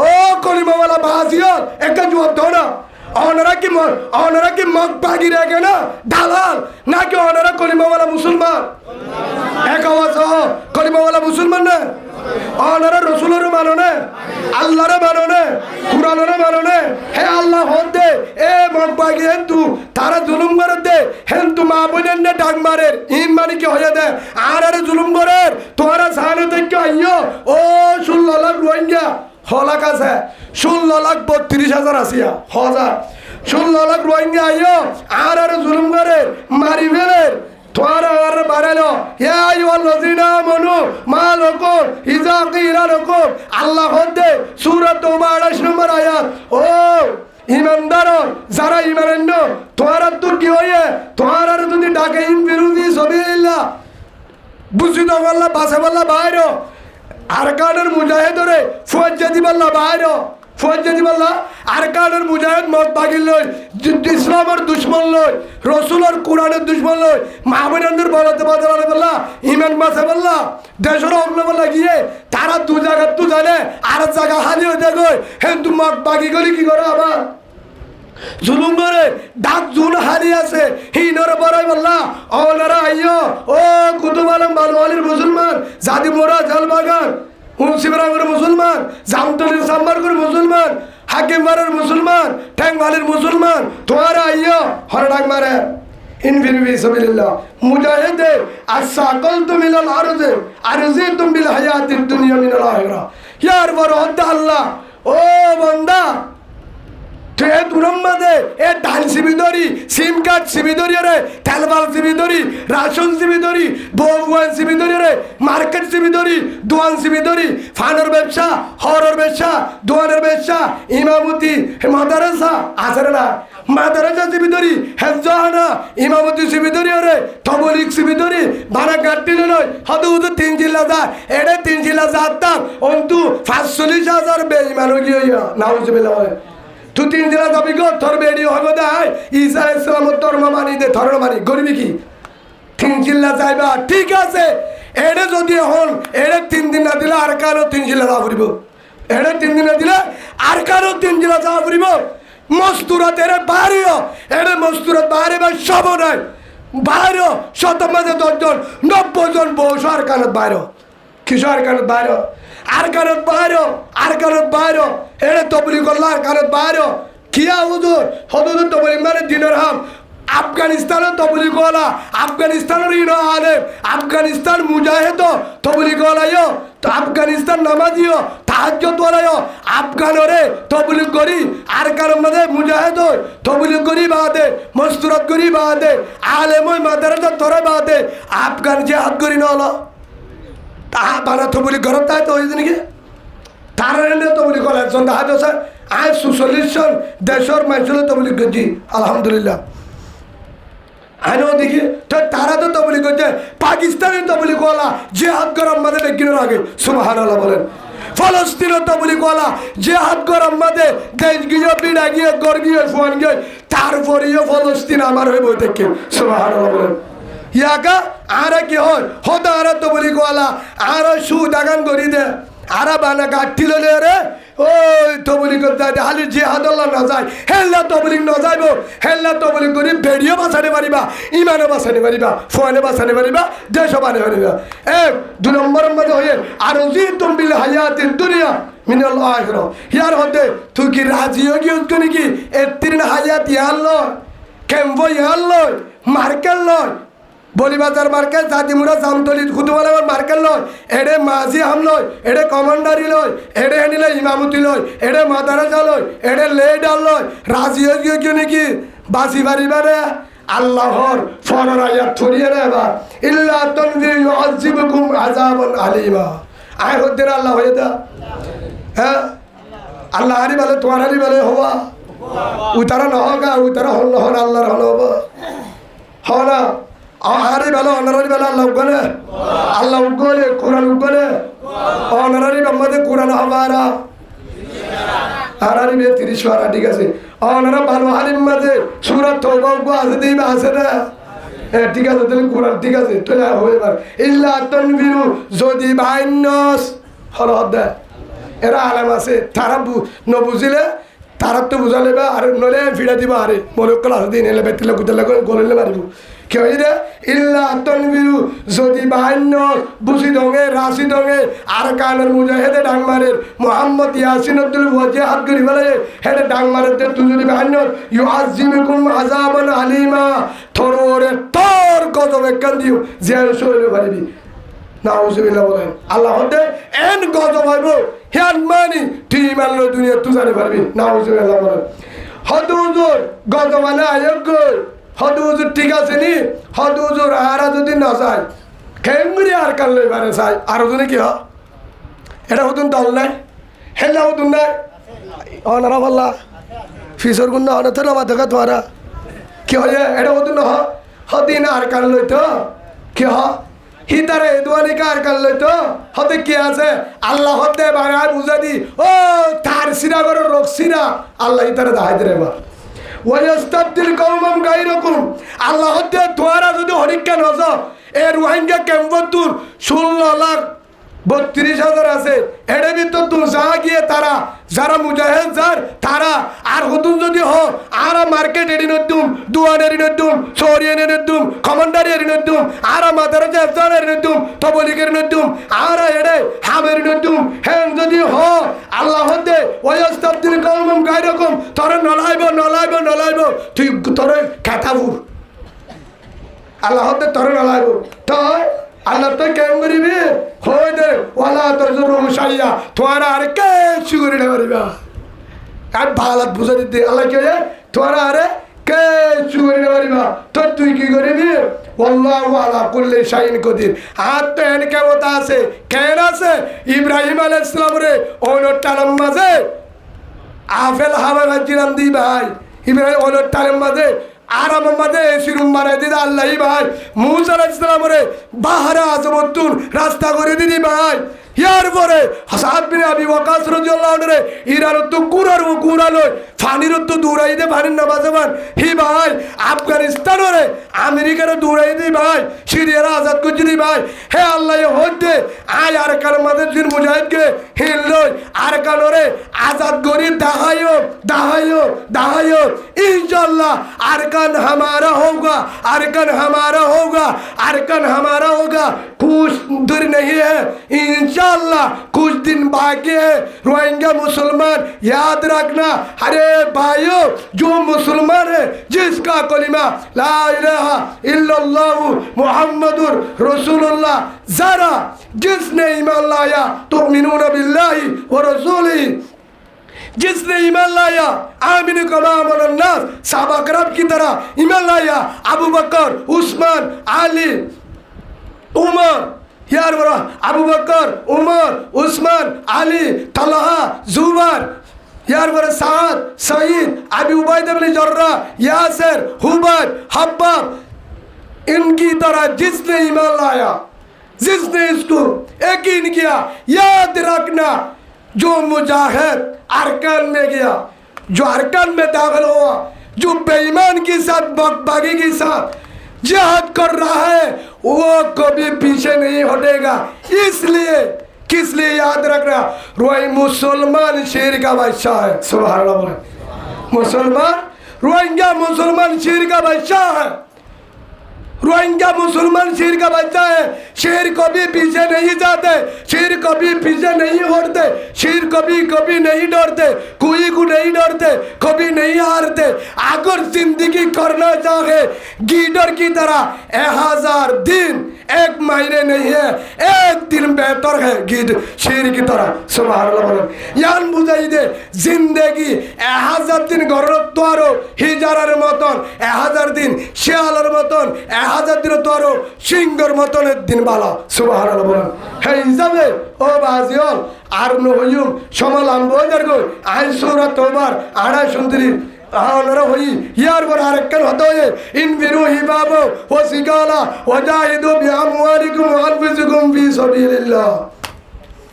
ও কলিমাওয়ালা বাসিও একটা জবাব দাও না অনারা কি মগ বাগি রেখে না দালাল নাকি অনারা কলিমাওয়ালা মুসলমান এক আওয়াজ কলিমাওয়ালা মুসলমান না অনারা রসুলের মানো না আল্লাহরে মানো না কুরআনের মানো না হে আল্লাহ হদ দে এ মগ বাগি হেন্তু তারা জুলুম করে দে হেন্তু মা বোনের নে ডাক মারে ইন মানে কি হয়ে দে আর জুলুম করে তোরা সানে থেকে আইও ও 16 লাখ রোহিঙ্গা হলাক আছে 16,32,000 আসিয়া হাজার 16 লাখ রোহিঙ্গা আইও আর জুলুম করে মারি ফেলে তোরা আর বাড়ালো ইয়া আইয়ুহাল্লাযীনা আমানু মা লাকুম ইযা কিলা লাকুম আল্লাহ হদে সূরা তাওবা 28 নম্বর আয়াত ও ইমানদার যারা ইমানান্য তোরা তো কি হয়ে তোরা যদি ডাকে ইন বিরুদ্ধে সাবিলিল্লাহ বুঝি তো আল্লাহ বাসে বল্লা বাইরো আরকানের মুজাহিদরে ফৌজাদি বল্লা বাইরো ফৌজাদি বল্লা আরকানের মুজাহিদ মত বাগিল লই ইসলামের দুশমন লই রসুলের কোরআনের দুশমন লই মাহবুবের বলতে বদলালে বল্লা ইমান বাসে বল্লা দেশের অগ্ন বল্লা গিয়ে তারা দু জায়গা তো জানে আর জায়গা হানি হয়ে গই হেন তু মত বাগি গলি কি করে আবার জুলুম করে ডাক জুন হারি আছে হিনর বড়াই বললা ওনারা আইয়ো ও কুতুব আলম বালওয়ালির মুসলমান জাদি মোরা জালবাগান মুন্সিবরামের মুসলমান জামতলির সাম্বারগুর মুসলমান হাকিমবারের মুসলমান ঠ্যাংবালির মুসলমান তোরা আইয়ো হর ডাক মারে ইনফিরবি সাবিলিল্লাহ মুজাহিদে আসাকালতু মিনাল আরজে আরজিতুম বিল হায়াতিদ দুনিয়া মিনাল আখিরা ইয়ার বড় আল্লাহ ও বান্দা এ ধান সিবি ধরি সিম কার্ড সিবি ধরি রে তেলবাল সিবি ধরি রাশন সিবি ধরি বউয়ান সিবি ধরি রে মার্কেট সিবি ধরি দোয়ান সিবি ধরি ফানের ব্যবসা হরর ব্যবসা দোয়ানের ব্যবসা ইমামতি মাদ্রাসা আছে না মাদ্রাসা সিবি ধরি হেফজানা ইমামতি সিবি ধরি রে তবলিক সিবি ধরি বারা গাট্টি নয় হদু হদু 3 জিল্লা যা এডে 3 জিল্লা যাতাম অন্তু 45,000 বেঈমান হইয়া নাউজুবিল্লাহ তুই 3 জেলা যাবি গো তোর বেড়ি হইব দেয় ঈসা ইসলামের ধর্ম মানি দে ধর্ম মানি গরিবি কি 3 জেলা যাইবা ঠিক আছে এডে যদি হন এডে 3 দিন না দিলে আর কারো 3 জেলা যা পড়িব এডে 3 দিন না দিলে আর কারো 3 জেলা যা পড়িব মস্তুরাত এর বাড়িও এডে মস্তুরাত বাড়ি বা সব নাই বাইরে শত মাঝে 10 জন 90 জন বসে আর কানত বাইরে কিশোর কানত বাইরে আর কারণ বাইরো এড়ে তবলি করল আর কারণ বাইরো কিয়া হুজুর হদুর তবলি মানে দিনের হাম আফগানিস্তানের তবলি কলা আফগানিস্তানের ইনো আলেম আফগানিস্তান মুজাহিদ তবলি কলাইও তো আফগানিস্তান নামাজিও তাহাজ্জুদ ওলাইও আফগানরে তবলি করি আর কারণ মধ্যে মুজাহিদ তবলি করি বাদে মস্তুরাত করি বাদে আলেম ওই মাদ্রাসা তোরে বাদে আফগান জিহাদ করি না হলো তাহা বানা তো বলি ঘর তাই তো হয়েছে নাকি তারা তো বলি কলেজ দেখা যাচ্ছে আজ 46 জন দেশের মানুষের তো বলি করছি আলহামদুলিল্লাহ আমিও দেখি তো তারা তো বলি করছে পাকিস্তানের তো বলি কলা জেহাদ গরম মাঝে বেগিনের আগে সুবহানাল্লাহ বলেন ফলস্তিনের তো বলি কলা জেহাদ গরম মাঝে দেশ গিয়ে বিড়া গিয়ে গড় গিয়ে ফোন গিয়ে তারপরেও ফলস্তিন আমার হয়ে বই দেখে সুবহানাল্লাহ বলেন ইয়াকা আর কি হয় হতো আর তো বলি গোয়ালা আর সুদ আগান করি দে আর বানা গাঠি ললে রে ও ওই তবলিগ যায় হালি জিহাদ আল্লাহ না যায় হেল্লা তবলিগ ন যাইব হেল্লা তবলিগ করি বেড়িও বাঁচাতে পারিবা ইমানও বাঁচাতে পারিবা ফোয়ানে বাঁচাতে পারিবা দেশও বানে পারিবা এক 2 নম্বরের মধ্যে হয়ে আর জি তুমি হায়াতের দুনিয়া মিনাল আখিরা ইয়ার হতে তুই কি রাজি হয়ে গিয়ে নাকি এতির হায়াত ইয়ার লয় কেম্বো ইয়ার লয় মার্কেল লয় বলিবাজার মার্কেট জাতিমুরা জামতলি খুদুমালার মার্কেট লয় এডে মাঝি হাম লয় এডে কমান্ডারি লয় এডে হেনিলে ইমামতি লয় এডে মাদারাজা লয় এডে লেডার লয় রাজি হয়ে গিয়ে কেউ নাকি বাসি বাড়িবারে আল্লাহর ফরর আয়াত ছড়িয়ে রে এবার ইল্লা তানজির ইউআযিবুকুম আযাবান আলিমা আয় হদ্দের আল্লাহ হয়ে দা হ্যাঁ আল্লাহ হারি বলে তোমার হারি বলে হওয়া উতারা নহগা উতারা হল নহর আল্লাহর হল হব হনা আহারি ভালো অনারারি ভালো আল্লাহ উগলে আল্লাহ উগলে কোরআন উগলে অনারারি আমাদের কোরআন হবারা আরারি বে 30 পারা ঠিক আছে অনারা ভালো হালিম মাঝে সূরা তওবা উগো আছে দিবা আছে না ঠিক আছে তাহলে কোরআন ঠিক আছে তাহলে হয়ে পারে ইল্লা তানবিরু যদি বাইনস হরদ এরা আলেম আছে তারা নবুঝিলে তারা তো বুঝালে বা আর নলে ফিরা দিবা আরে মনে ক্লাস দিন এলে বেতিলে গুতলে গলেলে মারিব কেউ রে ইল্লা তানবিরু যদি বাহান্ন বুঝি দঙে রাশি দঙে আর কানের মুজাহিদে ডাং মারের মোহাম্মদ ইয়াসিন আব্দুল ওয়াজি হাত করি বলে হেডে ডাং মারের তুই যদি বাহান্ন ইউআযিবুকুম আযাবান আলিমা থরোরে তোর গজব একখান দিও জেল সইলে পারিবি নাউজুবিল্লাহ বলেন আল্লাহ হতে এন গজব হইব হিয়ান মানি তুই মানলো দুনিয়া তুই জানি পারবি নাউজুবিল্লাহ বলেন হদুজুর গজব না আয়োগ্য হদুজুর ঠিক আছে নি হদুজুর আরা যদি না যায় কেমরি আর কাল লই পারে চাই আর যদি কি হ এটা হতুন দল নাই হেলা হতুন নাই অনারা বললা ফিসর গুণ না অনথ না বাধকা তোমারা কি হয় এটা হতুন না হদিন আর কাল লই তো কি হ হিতারে দোয়ানি কার কাল তো হতে কি আছে আল্লাহ হতে বাগায় বুঝা দি ও তার সিরা করে রোগ সিরা আল্লাহ হিতারে দাহাই দে এবার ওয়াস্তাবদিল কওমান গায়রাকুম আল্লাহ হতে তোরা যদি হরিকা নজ এ রোহিঙ্গা ক্যাম্পতুর 16,32,000 আছে এর ভিতর তুমি যা গিয়ে তারা যারা মুজাহিদ যার তারা আর হতুন যদি হ আর মার্কেট এরি নতুম দুয়ান এরি নতুম সরিয়ান এরি নতুম কমান্ডার এরি নতুম আর মাদারাজা আফসার এরি নতুম তবলিগের নতুম আর এড়ে হামের নতুম হেন যদি হ আল্লাহ হতে ওয়াস্তাবদিল কওমান গায়রাকুম তোরে নলাইব তুই তোরে কাটাবুর আল্লাহ হতে তোরে নলাইব তো আল্লাহ তো কেমন করিবি হই দে ওয়ালা তোর জরু মুশাইয়া তোরা আর কে সুগরি না করিবা আর ভালাত বুঝা দিতে আল্লাহ কে তোরা আরে কে সুগরি না করিবা তো তুই কি করিবি আল্লাহু আলা কুল্লি শাইইন কদির আর তো এন কেমত আছে কেন আছে ইব্রাহিম আলাইহিস সালাম রে ওনর টালাম মাঝে আফেল হাওয়া রাজিরাম দি ভাই ইব্রাহিম ওনর টালাম মাঝে আরাম মাঝে সিরুম মারে দিদা আল্লাহ ভাই মুসা আলাইহিস সালাম রে বাহারা আজমতুন রাস্তা করে দিদি ভাই ইয়ার পরে হাসাদ বিন আবি ওয়াকাস রাদিয়াল্লাহু আনহু রে ইরার তো কুরালো ফানির তো দৌড়াই দে ফানির নামাজবান হি ভাই আফগানিস্তান রে আমেরিকার দৌড়াই দি ভাই সিরিয়ার আজাদ করছি দি ভাই হে আল্লাহ হইতে আয় আর কার মাঝে দিন মুজাহিদ কে হিল লই আর কানরে আজাদ করি দাহায়ো इंशाल्लाह अरकान हमारा होगा कुछ दूर नहीं है इंशाल्लाह कुछ दिन बाकी है रोहिंग्या मुसलमान याद रखना अरे भाइयों जो मुसलमान है जिसका कलिमा ला इलाहा इल्लल्लाह मुहम्मदुर रसूलुल्लाह जरा जिसने ईमान लाया तुमिनूना बिल्लाहि व रसूलिही जिसने ईमान लाया आमिन कमामनास साहबा करम की तरह ईमान लाया अबू बकर उस्मान अली उमर यार बरा अबू बकर उमर उस्मान अली तलहा जुबार यार बरा साद सईद अबी उबैदा बिन जर्रा यासिर हुबैब हब्बाब इनकी तरह जिसने ईमान लाया जिसने इसको यकीन किया याद रखना जो मुजाहिद अरकान में गया जो अरकान में दाखिल हुआ जो बेईमान के साथ बगबागी के साथ जिहाद कर रहा है वो कभी पीछे नहीं हटेगा इसलिए किस लिए याद रखना रोई मुसलमान शेर का बादशाह है सुभान अल्लाह बोले मुसलमान रोहिंग्या मुसलमान शेर का बादशाह है रोहिंग्या मुसलमान शेर का बच्चा है शेर कभी पीछे नहीं जाते शेर कभी पीछे नहीं होते शेर कभी नहीं डरते कोई को नहीं डरते कभी नहीं हारते अगर जिंदगी करना चाहे गीडर की तरह 1000 दिन 1 महीने नहीं है 1 दिन बेहतर है गीड शेर की तरह सुभान अल्लाह बोलें यान बुझाई दे जिंदगी 1000 दिन गरत तो आरो हिजारार मतन 1000 दिन शियालार मतन 1000 दिन तो आरो सिंगर मतन दिन बाला सुभान अल्लाह बोलें हे हिसाबे ओ बाजियल আর নহইম সমালাম বইদার গো আই সূরা তওবার 229 আনারা হই ইয়ার পর আরেকখান হতে হয় ইনফিরু হিবাবু ওয়া সিকালা ওয়াজাহিদু বিআমওয়ালিকুম ওয়া আনফুসিকুম ফি সাবিলিল্লাহ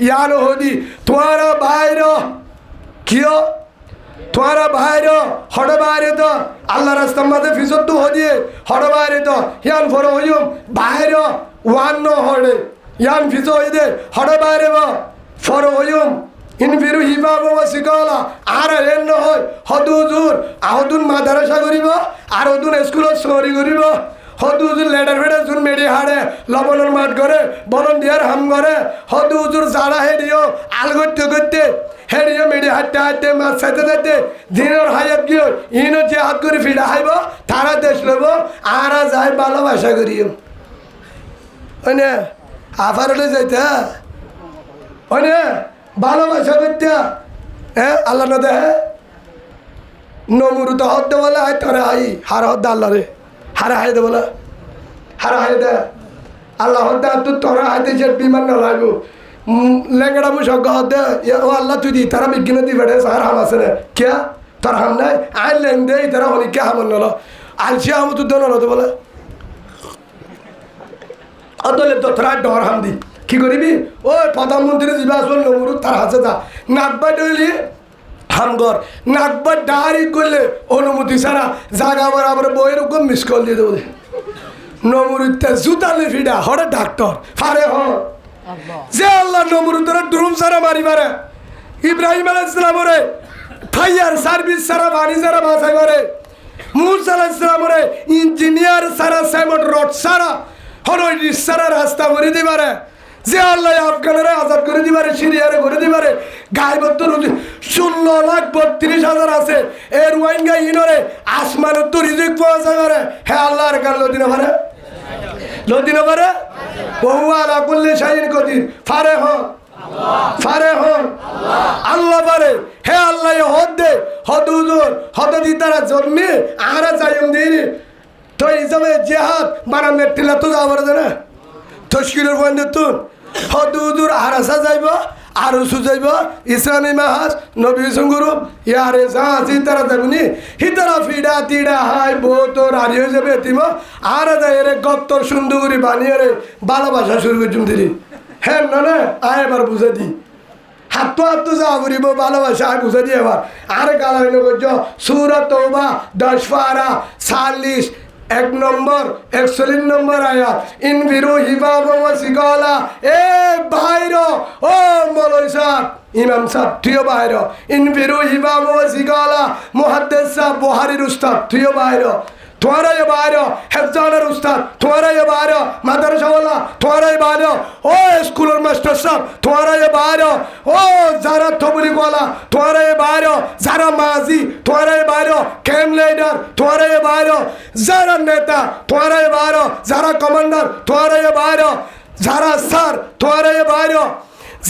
ইয়ানো হদি তোমারা বাইরে কিও তোমারা বাইরে হড় বাইরে তো আল্লাহ রাস্তার মধ্যে ফিজত তো হদিয়ে হড় বাইরে তো ইয়ান ফর হইম বাইরে ওয়ান ন হড়ে ইয়ান ফিজো হইদে হড় বাইরে বা ফর হইম ইনফিরু হিবাবু ওয়া সিকালা আর এন নহয় হদুজুর আহদুন মাদ্রাসা করিব আর হদুন স্কুলত সরি করিব হদুজুর লেডার ফেডার শুন মেডি হাড়ে লবণের মাঠ করে ভলান্টিয়ার হাম করে হদুজুর জাড়া হেডিও আল করতে করতে হেডিও মেডি হাঁটতে হাঁটতে মাছ খাইতে যাইতে দিনের হায়াত গিয়ে ইনো যে হাত করে ফিরা হাইব তারা দেশ লব আর যাই ভালোবাসা করিও ওনে আফারলে যাইতে ওনে ভালোবাসা করতে হ্যাঁ আল্লাহ না দেহে নমরুদ হদ্দে বলে আয় তারা আই হার হদ্দে আল্লাহ রে হারা হাই দে বলে হারা হাই দে আল্লাহ হদ্দে তুই তোরা হাইতে যে বিমান না লাগবো লেঙ্গড়া মুসক হদ্দে ও আল্লাহ তুই দি তারা বিজ্ঞান দি বেড়ে সার হাম আছে রে কে তোর হাম নাই আই লেং দে তারা হনি কে হামন নল আলসি হাম তুই দন নতো বলে অতলে তো তোরা ডর হাম দি কি করিবি ওই প্রধানমন্ত্রী যাবা আসল নমরুদ তার হাতে যা নাকবা ডইলি হামগর নাকবা ডারি করলে অনুমতি ছাড়া জাগা বরাবর বইয়ের উপর মিস কল দিয়ে দেবো নমরুদটা জুতালে ফিডা হরে ডাক্তার ফারে হ যে আল্লাহ নমরুদের ড্রুম ছাড়া মারি মারে ইব্রাহিম আলাইহিস সালামরে ফায়ার সার্ভিস ছাড়া বাড়ি ছাড়া বাঁচাই মারে মুসা আলাইহিস সালামরে ইঞ্জিনিয়ার ছাড়া সাইমট রড ছাড়া হর সারা রাস্তা করে দিবারে যে আল্লাহ আফগানেরা আজাদ করে দিবারে সিরিয়ারে করে দিবারে গাইবত্তর 16,32,000 আছে এর রোহিঙ্গা ইনরে আসমানের তো রিজিক পাওয়া যাবে হে আল্লাহর কার লদিনা পারে বহু আলা কুল্লি শাইইন কদির ফারে হন আল্লাহ পারে হে আল্লাহ হদুজুর হদদি তারা জন্মে আরা যাইম দিই তো হিসাবে জেহাদ বানানের টিলা তো যাবার না তশকিলের বন্ধু তুন হদুদুর আরাসা যাইব আরো সুজাইব ইসলামী মাহাজ নবী সঙ্গুরু ইয়ারে সাহায্য তারা যাবনি হিতারা ফিডা তিডা হাই বহুত রারি হয়ে যাবে তিম আর এরে গত্তর সুন্দরী বানিয়ে রে ভালোবাসা শুরু করছুম দিলি হ্যাঁ না আয় এবার বুঝে দি হাত যা করিব ভালোবাসা আয় বুঝে দি এবার আর গালা হইল করছ সূরা তওবা 10 পারা 40 1 নম্বর 41 নম্বর আয়াত ইনফিরু হিবাবু ওয়া সিকালা এ ভাইরো ও মৌলভী সাহেব ইমাম সাহেব তুইও বাইরো ইনফিরু হিবাবু ওয়া সিকালা মুহাদ্দিস সাহেব বুখারীর উস্তাদ তুইও বাইরো তোমারা ये বাইরো হেফজানের উস্তাদ তোমারা ये বাইরো মাদ্রাসাওয়ালা তোমারা ये বাইরো ও স্কুলের মাস্টার সাহেব তোমারা ये বাইরো ও যারা তবলিগওয়ালা তোমারা ये বাইরো যারা মাজি তোমারা ये বাইরো ক্যাম্প লিডার তোমারা ये বাইরো যারা নেতা তোমারা ये বাইরো যারা কমান্ডার তোমারা ये বাইরো যারা স্যার তোমারা ये বাইরো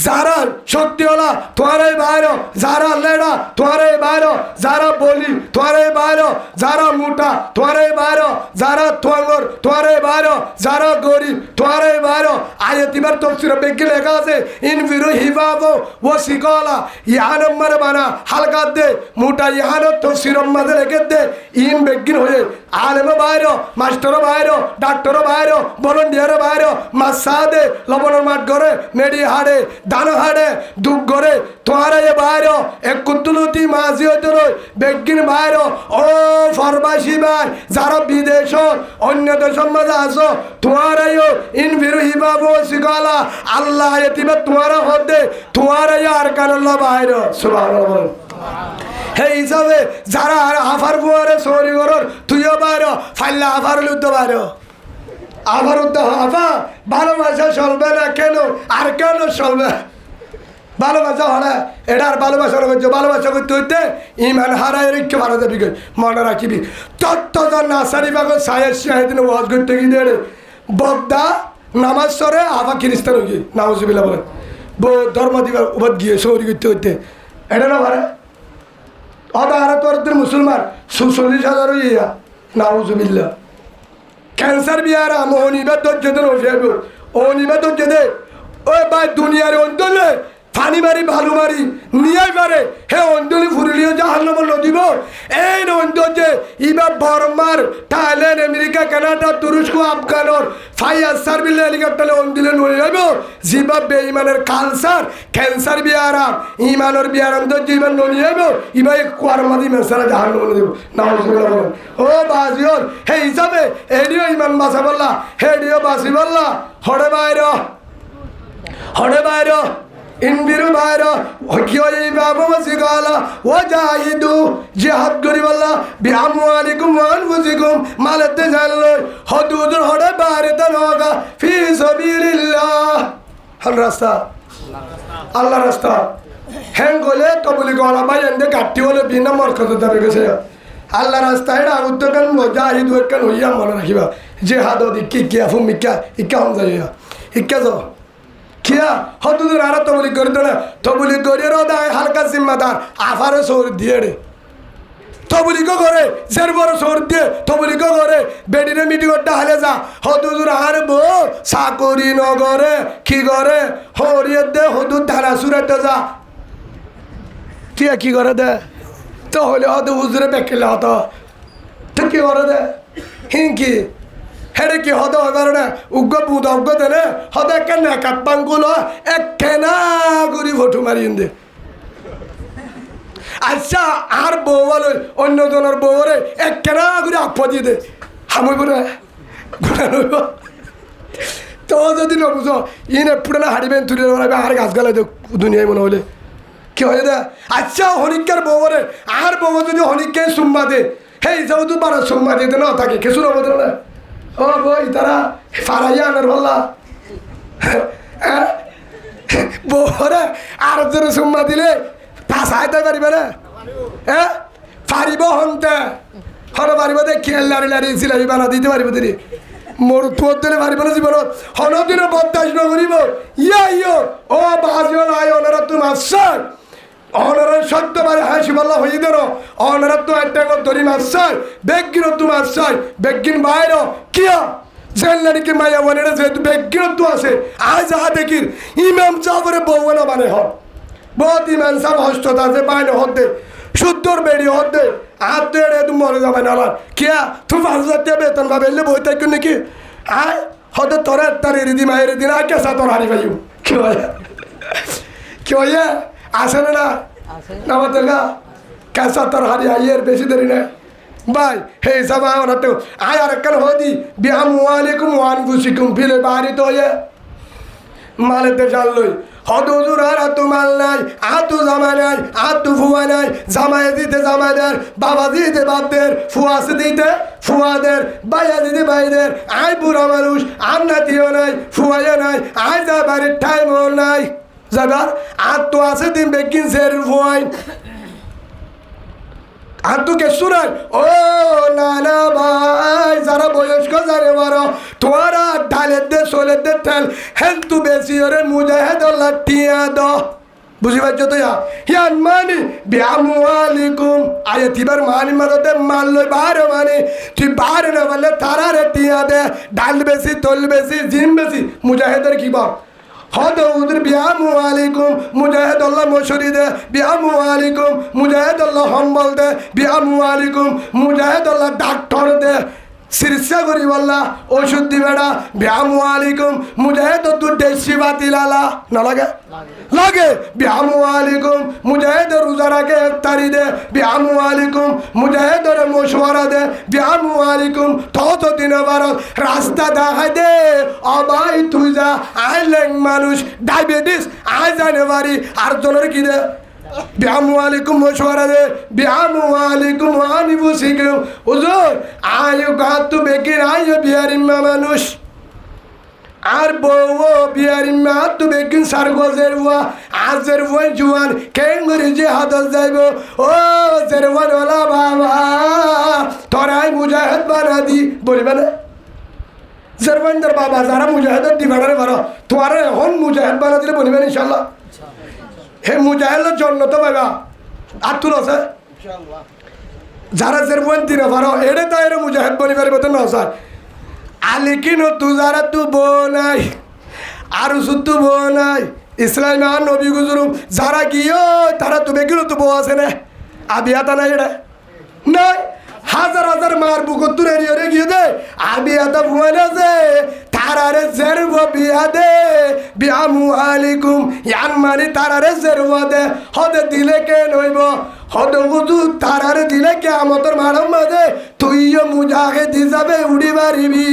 যারা শক্তিওয়ালা তোমারাই বাইরো যারা লেডা তোমারাই বাইরো যারা বলি তোমারাই বাইরো যারা মোটা তোমারাই বাইরো যারা তোয়াঙ্গর তোমারাই বাইরো যারা গরিব তোমারাই বাইরো আয়াতিবার তফসিরে বেশি লেখা আছে ইনফিরু হিবাবু ওয়া সিকালা ইহান মারে বানা হালকা দে মোটা ইহান তফসির মাঝে লেখে দে ইন বেগিন হয়ে আলেমে বাইরো মাস্টার বাইরো ডাক্তার বাইরো ভলান্টিয়ার বাইরো মাসাদে লবণের মাঠ করে মেডি হাড়ে দান হাড়ে দুঃখ করে তোমারা এ বাইরো এক কুতুলতি মাঝি হইতে রই বেগিন বাইরো ও ফরবাসী ভাই যারা বিদেশ অন্য দেশের মাঝে আসো তোমারাইও ইনফিরু এই বাবু শিকালা আল্লাহ এতিবে তোমার হদে তোমার আর কানাল্লাহ বাইর সুবহানাল্লাহ সেই হিসাবে যারা আফার বুয়ারে সরি করর তুইও বাইর ফাইল্লা আফার লুদ্ধ বাইর আফার উদ্দ আফা ভালোবাসা চলবে না কেন আর কেন চলবে ভালোবাসা হলে এটা আর ভালোবাসা করছে ভালোবাসা করতে হইতে ইমান হারায় রেখে ভালো যাবি মনে রাখিবি তত্ত্বজন নাসারি বাগ সায়ের শাহিদিন ওয়াজ করতে গিয়ে রে বগদা নামাজ সরে আফা খ্রিস্টান হয়ে গিয়ে নামাজবিল্লা বলে ধর্ম দিবার উপাদ গিয়ে সৌরি করতে হইতে এটা না ভাড়া অদা আর তোর মুসলমান 40,000 ইয়া নাউজুবিল্লাহ ক্যান্সার বিয়ারা মোহনিবার ধৈর্য দেন অনিবার ধৈর্য দে ওই ভাই দুনিয়ার অঞ্চলে ফানি মারি ভালু মারি নিয়ে পারে হে অঞ্চলে ফুরিলিও জাহান্ন বল দিব এই অঞ্চল যে ইবা বর্মার থাইল্যান্ড আমেরিকা কানাডা তুরস্ক আফগানর ফায়ার সার্ভিস হেলিকপ্টারে অঞ্চলে নড়ে যাব জিবা বেঈমানের কালচার ক্যান্সার বিয়ারাম ইমানের বিয়ারাম তো জীবন নড়ে যাব ইবা কোয়ারমাদি মেসারা জাহান্ন বলে দেব নাউজুবিল্লাহ বলেন ও বাজিওর হে হিসাবে এডিও ইমান বাসা বললা হেডিও বাসি বললা হড়ে বাইর ইনবিরু বাইর হকিয়ই বাবু সিগালা ওয়াজাহিদু জিহাদ করি বললা বিআমওয়ালিকুম ওয়া আনফুসিকুম মালাতে জানলো হুদুদুর হড়ে বাইরে তনগা ফি সাবিলিল্লাহ হল রাস্তা আল্লাহ রাস্তা হ্যাং গলে তবলি গলা ভাই এন্ডে কাটি হলে বিনা মরকত যাবে গেছে আল্লাহ রাস্তা এটা উদ্যোগন মুজাহিদ ওয়াকান হইয়া মনে রাখিবা জিহাদ দি কি ফুমিকা ইকাম যাইয়া ইকা যাও কিয়া হদুদুর আর তবলি করে দেনা তবলি করে দায় হালকা জিম্মাদার আফারে সৌর দিয়ে রে তবলি কো করে জের বড় সৌর দিয়ে তবলি কো করে বেডিনে মিটিং করতে হালে যা হদুদুর আর বো চাকরি নগরে কি করে হরিয়ে দে হদুদ ধারা সুরাতে যা কিয়া কি করে দে তো হলে হদু হুজুরে বেকিলে হতো তো কি করে দে হিংকি হেরে কি হদ কারণে উগ্র বুধ অজ্ঞ দেনে হদ কেন কাপ্পাঙ্গুলো এক কেনা করি ফটো মারি দে আচ্ছা আর বউ বলো অন্যজনের বউরে এক কেনা করে আপ দিয়ে দে হামই বলে তো যদি না বুঝো ইনে পুরানা হাড়িবেন তুলে আর গাছ গালে দুনিয়ায় মনে হলে কি হয়ে দে আচ্ছা হনিকার বউরে আর বউ যদি হনিককে সুম্মা দে হে যাও তো 12 সুম্মা দিতে না থাকে কিছু না বদলে না ও বই তারা ফারাইয়া আনার বললা বউরে আর জোরে সুম্মা দিলে পাশ আইতে পারিবে না হ্যাঁ পারিব হন্তে হন পারিব দে খেল লারি লারি সিলাই বানা দিতে পারিব দিদি মোর তোর দিলে পারিব না জীবনত হনদিনও বদাস নকরিব ইয়ো ও বাজিও আয় ওনারা তুমি আসছার অনারা সত্যবারে হাসি বল্লা হয়ে দেন অনারা তো একটা ধরি মারছাই বেগিন তুমি আসছাই বেগিন বাইর কিয়া জেলনারিকে মাইয়া বনে যেহেতু বেগিন তো আছে আজ যাহা দেখির ইমাম চাপরে বউ না মানে হন বহুত ইমান সাহ হস্ততা আছে বাইরে হতে শুদ্ধর বেড়ি হতে হাত এড়ে তুমি মরে যাবে না কিয়া তুই 5,000 বেতন পাবে এলে বই থাকি নাকি আয় হতে তোর তার এরিদি মায়ের দিন আর কেসা তোর হারি পাইব কি হয় আসে না নামাতে না কেসা তোর হারি আইয়ের বেশি দেরি না ভাই হে হিসাবে আমার হাতে আয় আর একখান হদি বিআমওয়ালিকুম ওয়া আনফুসিকুম ফিল বাড়ি তো হয়ে মালেতে জানলই হদুজুর আর আতু মাল নাই আতু জামা নাই আতু ফুয়া নাই জামাই দিতে জামাইদের বাবা দিতে বাপদের ফুয়াসে দিতে ফুয়াদের বাইয়া দিতে বাইদের আয় বুড়া মানুষ আর নাতিও নাই ফুয়াইয়া নাই আয় যা বাড়ির টাইমও নাই যাবার আর তো আছে দিন বেকিন সের ফুয়াই আর তো কে শুনাই ও না ভাই যারা বয়স্ক যারে বারো তোরা ডালের দে সোলের দে তেল হেলতু বেশি ওরে মুজাহেদ লাটিয়া দ বুঝি পাচ্ছ তো ইয়ান মানি বিআমওয়ালিকুম আয়াত এবার মানি মারতে মাল লই বারে মানে তুই বারে না বললে তারা রে টিয়া দে ডাল বেশি তোল বেশি জিম বেশি মুজাহেদের কি বল হদ উদর বিআমওয়ালিকুম মুজাহিদ আল্লাহ মশরি দে বিআমওয়ালিকুম মুজাহিদ আল্লাহ হম্বল দে বিআমওয়ালিকুম মুজাহিদ আল্লাহ ডাক্তার দে চিকিৎসা করিব আল্লাহ ওষুধ দিবেড়া বিআমওয়ালিকুম মুজাহিদ তু দেশি বাতিলালা না লাগে লাগে বিআমওয়ালিকুম মুজাহিদ রোজা রাখে ইফতারি দে বিআমওয়ালিকুম মুজাহিদ মশওয়ারা দে বিআমওয়ালিকুম তো দিন বার রাস্তা দেখাই দে অবাই তুই যা আয় লেং মানুষ ডায়াবেটিস আয় জানে পারি আর জনের কি দে বিয়ামু আলাইকুম মশওয়ারা দে বিয়ামু আলাইকুম আনিবুসিকুম হুজুর আয় গাতু বেকির আয় বিয়ারিমা মানুষ আর বউ বিয়ারিমা তু বেকিন সারগোজের ওয়া আজের ওই জুয়ান কেঙ্গুরি যে হাদল যাইব ও জেরওয়ান ওলা বাবা তোরাই মুজাহিদ বানা দি বলবে না জেরওয়ানদের বাবা যারা মুজাহিদের দিবারে পারো তোমার এখন মুজাহিদ বানা দিলে বলবেন ইনশাল্লাহ হে মুজাহিদের জন্য তো বাবা আর তোর আছে যারা জেরওয়ান দিনে পারো এটা তাই মুজাহিদ বনিবার মতো না স্যার আলিকিন তু যারা তু বোনাই আর তু বোনাই ইসলাম আর নবী গুজরুম যারা গিয়ে তারা তু বেগিল তু বো আছে না আবিয়াতা নাই এটা নাই হাজার হাজার মার বুকুর তুলে রে গিয়ে দে আবিয়াতা ভুয়ান আছে তারারে জেরব বিয়া দে বিয়ামু আলাইকুম ইয়ান মানে তারারে জেরব দে হদে দিলে কে নইব হদ বুঝু তারারে দিলে কে আমতর মারম মাঝে তুইও মুজাহে দি যাবে উড়ি মারিবি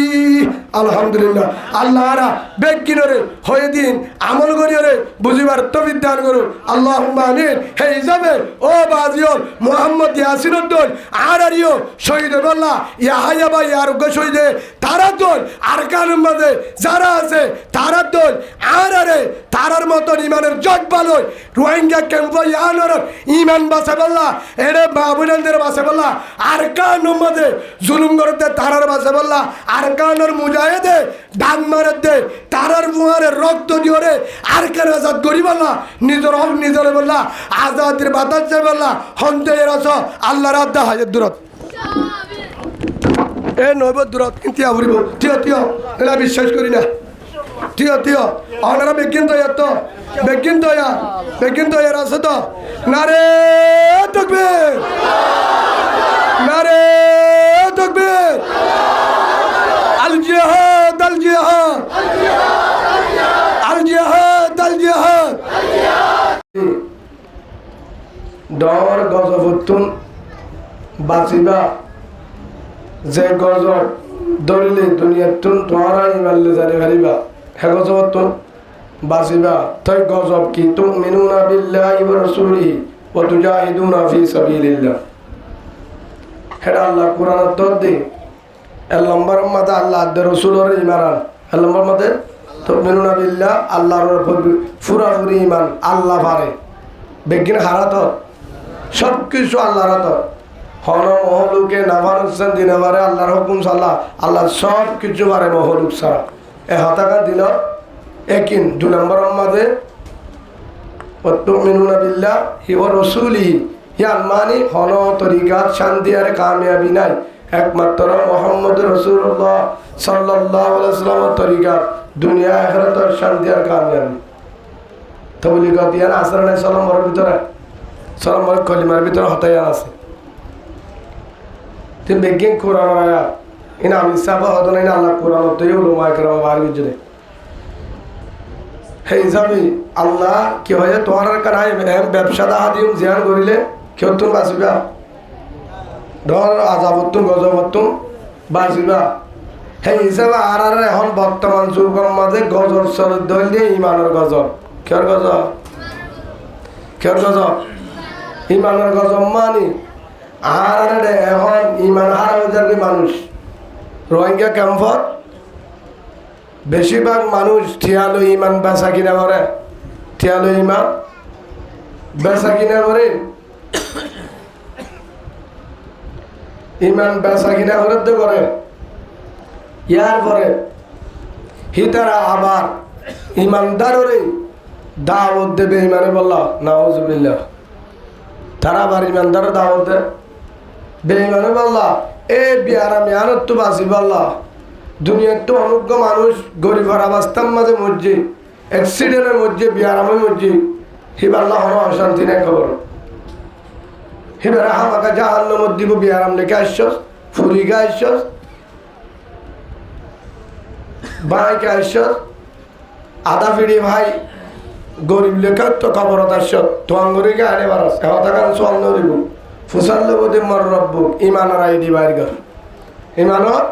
আলহামদুলিল্লাহ আল্লাহরা বেগিনরে হয়ে দিন আমল করিয়রে বুঝিবার তৌফিক দান করুন আল্লাহুম্মা আমিন হে হিসাবে ও বাজিওর মোহাম্মদ ইয়াসিনুর দল আর আরিও শহীদ বল্লা ইয়াহাইয়া বা ইয়ারুগ্য শহীদে তারা দল আরকানের মাঝে যারা আছে তারা দল আর আরে তারার মতন ইমানের জট বালয় রোহিঙ্গা ক্যাম্প ইয়ানোর ইমান বাসে বল্লা এরে বাবুনানদের বাসে বল্লা আরকানের মাঝে জুলুম করতে তারার বাসে বল্লা আরকানের মুজাহিদে ডান মারে দে তারার মুহারে রক্ত দিওরে আরকান আজাদ করি বল্লা নিজের হক নিজরে বল্লা আজাদের বাতাস বল্লা হন্তে এরাস আল্লাহর আদা হাজার দূরত এ নইব দূরত কিন্তু আবরিব থিও থিও এলা বিশ্বাস করি না থিও থিও অনারা বেগিন তো ইয়ার আছে তো নারে তাকবীর নারে তাকবীর আল জিহাদ আল জিহাদ আল জিহাদ আল জিহাদ ডর গজবতুন বাঁচিবা যে গজব ধরিলে দুনিয়াতুন তোমারা ইমানলে জানি হারিবা হে গজবতুন বাঁচিবা তাই গজব কি তুমিনুনা বিল্লাহি ওয়া রাসূলিহি ওয়া তুজাহিদুনা ফি সাবিলিল্লাহ হেডা আল্লাহ কোরআন তো দে এর নম্বর মধ্যে আল্লাহ দে রাসূলের ইমান এর নম্বর মধ্যে তুমিনুনা বিল্লাহ আল্লাহর উপর পুরাপুরি ইমান আল্লাহ পারে বেগিন হারাত সব কিছু আল্লাহর হাত হন মহলুকে নাভার হোসেন দিনে পারে আল্লাহর হুকুম সাল্লাহ আল্লাহ সব কিছু পারে মহলুক ছাড়া এ হতাকা দিল একিন 2 নম্বর মধ্যে তুমিনুনা বিল্লাহি ওয়া রাসূলিহি ইয়ান মানি হন তরিকাত শান্তি আর কামিয়াবি নাই একমাত্র মুহাম্মদ রাসূলুল্লাহ সাল্লাল্লাহু আলাইহি ওয়াসাল্লামের তরিকাত দুনিয়া আখিরাতের শান্তি আর কামিয়াবি তবলিগত ইয়ান আসর নাই সালামের ভিতরে সালামের কলিমার ভিতরে হতায়া আছে তিন বেগিন কোরআন আয়াত ইনা আমি সাবা হদনা ইনা আল্লাহ কোরআন তো উলামা کرام বার গুজরে হে হিসাবে আল্লাহ কি হয় তোমার কানায় ব্যবসা দাহা দিম জিয়ান করিলে কেউ তুমি বাঁচিবা ধর আজাবতুন গজবতুন বাঁচিবা হে হিসাবে আর এখন বর্তমান যুগের মাঝে গজব চলে দল দিয়ে ইমানের গজব কের গজব ইমানের গজব মানি আর এখন ইমান হারার মানুষ রোহিঙ্গা ক্যাম্পত বেশিরভাগ মানুষ ঠিয়ালো ইমান বেচা কিনা করে ঠিয়ালো ইমান বেচা কিনা করে ইমান বেচা কিনা করে ইয়ার পরে হিতারা আবার ইমানদাররে দাওয়াত দেবে ইমানে বললা নাউজুবিল্লাহ তারা আবার ইমানদার দাওয়াত দেয় বেঈমানে বললা এ বিয়ারা মেয়ানত তো বাসি বললা দুনিয়ার তো অনেক মানুষ গরিব অবস্থার মাঝে মরছে অ্যাক্সিডেন্টের মধ্যে বিয়ারামে মরছে হিবাল্লাহ হন অশান্তি নেই খবর হিবার হামাকা জাহান্নামত দিব বিয়ারাম লেখে আসছস ফুরিকে আসছস ভাইকে আসছস আধা ফিরি ভাই গরিব লেখা তো খবরত আসছত তোয়াঙ্গরিকে আনে বারাস হতাকান সোয়াল নরিব ফুসাল্লবদি মর রব্বুক ইমানের আইডি বাইর কর ইমানের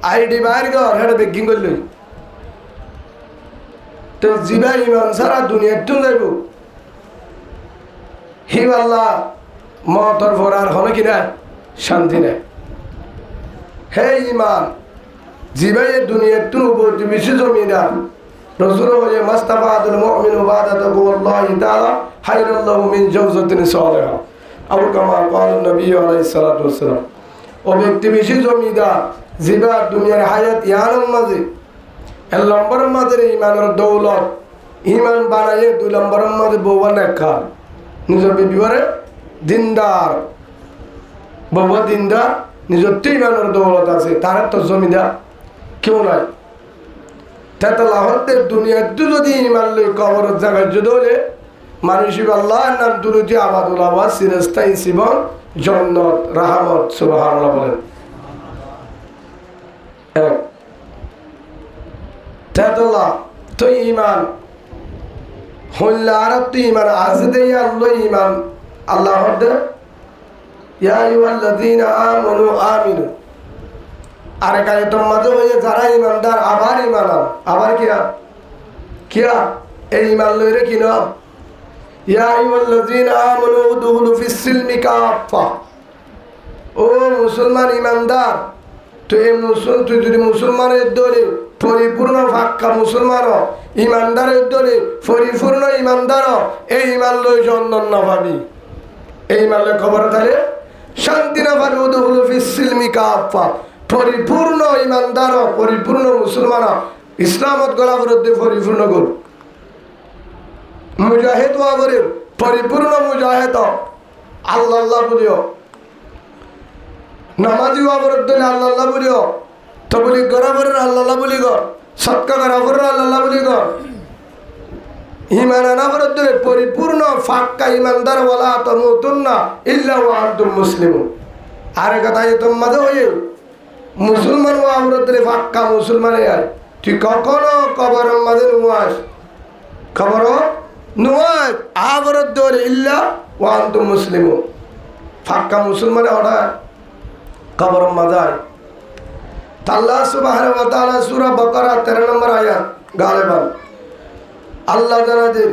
আইডি বাইর কর হেটা বেকিং করলি তো জিবা ইমান সারা দুনিয়ার তো যাইব হি আল্লাহ মতর পর আর হলো কিনা শান্তি নেই হে ইমান জিবাই দুনিয়ার তো উপর বেশি জমিদার রসুল হয়ে মাস্তাফাদুল মুমিনু বাদাতাহু আল্লাহি তাআলা খায়রুল্লাহু মিন জাওজাতিন সালিহা আবু কামা ক্বালা নবী আলাইহিস সালাতু ওয়াসসালাম ও ব্যক্তি বেশি জমিদার জিবা দুনিয়ার হায়াত ইয়ানের মাঝে এক নম্বরের মাঝে ইমানের দৌলত ইমান বানাইয়ে 2 নম্বরের মাঝে বউয়া নেখা নিজের বিবারে দিনদার বউয়া দিনদার নিজের তো ইমানের দৌলত আছে তার তো জমিদার কেউ নাই তাতে লাহতের দুনিয়ার তো যদি ইমান লই কবরের জায়গায় যদি হলে মানুষ আল্লাহ নাম দুরুজি আবাদুল আবাদ সিরস্তাই জীবন জন্নত রাহমত সুবহানাল্লাহ বলেন এক তাতলা তো ইমান হল্লা আর তো ইমান আজদে আল্লাহ ইমান আল্লাহ হদে ইয়া আইয়ুহাল্লাযীনা আমানু আমিনু আর কায়ে তোমাদের হয়ে যারা ইমানদার আবার ইমান আবার কিয়া এই ইমান লইরে কিনা ইয়া আইয়ুহাল্লাযীনা আমানু উদখুলু ফিস সিলমি কাফা ও মুসলমান ইমানদার তুই যদি মুসলমানের দলে পরিপূর্ণ ফাক্কা মুসলমান ইমানদারের দলে পরিপূর্ণ ইমানদার এই ইমান লই জন্নত না পাবি এই ইমান লই খবর তাহলে শান্তি না পাবি উদখুলু ফিস সিলমি কাফা পরিপূর্ণ ইমানদার পরিপূর্ণ মুসলমান ইসলামত গলা বিরুদ্ধে পরিপূর্ণ গোল মুজাহিদ ওয়াবরের পরিপূর্ণ মুজাহিদ আল্লাহ আল্লাহ বলিও নামাজি ওয়াবরের দলে আল্লাহ আল্লাহ বলিও তবলি গরাবরের আল্লাহ আল্লাহ বলি গর সৎকা গরাবরের আল্লাহ আল্লাহ বলি গর ইমান আনাবরের দলে পরিপূর্ণ ফাক্কা ইমানদার ওয়ালা তামুতুন্না ইল্লা ওয়া আনতুম মুসলিমুন আর কথা তোমাদের হয়ে মুসলমান ও আমরতলে ফাক্কা মুসলমানে আয় তুই কখনো কবরের মাঝে নুয়াস খবর নুয়াস আবরত দৌড় ইল্লা ও আনতুম মুসলিমুন ফাক্কা মুসলমানে ওঠা কবরের মাঝে আয় আল্লাহ সুবহানাহু ওয়া তাআলা সূরা বাকারা 13 নম্বর আয়াত গালেবান আল্লাহ জানাদের